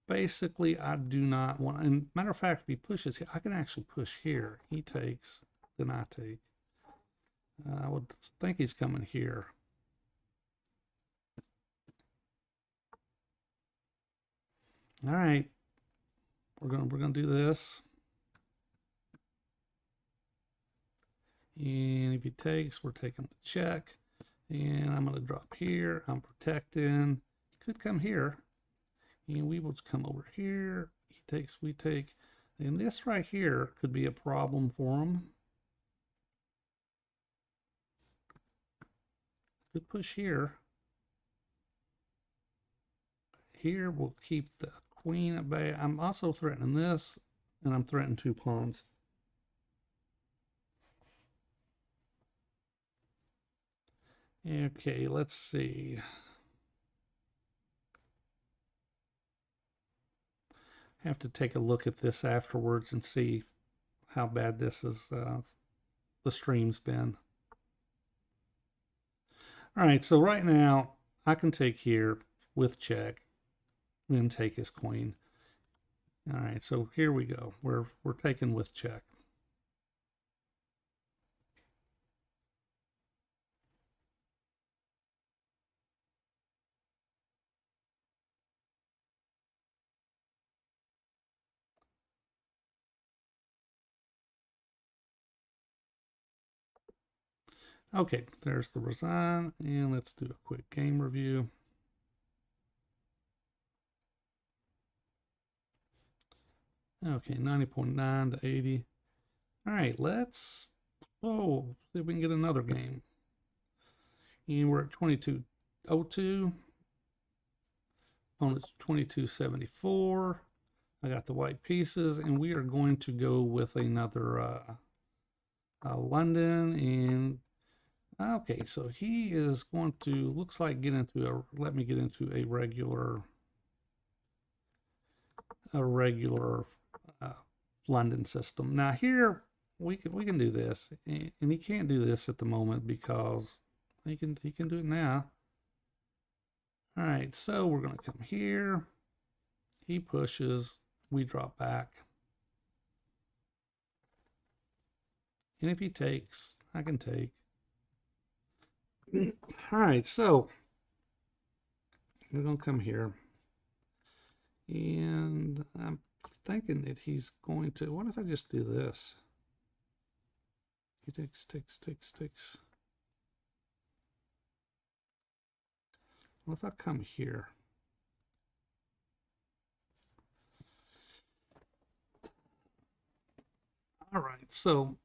basically, I do not want, and matter of fact, if he pushes here, I can actually push here. He takes, then I take. I would think he's coming here. All right, we're gonna do this. And if he takes, we're taking the check. And I'm gonna drop here. I'm protecting. He could come here. And we will come over here. He takes, we take. And this right here could be a problem for him. Could push here. Here we'll keep the queen at bay. I'm also threatening this, and I'm threatening 2 pawns. Okay, let's see. Have to take a look at this afterwards and see how bad this is. The stream's been. All right, so right now I can take here with check, then take his queen. All right, so here we go. We're taking with check. Okay, there's the resign, and let's do a quick game review. Okay, 90.9 to 80. All right, let's see if we can get another game. And we're at 2202. Opponent's 2274. I got the white pieces, and we are going to go with another London. And okay, so he is going to, looks like, get into a, let me get into a regular London system. Now here we can do this, and he can't do this at the moment because he can do it now. All right, so we're going to come here. He pushes, we drop back. And if he takes, I can take. All right, so we're going to come here. And I'm thinking that he's going to, what if I just do this? He takes. What if I come here? All right, so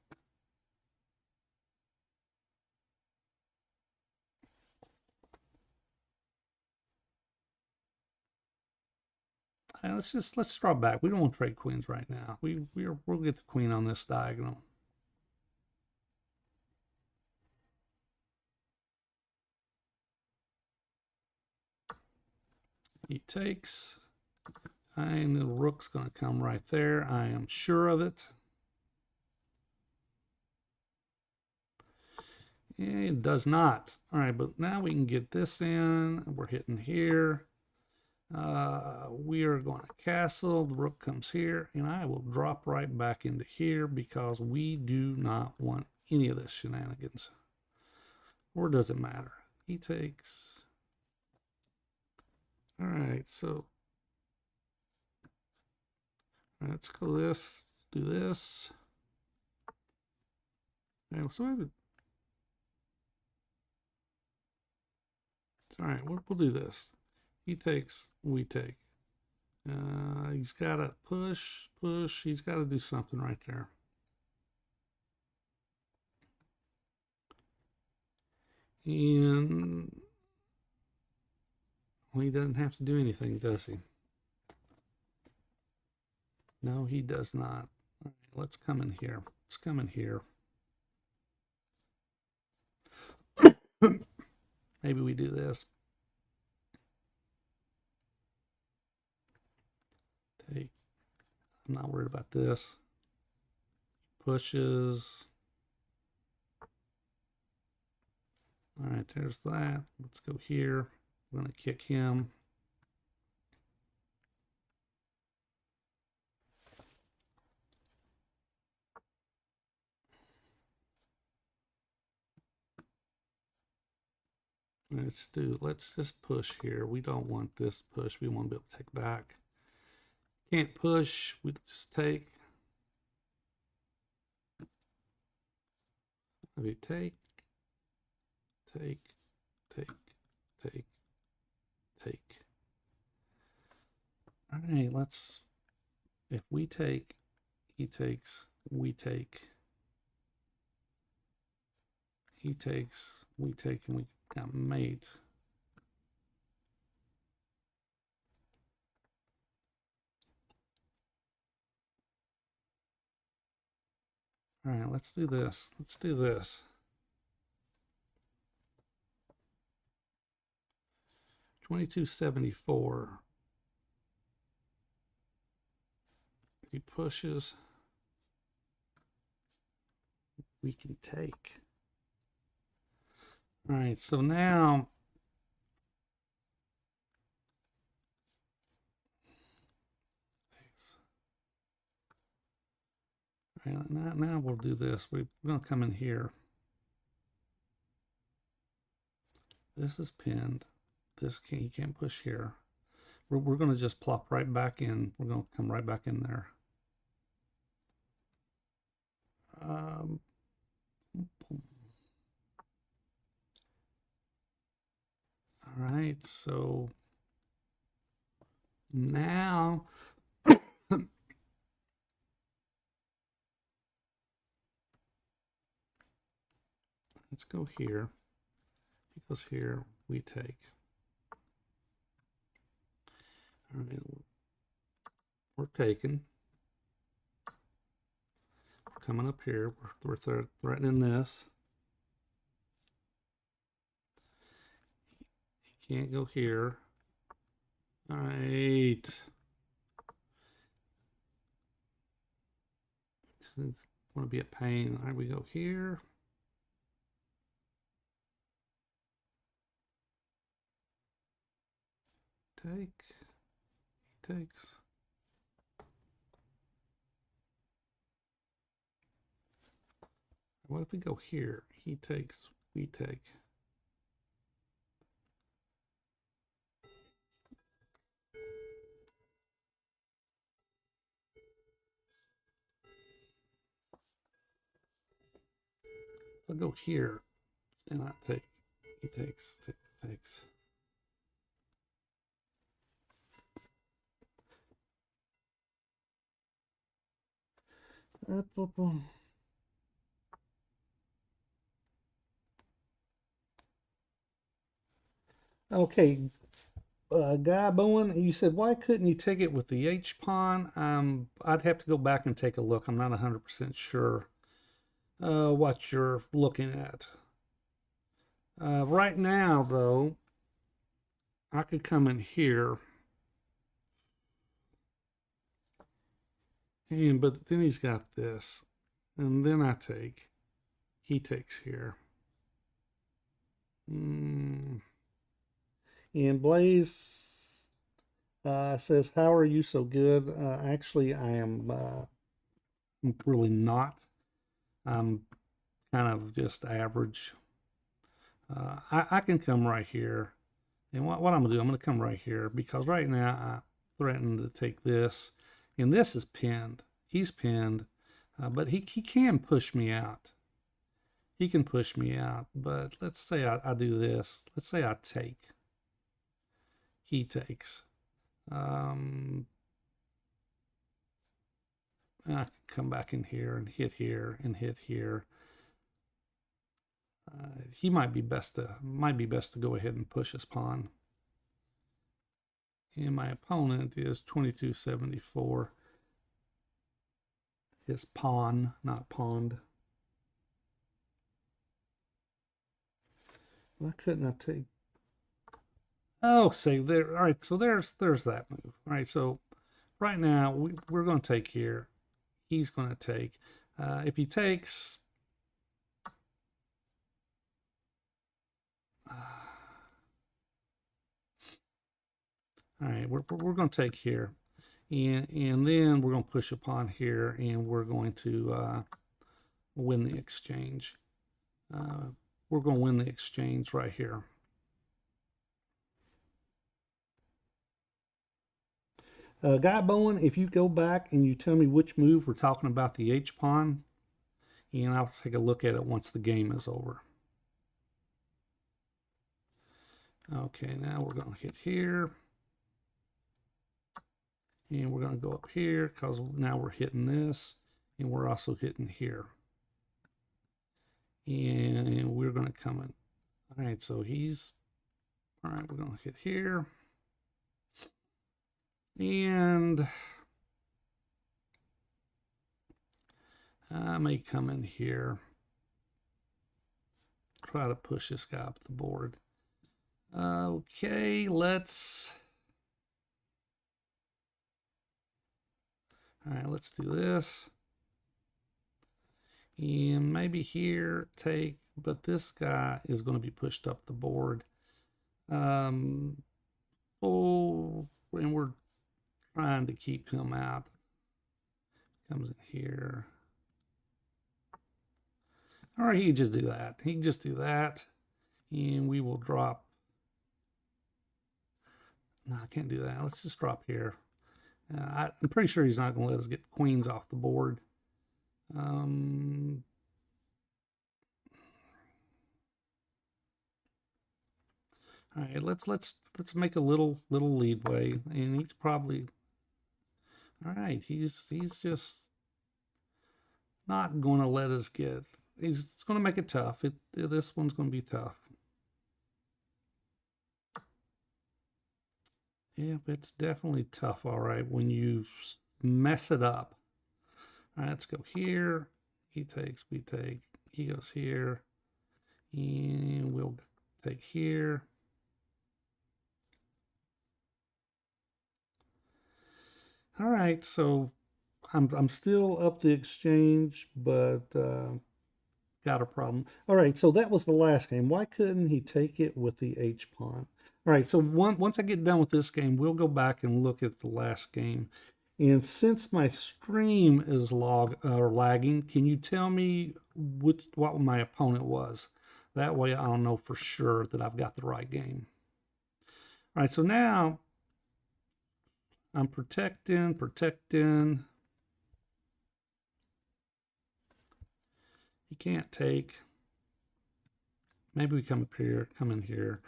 let's draw back. We don't want to trade queens right now. We'll get the queen on this diagonal. He takes, and the rook's going to come right there. I am sure of it. It does not. All right, but now we can get this in. We're hitting here. We are going to castle. The rook comes here, and I will drop right back into here because we do not want any of this shenanigans. Or does it matter? He takes. All right, so let's go this, do this. And so all right, we'll do this. He takes, we take. He's got to push. He's got to do something right there. And well, he doesn't have to do anything, does he? No, he does not. All right, let's come in here. Let's come in here. Maybe we do this. Take. I'm not worried about this. Pushes. All right, there's that. Let's go here. We're going to kick him. Let's just push here. We don't want this push. We want to be able to take back. Can't push. We just take. Maybe take. All right, if we take, he takes, we take. He takes, we take, and we got mate. All right, let's do this. 2274. He pushes. We can take. All right, so now all right, now we'll do this. We're going to come in here. This is pinned. He can't push here. We're going to just plop right back in. We're going to come right back in there. All right, so now let's go here. He goes here, we take. All right, we're taking. We're coming up here. We're threatening this. He can't go here. All right. This want to be a pain. All right, we go here. Take. He takes. What if we go here? He takes, we take. If I go here and I take, he takes. Okay, Guy Bowen, you said, why couldn't you take it with the H pawn? I'd have to go back and take a look. I'm not 100% sure what you're looking at. Right now, though, I could come in here. But then he's got this. And then I take. He takes here. And Blaze, Says, how are you so good? Actually, I am really not. I'm kind of just average. I can come right here. And what I'm going to do, I'm going to come right here because right now I threaten to take this. And this is pinned. He's pinned. But he can push me out. He can push me out. But let's say I do this. Let's say I take. He takes. I can come back in here and hit here and hit here. He might be best to go ahead and push his pawn. And my opponent is 2274. His pawn, not pawned. Why couldn't I take? Oh, say there. All right, so there's that move. All right, so right now we're going to take here. He's going to take. If he takes, all right, we're going to take here, and then we're going to push upon here, and we're going to win the exchange. We're going to win the exchange right here. Guy Bowen, if you go back and you tell me which move we're talking about the H pawn, and I'll take a look at it once the game is over. Okay, now we're going to hit here. And we're going to go up here because now we're hitting this. And we're also hitting here. And we're going to come in. All right, so he's... All right, we're going to hit here. And I may come in here. Try to push this guy up the board. Okay, let's... All right, let's do this. And maybe here, take, but this guy is going to be pushed up the board. And we're trying to keep him out. Comes in here. Or he can just do that. He can just do that. And we will drop. No, I can't do that. Let's just drop here. I'm pretty sure he's not going to let us get queens off the board. All right, let's make a little leadway, and he's probably all right. He's just not going to let us get. It's going to make it tough. This one's going to be tough. Yep, it's definitely tough. All right, when you mess it up. All right, let's go here. He takes, we take. He goes here, and we'll take here. All right, so I'm still up the exchange, but got a problem. All right, so that was the last game. Why couldn't he take it with the H pawn? All right, so once I get done with this game, we'll go back and look at the last game. And since my stream is lagging, can you tell me what my opponent was? That way I'll know for sure that I've got the right game. All right, so now I'm protecting. He can't take. Maybe we come up here, come in here.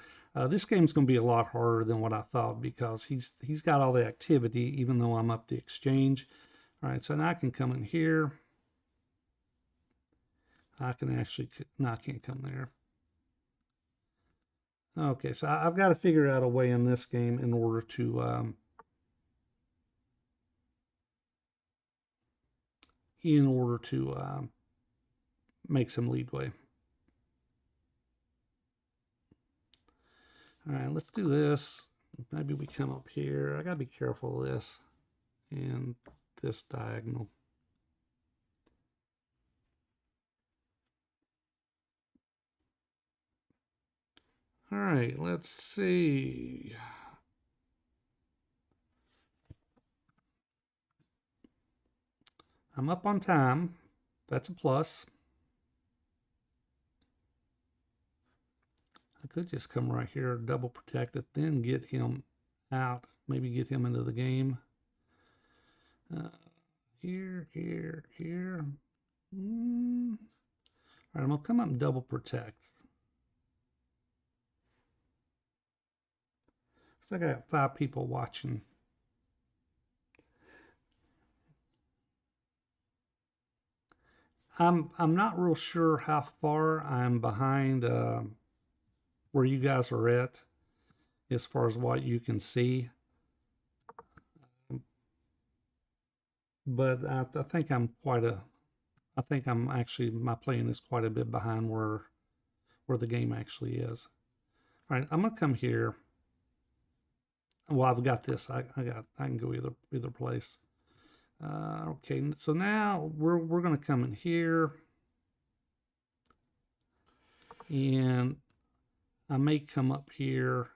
This game's going to be a lot harder than what I thought because he's got all the activity, even though I'm up the exchange. All right, so now I can come in here. I can actually, no, I can't come there. Okay, so I've got to figure out a way in this game in order to make some leadway. All right, let's do this. Maybe we come up here. I gotta be careful of this and this diagonal. All right, let's see. I'm up on time. That's a plus. I could just come right here, double protect it, then get him out. Maybe get him into the game. Here. All right, I'm going to come up and double protect. So I got 5 people watching. I'm not real sure how far I'm behind where you guys are at as far as what you can see. But I think I'm I think I'm actually, my playing is quite a bit behind where the game actually is. All right, I'm gonna come here. Well, I've got this. I can go either place. Okay, so now we're gonna come in here, and I may come up here.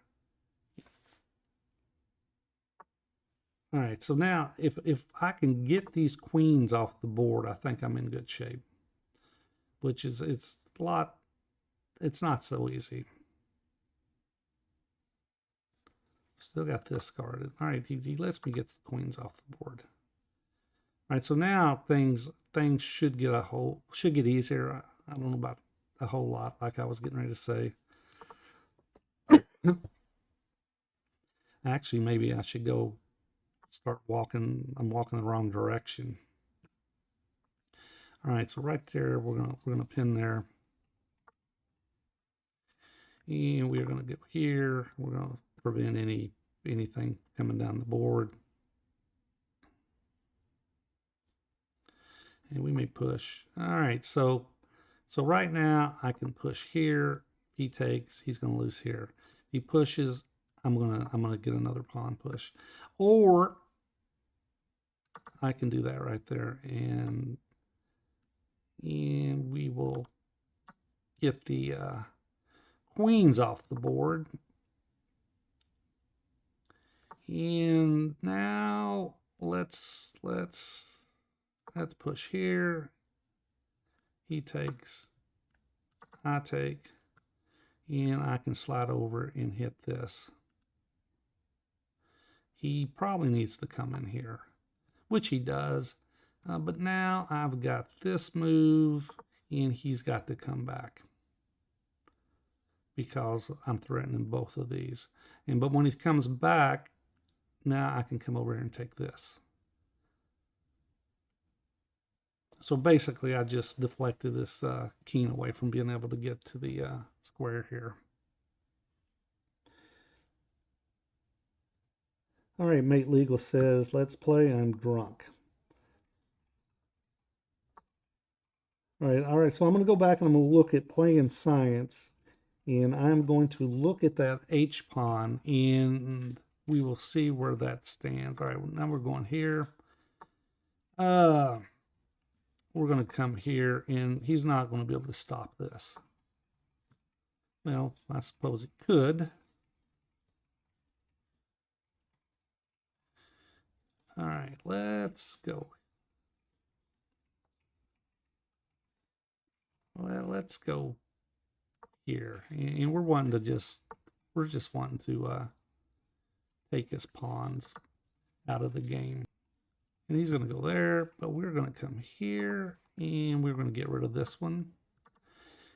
All right, so now if I can get these queens off the board, I think I'm in good shape. Which is, it's not so easy. Still got this guarded. All right, he lets me get the queens off the board. All right, so now things should get easier. I don't know about a whole lot, like I was getting ready to say. Actually, maybe I should go start walking. I'm walking the wrong direction. All right, so right there, we're gonna pin there, and we're gonna go here. We're gonna prevent anything coming down the board, and we may push. All right, so right now I can push here. He takes. He's gonna lose here. He pushes. I'm gonna get another pawn push, or I can do that right there, and we will get the queens off the board. And now let's push here. He takes, I take, and I can slide over and hit this. He probably needs to come in here, which he does. But now I've got this move, and he's got to come back because I'm threatening both of these. But when he comes back, now I can come over here and take this. So basically, I just deflected this king away from being able to get to the square here. All right, Mate Legal says, let's play. I'm drunk. All right. So I'm going to go back and I'm going to look at playing science. And I'm going to look at that H pawn, and we will see where that stands. All right, now we're going here. We're going to come here, and he's not going to be able to stop this. Well, I suppose he could. All right, let's go. Well, let's go here, and we're just wanting to take his pawns out of the game. And he's going to go there, but we're going to come here, and we're going to get rid of this one.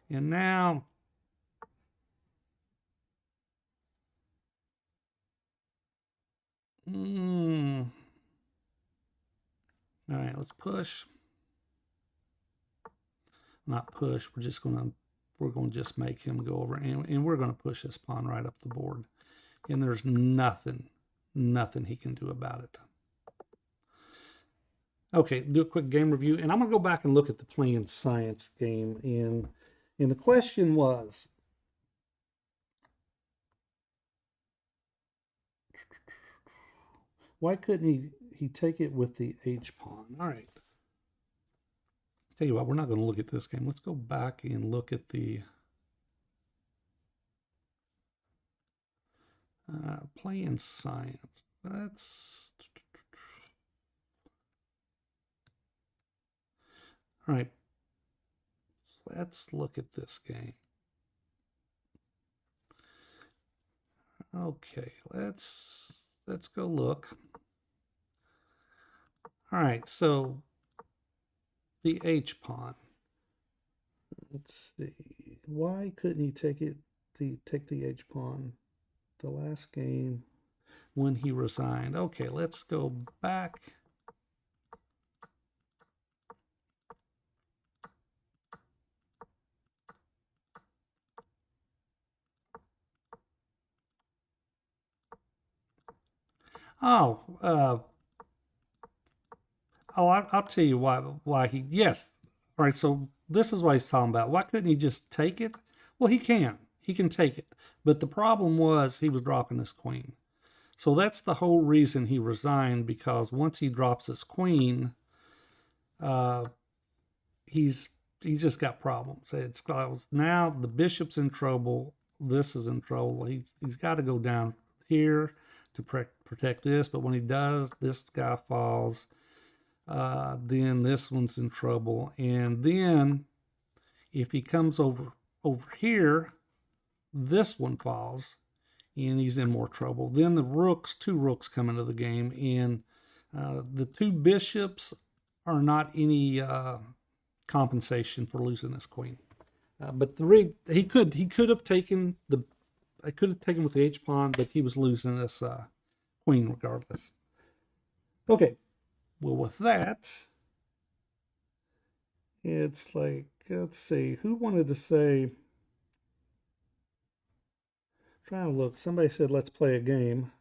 And now, all right, let's push. Not push, we're going to just make him go over, and we're going to push this pawn right up the board. And there's nothing he can do about it. Okay, do a quick game review, and I'm going to go back and look at the playing science game. And the question was, why couldn't he take it with the H pawn? All right. Tell you what, we're not going to look at this game. Let's go back and look at the playing science. All right, let's look at this game. Okay, let's go look. All right, so the H pawn. Let's see. Why couldn't he take the H pawn the last game when he resigned? Okay, let's go back. Oh, I'll tell you why he, yes. All right, so this is what he's talking about. Why couldn't he just take it? Well, he can. He can take it. But the problem was he was dropping his queen. So that's the whole reason he resigned, because once he drops his queen, he's just got problems. It's now the bishop's in trouble. This is in trouble. He's got to go down here to protect this. But when he does, this guy falls. Then this one's in trouble. And then if he comes over here, this one falls, and he's in more trouble. Then the two rooks come into the game, and the two bishops are not any compensation for losing this queen. But he could have taken with the H pawn, but he was losing this queen regardless. Okay, well with that, it's like, let's see, who wanted to say? Trying to look. Somebody said let's play a game.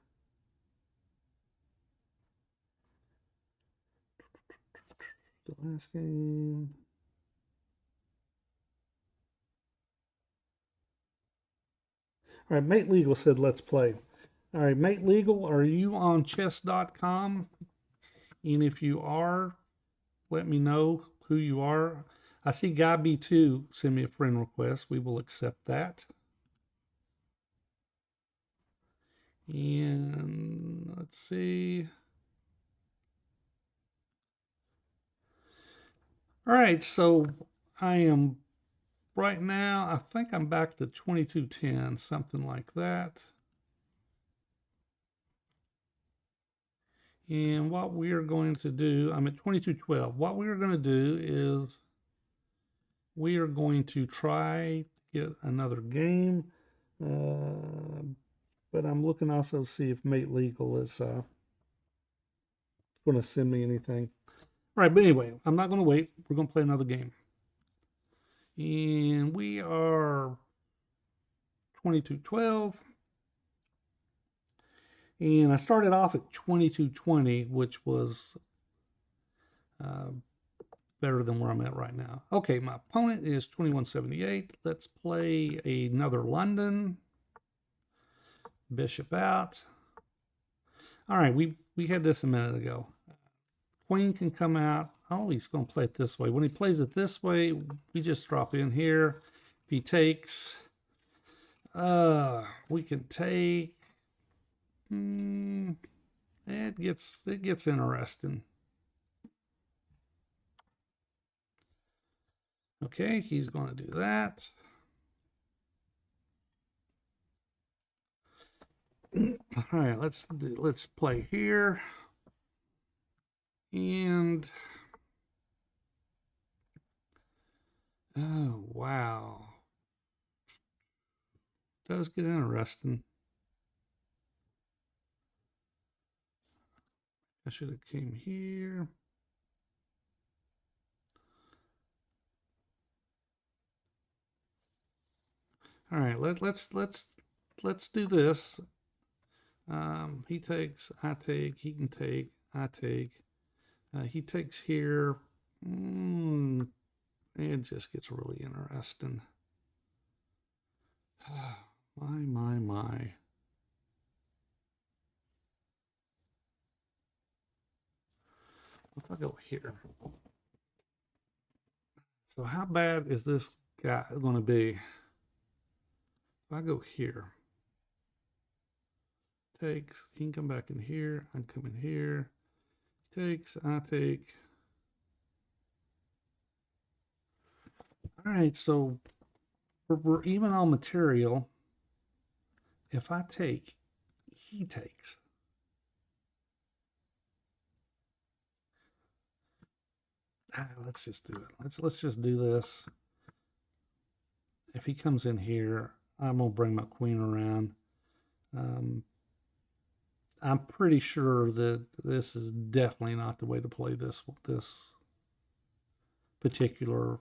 The last game. All right, Mate Legal said let's play. All right, Mate Legal, are you on chess.com? And if you are, let me know who you are. I see Guy B2 send me a friend request. We will accept that. And let's see. All right, so I am right now, I think I'm back to 2210, something like that. And what we are going to do, I'm at 2212. What we are going to do is we are going to try to get another game. But I'm looking also to see if Mate Legal is going to send me anything. All right, but anyway, I'm not going to wait. We're going to play another game. And we are 2212. And I started off at 2220, which was better than where I'm at right now. Okay, my opponent is 2178. Let's play another London. Bishop out. All right, we had this a minute ago. Queen can come out. Oh, he's going to play it this way. When he plays it this way, we just drop in here. If he takes, we can take. It gets interesting. Okay, he's going to do that. All right, let's play here. And oh wow, does get interesting. I should have came here. All right, let's do this. He takes, I take, he can take, I take. He takes here. It just gets really interesting. My. If I go here. So how bad is this guy going to be? If I go here. Takes, he can come back in here. I can come in here. Takes, I take. All right, so we're even on material. If I take, he takes. Let's just do it. Let's just do this. If he comes in here, I'm gonna bring my queen around. I'm pretty sure that this is definitely not the way to play this particular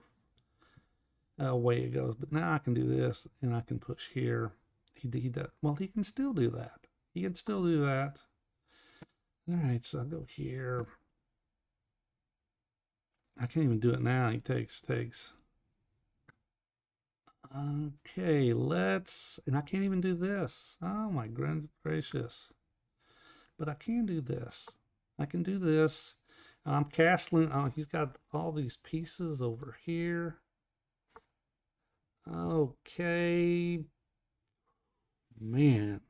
way it goes. But now I can do this, and I can push here. He did that. Well, he can still do that. He can still do that. All right, so I'll go here. I can't even do it now. He takes. Okay, and I can't even do this. Oh my gracious. But I can do this. I can do this. I'm castling. Oh, he's got all these pieces over here. Okay. Man.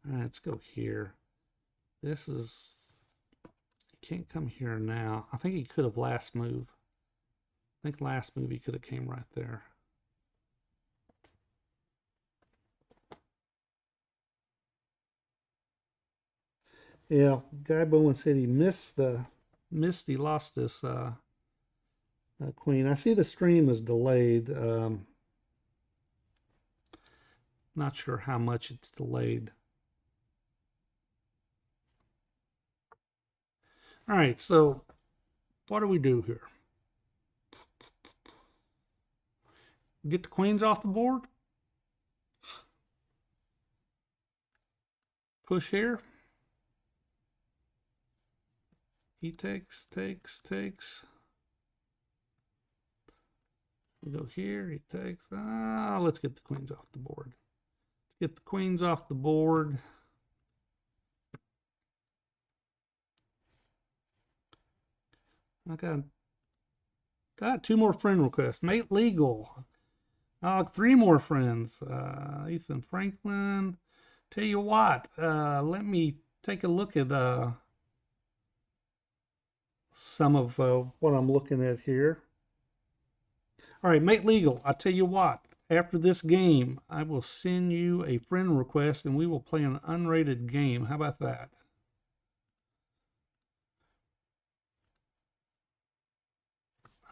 All right, let's go here. This is... He can't come here now. I think he could have last move. I think last move he could have came right there. Yeah, Guy Bowen said he he lost this queen. I see the stream is delayed. Not sure how much it's delayed. All right, so what do we do here? Get the queens off the board. Push here. He takes. We go here, he takes. Let's get the queens off the board. Let's get the queens off the board. I got 2 more friend requests. Mate legal. 3 more friends. Ethan Franklin. Tell you what, let me take a look at some of what I'm looking at here. All right, Mate Legal, I tell you what, after this game, I will send you a friend request and we will play an unrated game. How about that?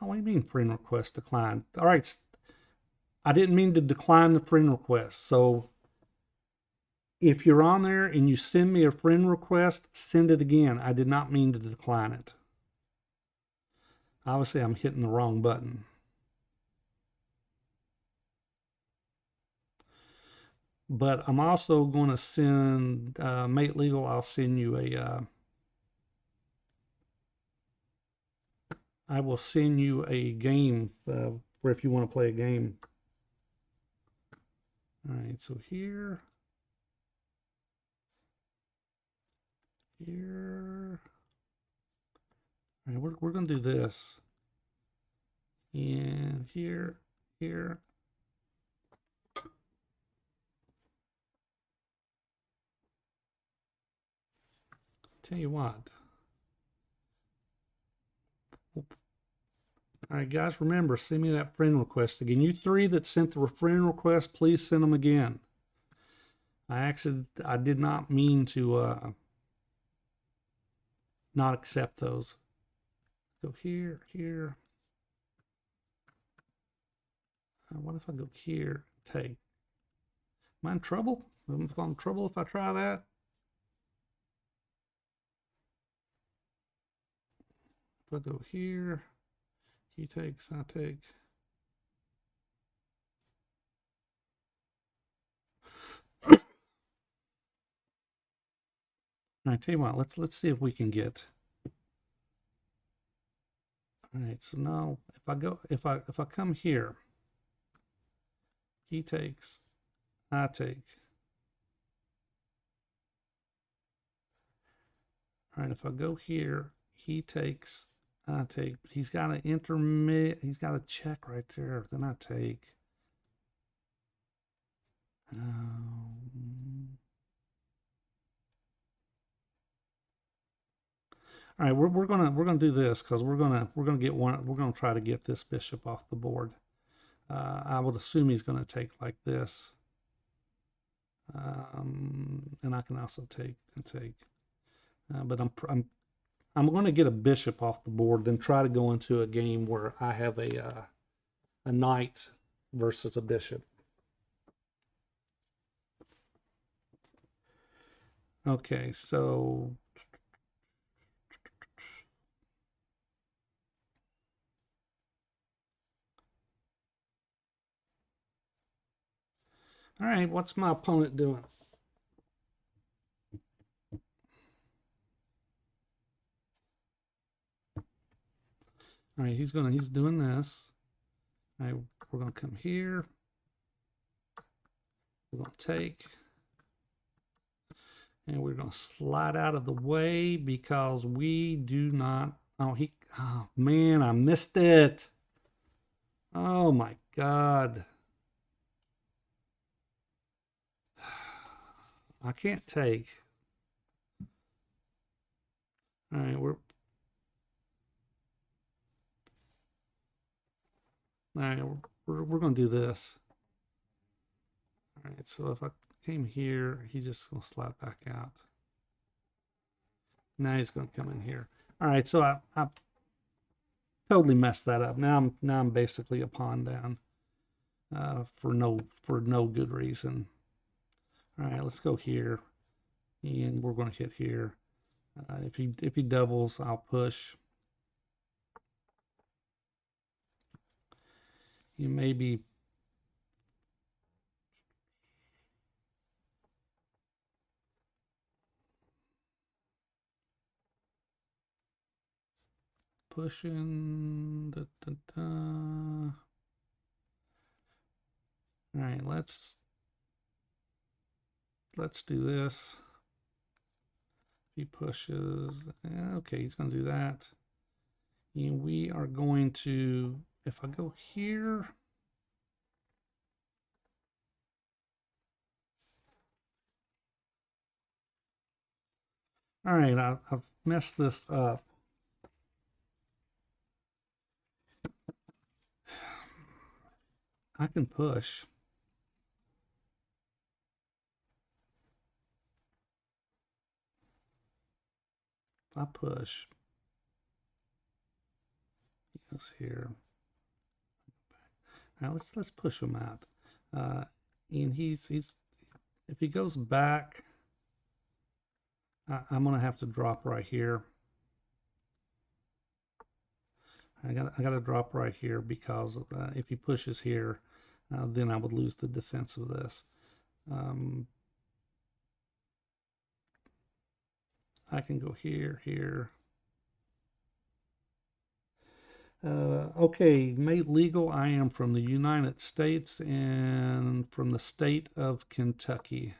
Oh, what do you mean friend request declined? All right, I didn't mean to decline the friend request. So if you're on there and you send me a friend request, send it again. I did not mean to decline it. Obviously, I'm hitting the wrong button. But I'm also going to send Mate Legal. I'll send you I will send you a game where if you want to play a game. All right, so here. All right, we're going to do this. And here. Tell you what. All right, guys, remember, send me that friend request again. You 3 that sent the friend request, please send them again. I did not mean to not accept those. Go here. What if I go here? Take. Am I in trouble? Am I in trouble if I try that? If I go here, he takes, I take. All right, tell you what, let's see if we can get. All right, so now if I come here, he takes, I take. All right, if I go here, he takes, I take. He's got an he's got a check right there. Then I take. All right, we're gonna do this because we're gonna get one. We're gonna try to get this bishop off the board. I would assume he's gonna take like this, and I can also take and take. But I'm going to get a bishop off the board, then try to go into a game where I have a knight versus a bishop. Okay, so all right, what's my opponent doing? All right, he's doing this. All right, we're gonna come here. We're gonna take, and we're gonna slide out of the way because we do not. Oh man, I missed it. Oh my God. I can't take. All right, we're gonna do this. All right, so if I came here, he's just gonna slide back out. Now he's gonna come in here. All right, so I totally messed that up. Now I'm basically a pawn down for no good reason. All right, let's go here, and we're gonna hit here. If he doubles, I'll push. You maybe pushing. Da, da, da. All right, let's do this. He pushes. Okay, he's going to do that. And we are going to, if I go here, all right, I've messed this up. I can push. If I push, he goes here. Now let's push him out. And he's if he goes back, I'm gonna have to drop right here. I got to drop right here because if he pushes here, then I would lose the defense of this. I can go here, here. Okay, made legal. I am from the United States and from the state of Kentucky.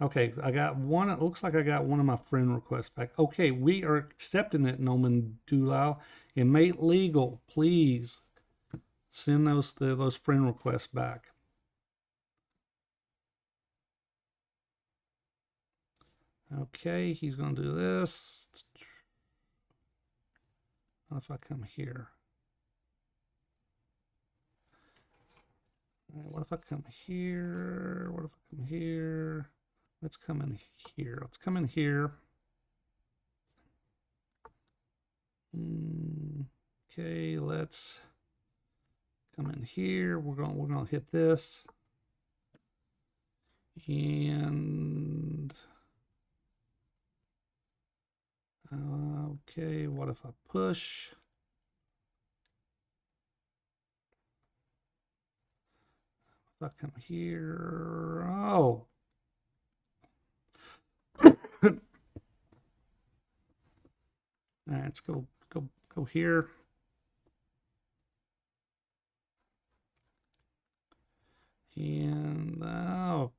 Okay, I got one. It looks like I got one of my friend requests back. Okay, we are accepting it, Noman Dulau. And made legal, please send those friend requests back. Okay, he's going to do this. What if I come here? All right, what if I come here? What if I come here? Let's come in here. Let's come in here. Okay, let's come in here. We're gonna hit this. And okay, what if I push? If I come here, oh. All right, let's go here. And oh,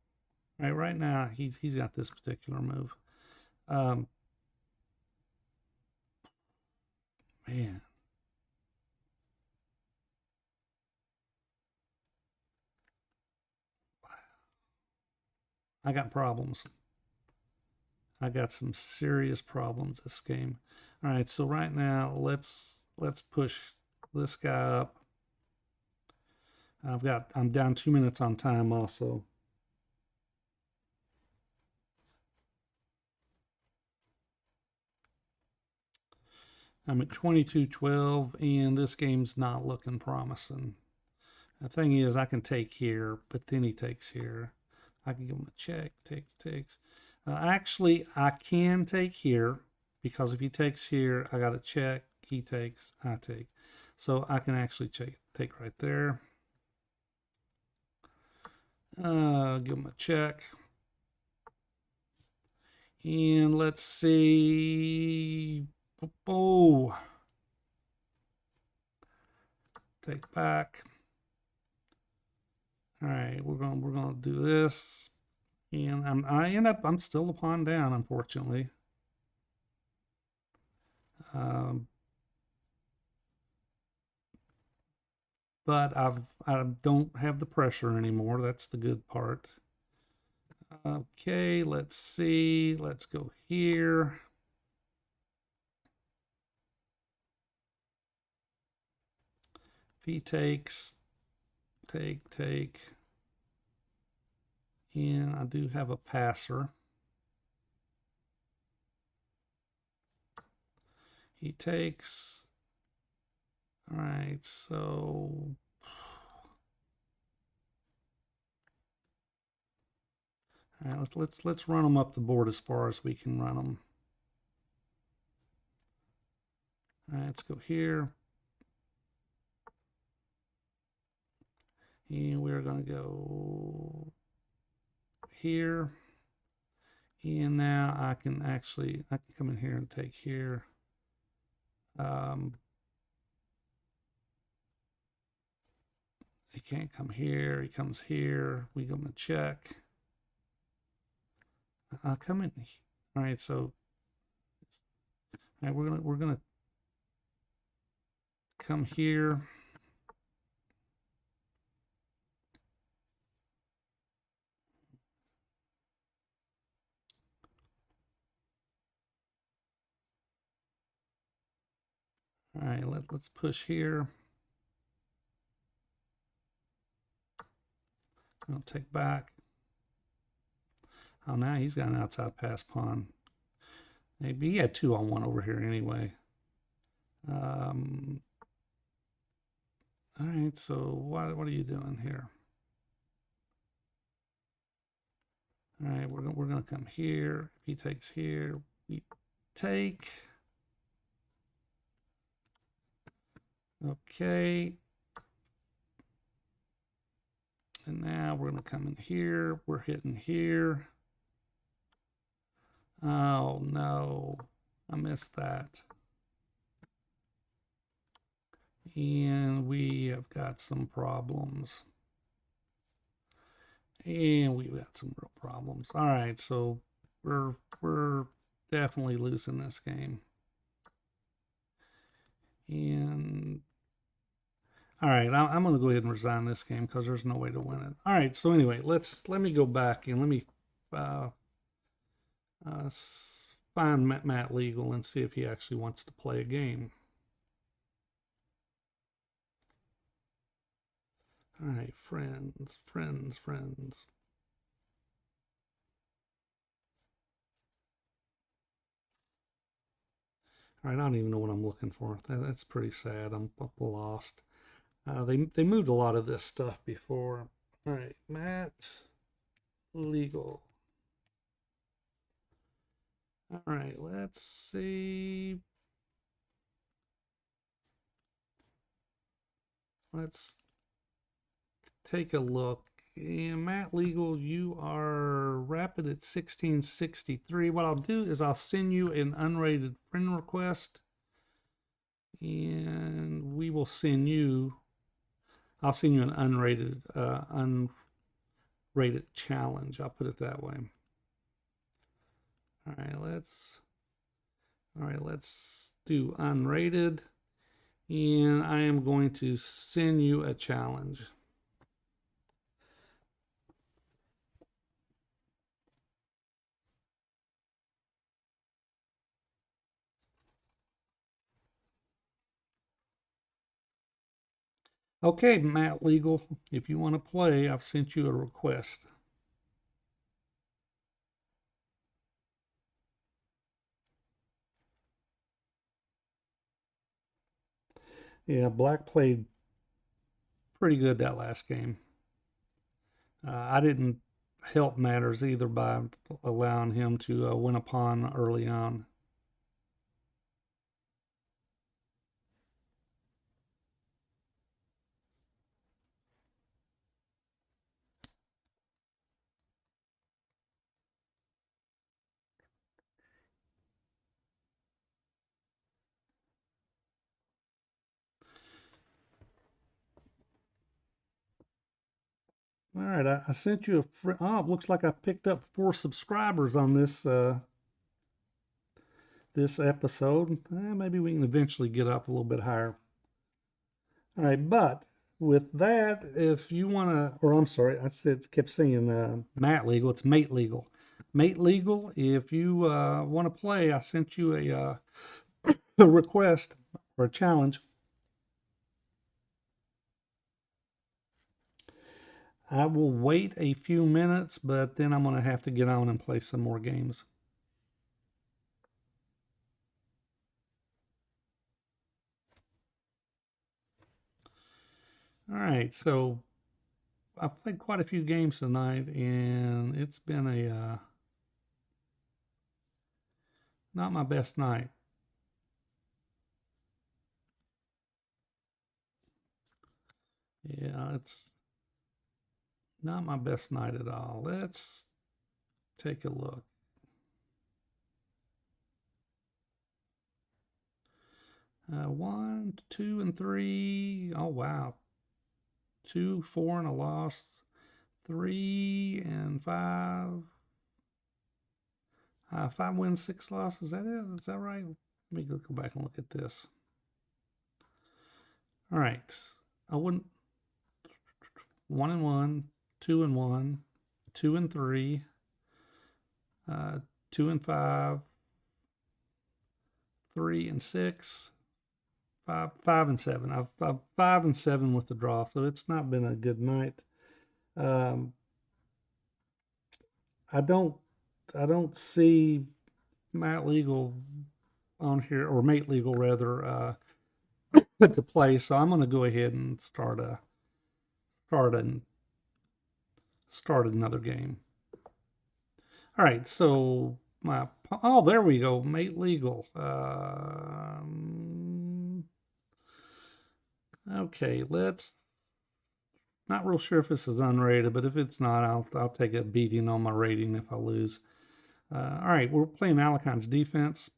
right now he's got this particular move. Man, I got problems. I got some serious problems this game. All right, so right now let's push this guy up. I'm down 2 minutes on time also. I'm at 22-12, and this game's not looking promising. The thing is, I can take here, but then he takes here. I can give him a check, takes. Actually, I can take here, because if he takes here, I got a check, he takes, I take. So I can actually take right there. Give him a check. And let's see. Oh, take back. All right, we're gonna do this, and I'm still the pawn down, unfortunately. But I don't have the pressure anymore. That's the good part. Okay, let's see. Let's go here. If he takes, take. And I do have a passer. He takes. All right, so all right, let's run them up the board as far as we can run them. All right, let's go here. And we're going to go here. And now I can come in here and take here. He can't come here. He comes here. We go to check. I'll come in. All right, so all right, we're gonna come here. All right, let's push here. I'll take back. Oh, now he's got an outside pass pawn. Maybe he had 2-on-1 over here anyway. All right, so what are you doing here? All right, we're gonna come here. If he takes here, we take. Okay. And now we're gonna come in here. We're hitting here. Oh no, I missed that. And we have got some problems. And we've got some real problems. All right, so we're definitely losing this game. And all right, I'm going to go ahead and resign this game because there's no way to win it. All right, so anyway, let me go back and let me find Matt Legal and see if he actually wants to play a game. All right, friends. All right, I don't even know what I'm looking for. That's pretty sad. I'm lost. They moved a lot of this stuff before. All right, Matt Legal. All right, let's see. Let's take a look. And Matt Legal, you are rapid at 1663. What I'll do is I'll send you an unrated friend request. And we will send you, I'll send you an unrated challenge. I'll put it that way. All right, let's do unrated. And I am going to send you a challenge. Okay, Matt Legal, if you want to play, I've sent you a request. Yeah, Black played pretty good that last game. I didn't help matters either by allowing him to win a pawn early on. All right, I sent you a. Oh, it looks like I picked up 4 subscribers on this episode. Maybe we can eventually get up a little bit higher. All right, but with that, if you want to, or I'm sorry, kept saying Matt Legal. It's Mate Legal. Mate Legal. If you want to play, I sent you a request or a challenge. I will wait a few minutes, but then I'm going to have to get on and play some more games. All right, so I've played quite a few games tonight, and it's been a not my best night. Yeah, it's not my best night at all. Let's take a look. One, two, and three. Oh wow, 2, 4, and a loss. 3 and 5. 5 wins, 6 losses. Is that it? Is that right? Let me go back and look at this. All right. I wouldn't. 1 and 1, 2 and 1, 2 and 3, 2 and 5, 3 and 6, 5 and 7. I've 5 and 7 with the draw, so it's not been a good night. Um, I don't see Matt Legal on here, or Mate Legal rather, to play. So I'm going to go ahead and start another game. All right, so there we go, Mate Legal. Okay, let's. Not real sure if this is unrated, but if it's not, I'll take a beating on my rating if I lose. All right, we're playing Alacon's defense.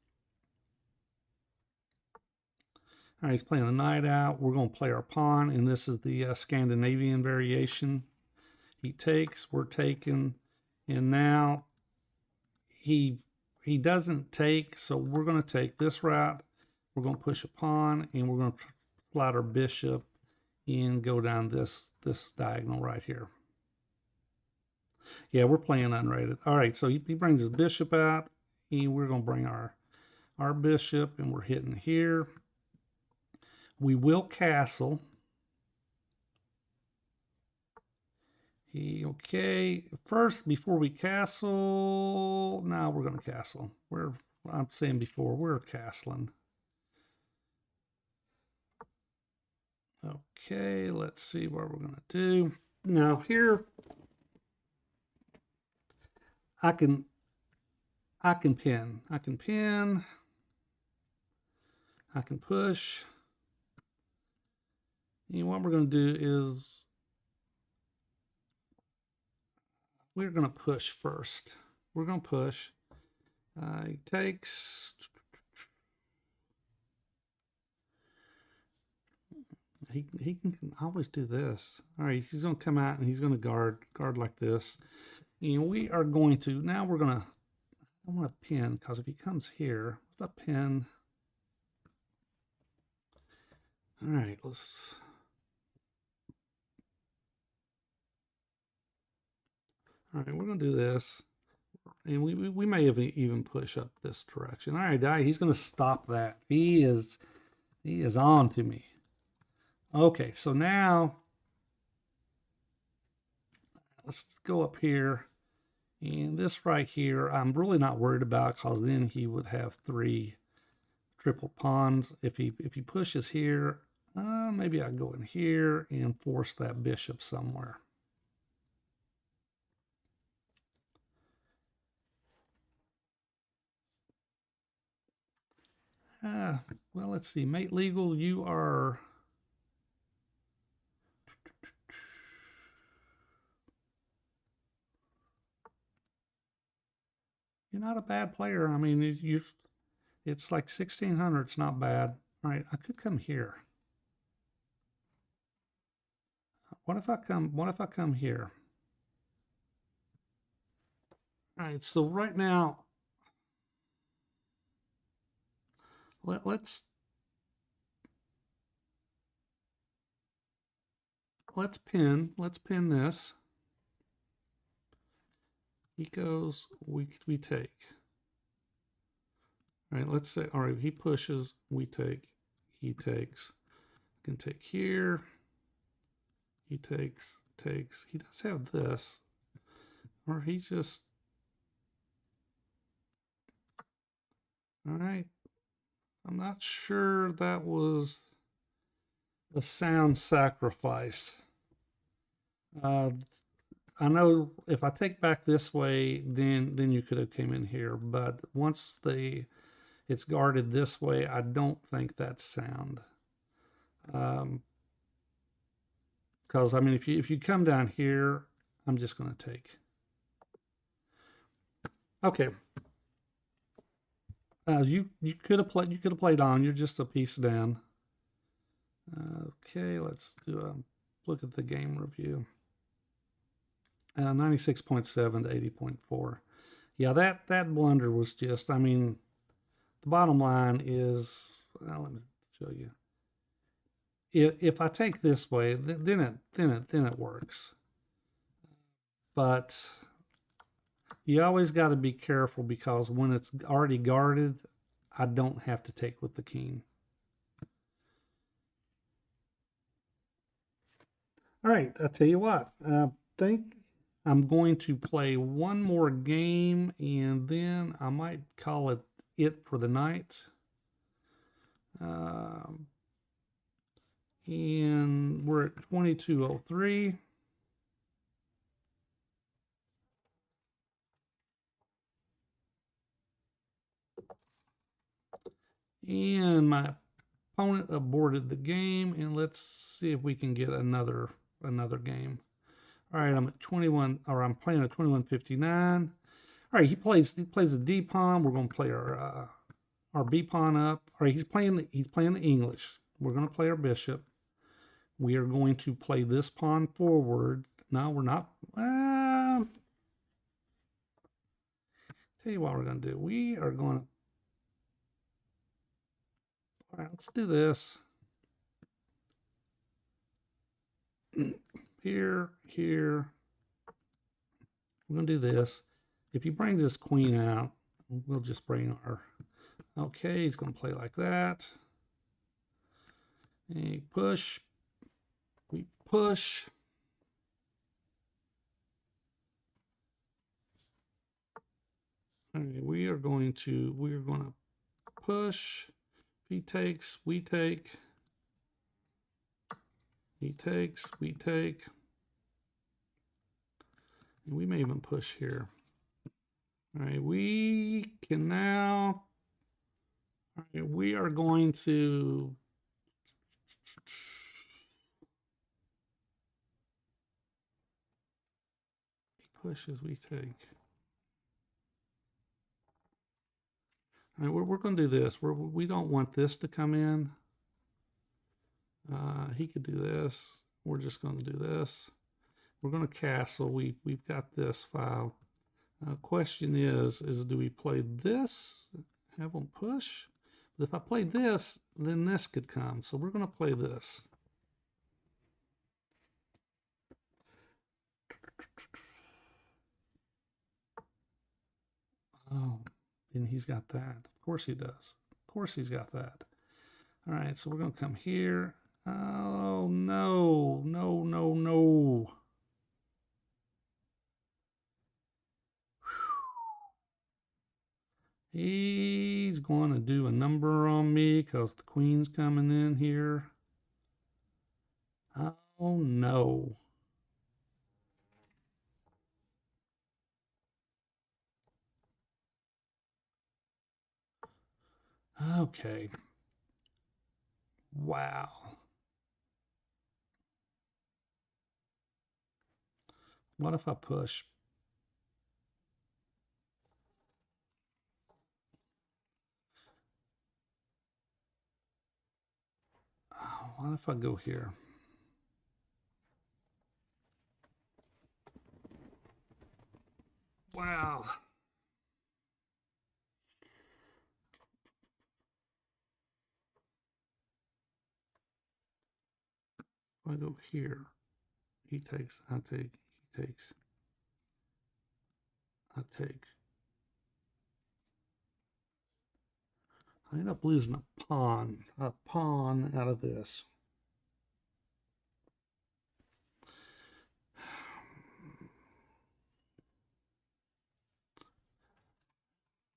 All right, he's playing the knight out. We're going to play our pawn, and this is the Scandinavian variation. He takes, we're taking, and now he doesn't take, so we're going to take this route. We're going to push a pawn, and we're going to slide our bishop and go down this diagonal right here. Yeah, we're playing unrated. All right, so he brings his bishop out, and we're going to bring our bishop, and we're hitting here. We will castle. Okay, first, before we castle, now we're going to castle. I'm saying before, we're castling. Okay, let's see what we're going to do. Now here, I can pin. I can push. And what we're going to do is we're going to push first. We're going to push. He takes. He can always do this. All right, he's going to come out and he's going to guard like this. And we are going to, now we're going to, I want to pin, because if he comes here, with a pin. All right, let's. All right, we're going to do this. And we may have even push up this direction. All right, he's going to stop that. He is on to me. Okay, so now let's go up here. And this right here, I'm really not worried about because then he would have 3 triple pawns. If he pushes here, maybe I go in here and force that bishop somewhere. Well, let's see. Mate legal, you are... You're not a bad player. I mean, it's like 1600. It's not bad. All right, I could come here. What if I come here? All right, so right now, let's pin this. He goes, we take. All right, let's say, all right, he pushes, we take, he takes. I can take here. He takes. He does have this. Or he just... All right. I'm not sure that was a sound sacrifice. I know if I take back this way, then you could have came in here. But once it's guarded this way, I don't think that's sound. Because I mean, if you come down here, I'm just going to take. Okay. You could have played on. You're just a piece down. Okay, let's do a look at the game review. 96.7 to 80.4. Yeah, that blunder was just... I mean, the bottom line is... let me show you. If I take this way, then it works. But you always got to be careful because when it's already guarded, I don't have to take with the king. All right, I'll tell you what. I think I'm going to play one more game and then I might call it for the night. And we're at 22:03. And my opponent aborted the game, and let's see if we can get another game. All right, I'm at 21, or I'm playing at 21:59. All right, he plays a D pawn. We're going to play our B pawn up. All right, he's playing the English. We're going to play our bishop. We are going to play this pawn forward. No, we're not. Tell you what we're going to do. We are going to... All right, let's do this. Here. We're going to do this. If he brings his queen out, we'll just bring our... Okay, he's going to play like that. And push. We push. Okay, we are going to push. He takes, we take. He takes, we take. And we may even push here. All right, we can now... All right, we are going to... Pushes, we take. All right, we're going to do this. We don't want this to come in. He could do this. We're just going to do this. We're going to castle. We've got this file. Question is do we play this? Have them push? But if I play this, then this could come. So we're going to play this. Oh, and he's got that. Of course he does. Of course he's got that. All right, so we're going to come here. Oh, no, no, no, no. He's going to do a number on me because the queen's coming in here. Oh, no. Okay. Wow. What if I push? Oh, what if I go here? Wow. If I go here, he takes, I take, he takes, I take. I end up losing a pawn out of this.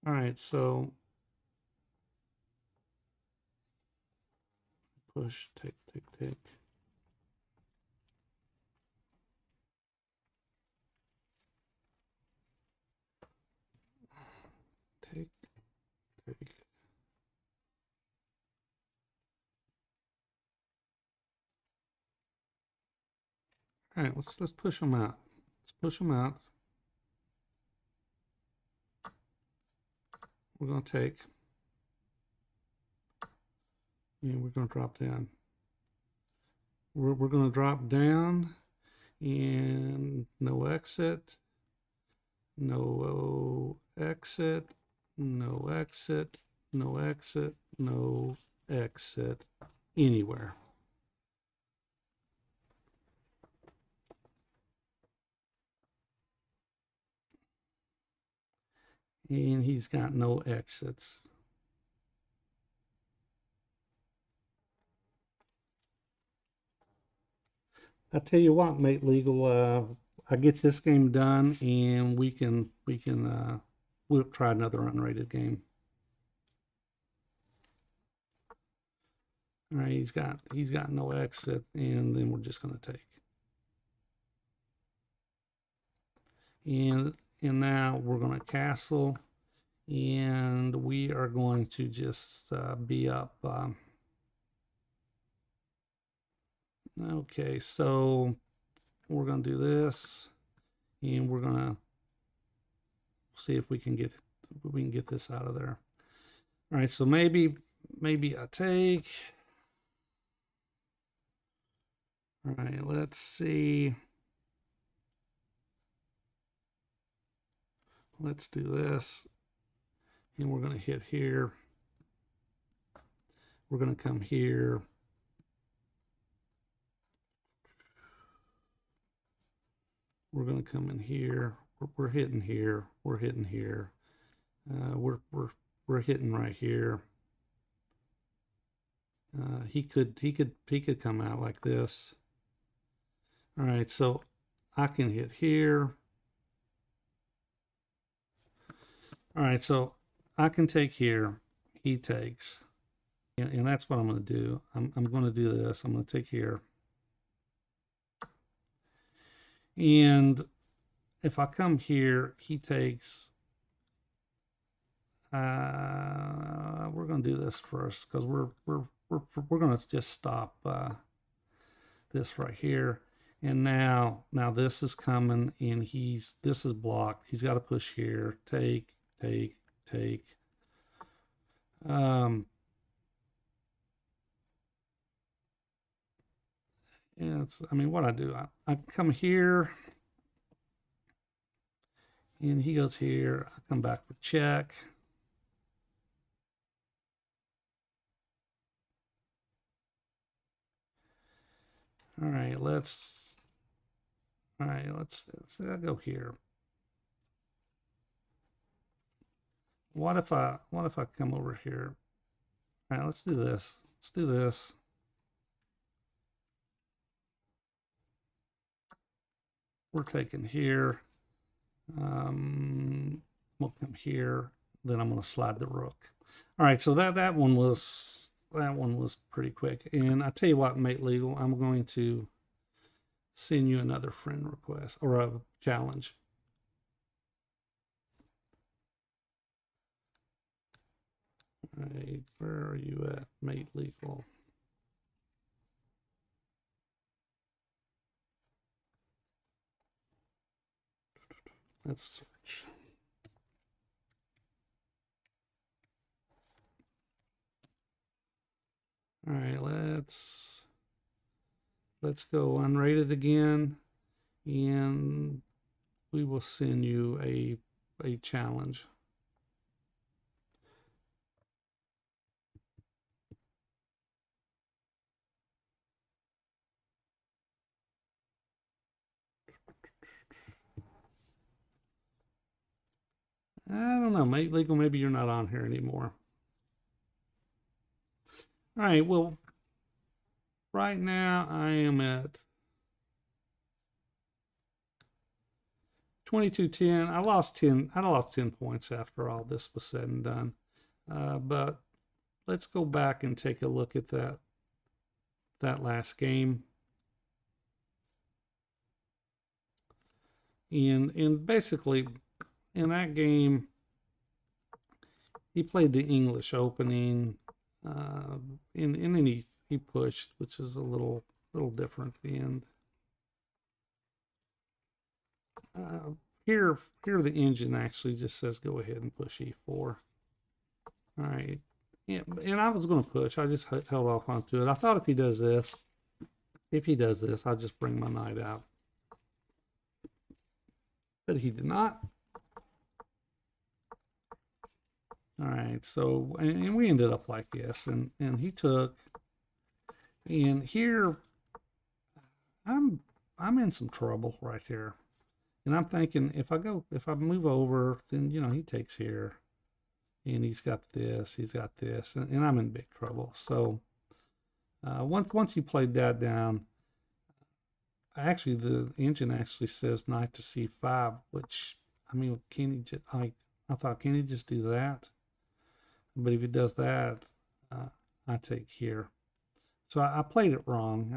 All right, so push, take, take, take. Take, take. All right, let's push them out. Let's push them out. We're gonna take, and we're gonna drop down. We're gonna drop down, and no exit, no exit, no exit, no exit, no exit anywhere. And he's got no exits. I tell you what, mate, legal. I get this game done, and we'll try another unrated game. All right, he's got no exit, and then we're just gonna take. And now we're gonna castle, and we are going to just be up. Okay, so we're gonna do this, and we're gonna see if we can get this out of there. All right, so maybe I take. All right, let's see. Let's do this, and we're gonna hit here. We're gonna come here. We're gonna come in here. We're hitting here. We're hitting here. We're hitting right here. He could come out like this. All right, so I can hit here. All right, so I can take here. He takes, and that's what I'm going to do. I'm going to do this. I'm going to take here, and if I come here, he takes. We're going to do this first because we're going to just stop this right here. And now this is coming, and this is blocked. He's got to push here. Take, take, take. Yeah, I mean, what I do, I come here, and he goes here. I come back with check. All right, let's go here. What if I come over here? All right, let's do this. Let's do this. we're taking here. We'll come here. Then I'm going to slide the rook. All right, so that one was pretty quick. And I tell you what, Mate Legal, I'm going to send you another friend request or a challenge. All right, where are you at, Mate Legal? Let's search. All right, let's go unrated again, and we will send you a challenge. I don't know, Mate Legal, maybe you're not on here anymore. All right, well, right now I am at 22-10. I lost 10 points after all this was said and done. But let's go back and take a look at that last game. And basically in that game, he played the English opening, and then he pushed, which is a little different. And here the engine actually just says go ahead and push e4. All right, yeah, and I was going to push. I just held off onto it. I thought if he does this, I'll just bring my knight out. But he did not. All right, so and we ended up like this, and he took, and here I'm in some trouble right here, and I'm thinking if I move over, then he takes here, and he's got this, and I'm in big trouble. So once he played that down, actually the engine actually says knight to c5, which I mean, can he just I thought, can he just do that? But if he does that, I take here. So I played it wrong.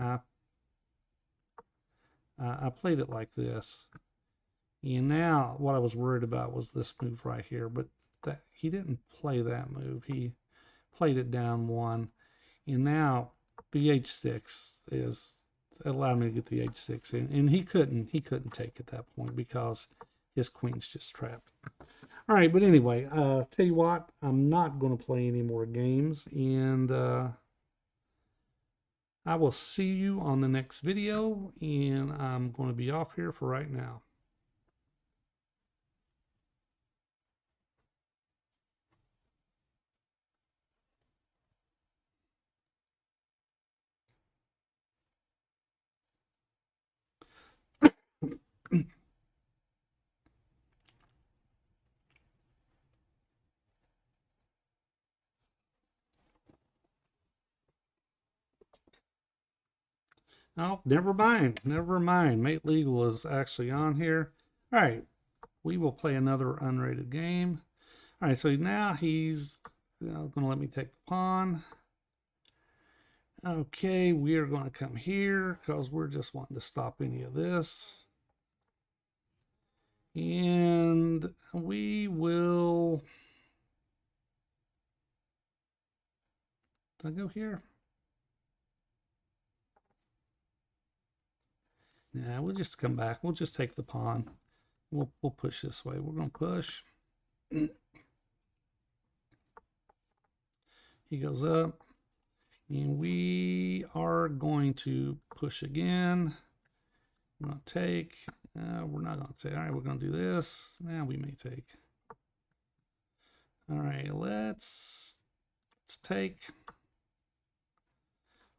I played it like this. And now what I was worried about was this move right here. But he didn't play that move. He played it down one. And now the h6 is allowed me to get the h6 in. And he couldn't take at that point because his queen's just trapped. All right, but anyway, tell you what, I'm not going to play any more games, and I will see you on the next video, and I'm going to be off here for right now. Oh, never mind. Mate Legal is actually on here. All right, we will play another unrated game. All right, so now he's going to let me take the pawn. Okay, we are going to come here because we're just wanting to stop any of this. And we will... Did I go here? Yeah, we'll just come back. We'll just take the pawn. We'll push this way. We're going to push. He goes up. And we are going to push again. We're going to take. We're not going to take. All right, we're going to do this. Now we may take. All right, let's take.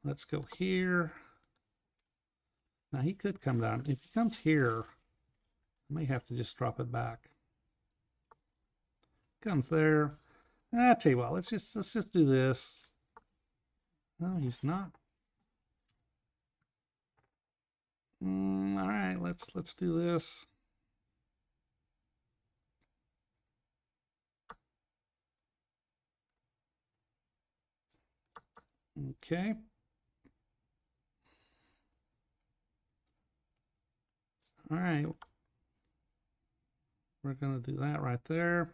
Let's go here. Now he could come down. If he comes here, I may have to just drop it back. Comes there. I tell you what, let's just do this. No, he's not. All right, let's do this. Okay. All right. We're going to do that right there.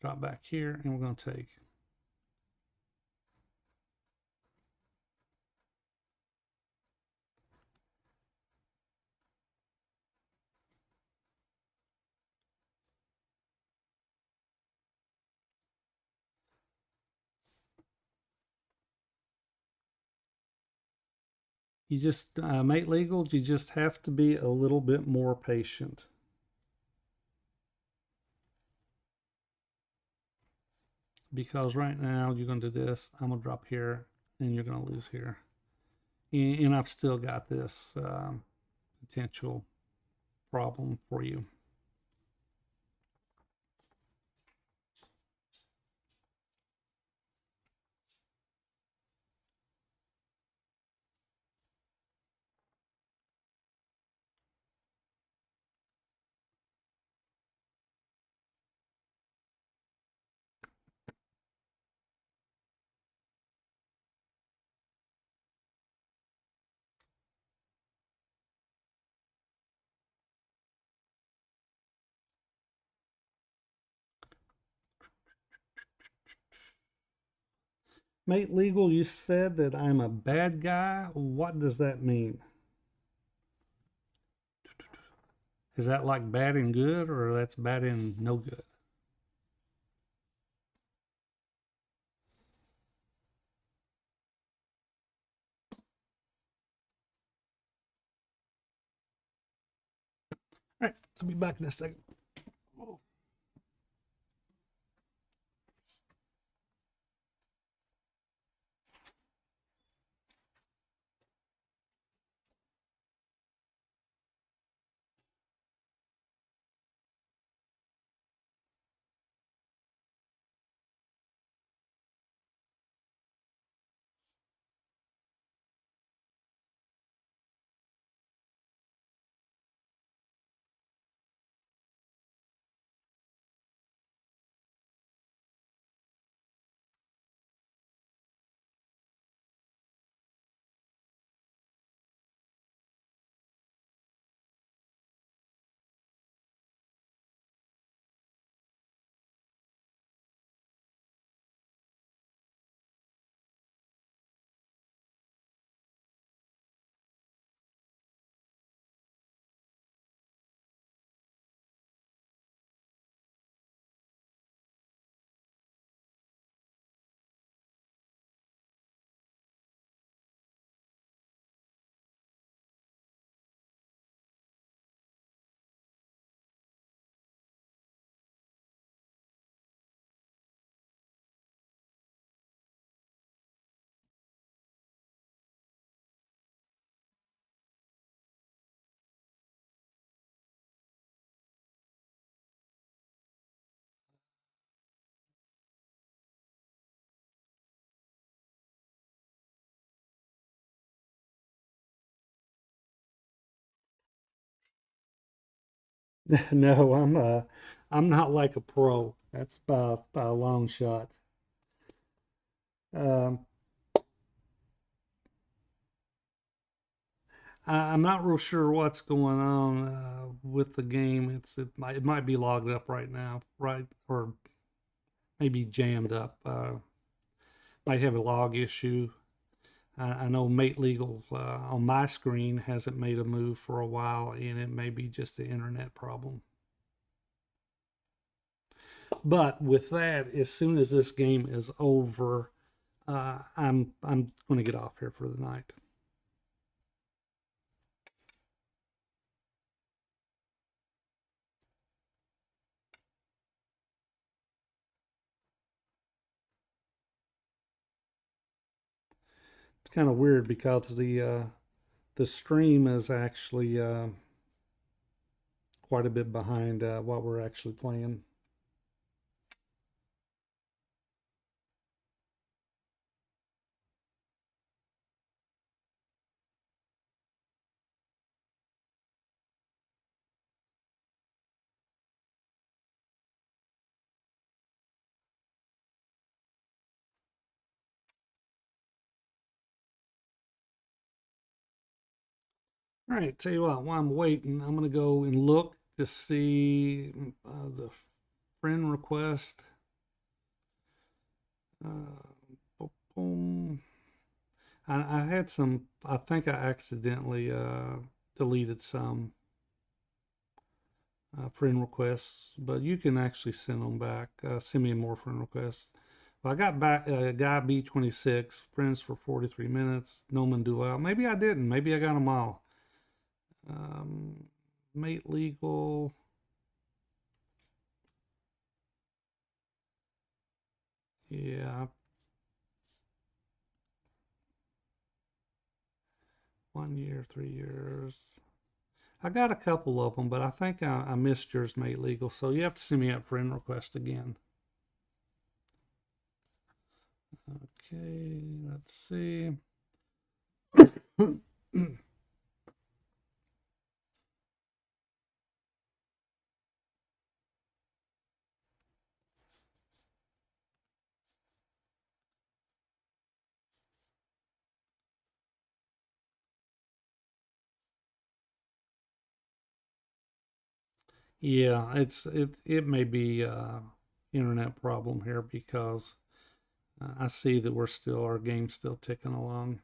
Drop back here, and we're going to take. You just, mate legal, you just have to be a little bit more patient. Because right now you're going to do this. I'm going to drop here, and you're going to lose here. And I've still got this potential problem for you. Mate legal, you said that I'm a bad guy. What does that mean? Is that like bad and good, or that's bad and no good? All right, I'll be back in a second. No, I'm not like a pro. That's by a long shot. Um, I'm not real sure what's going on with the game. It might be logged up right now, right, or maybe jammed up. Might have a log issue. I know Mate Legal on my screen hasn't made a move for a while, and it may be just an internet problem. But with that, as soon as this game is over, I'm going to get off here for the night. It's kind of weird because the stream is actually quite a bit behind what we're actually playing. All right, tell you what, while I'm waiting, I'm going to go and look to see the friend request. Boom. I had some, I think I accidentally deleted some friend requests, but you can actually send them back. Send me more friend requests. I got back guy B26 friends for 43 minutes. Noman Dulal. Maybe I didn't. Maybe I got them all. Mate legal. Yeah. 1 year, 3 years. I got a couple of them, but I think I missed yours, mate legal. So you have to send me a friend request again. Okay, let's see. Yeah, it may be internet problem here because I see that our game's still ticking along.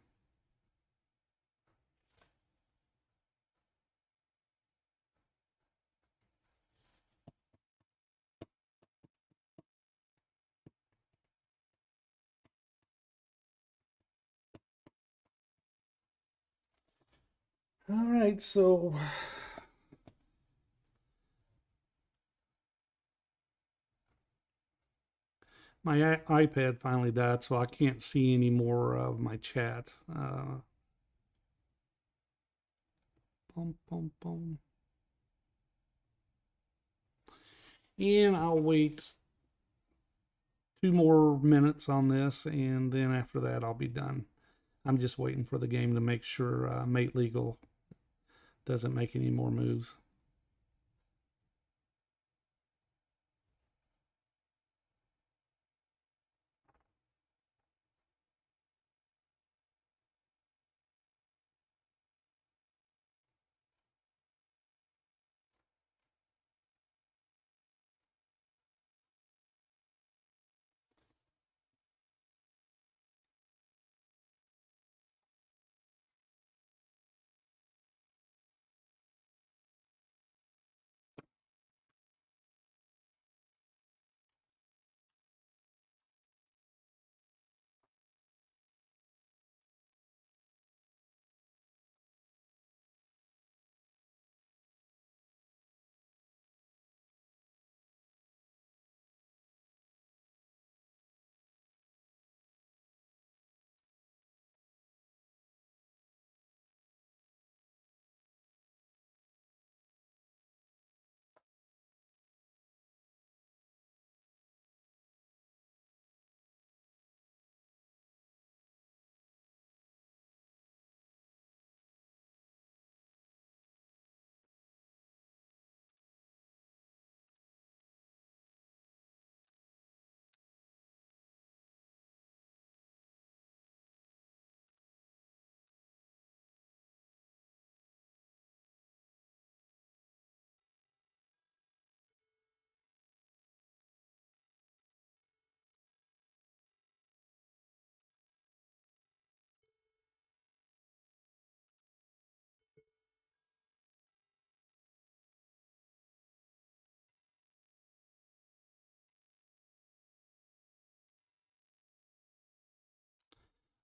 All right, so my iPad finally died, so I can't see any more of my chat. Boom, boom, boom. And I'll wait 2 more minutes on this, and then after that, I'll be done. I'm just waiting for the game to make sure Mate Legal doesn't make any more moves.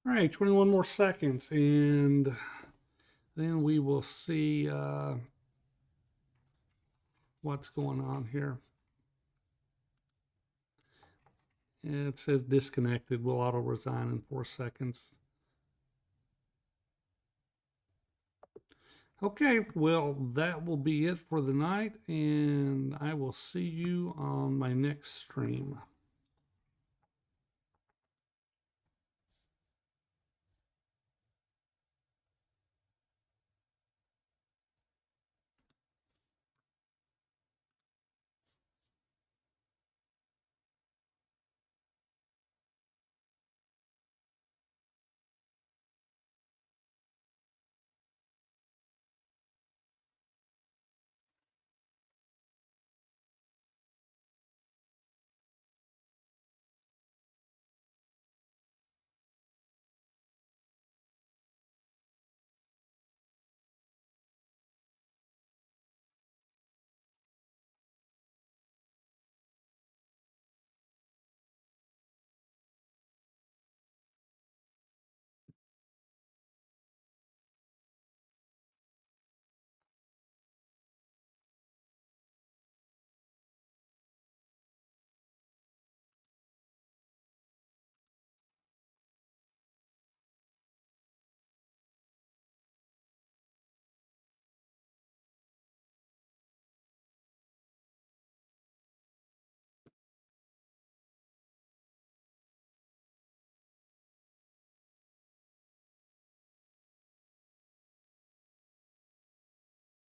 All right, 21 more seconds, and then we will see what's going on here. And it says disconnected. Will auto resign in 4 seconds. Okay, well, that will be it for the night, and I will see you on my next stream.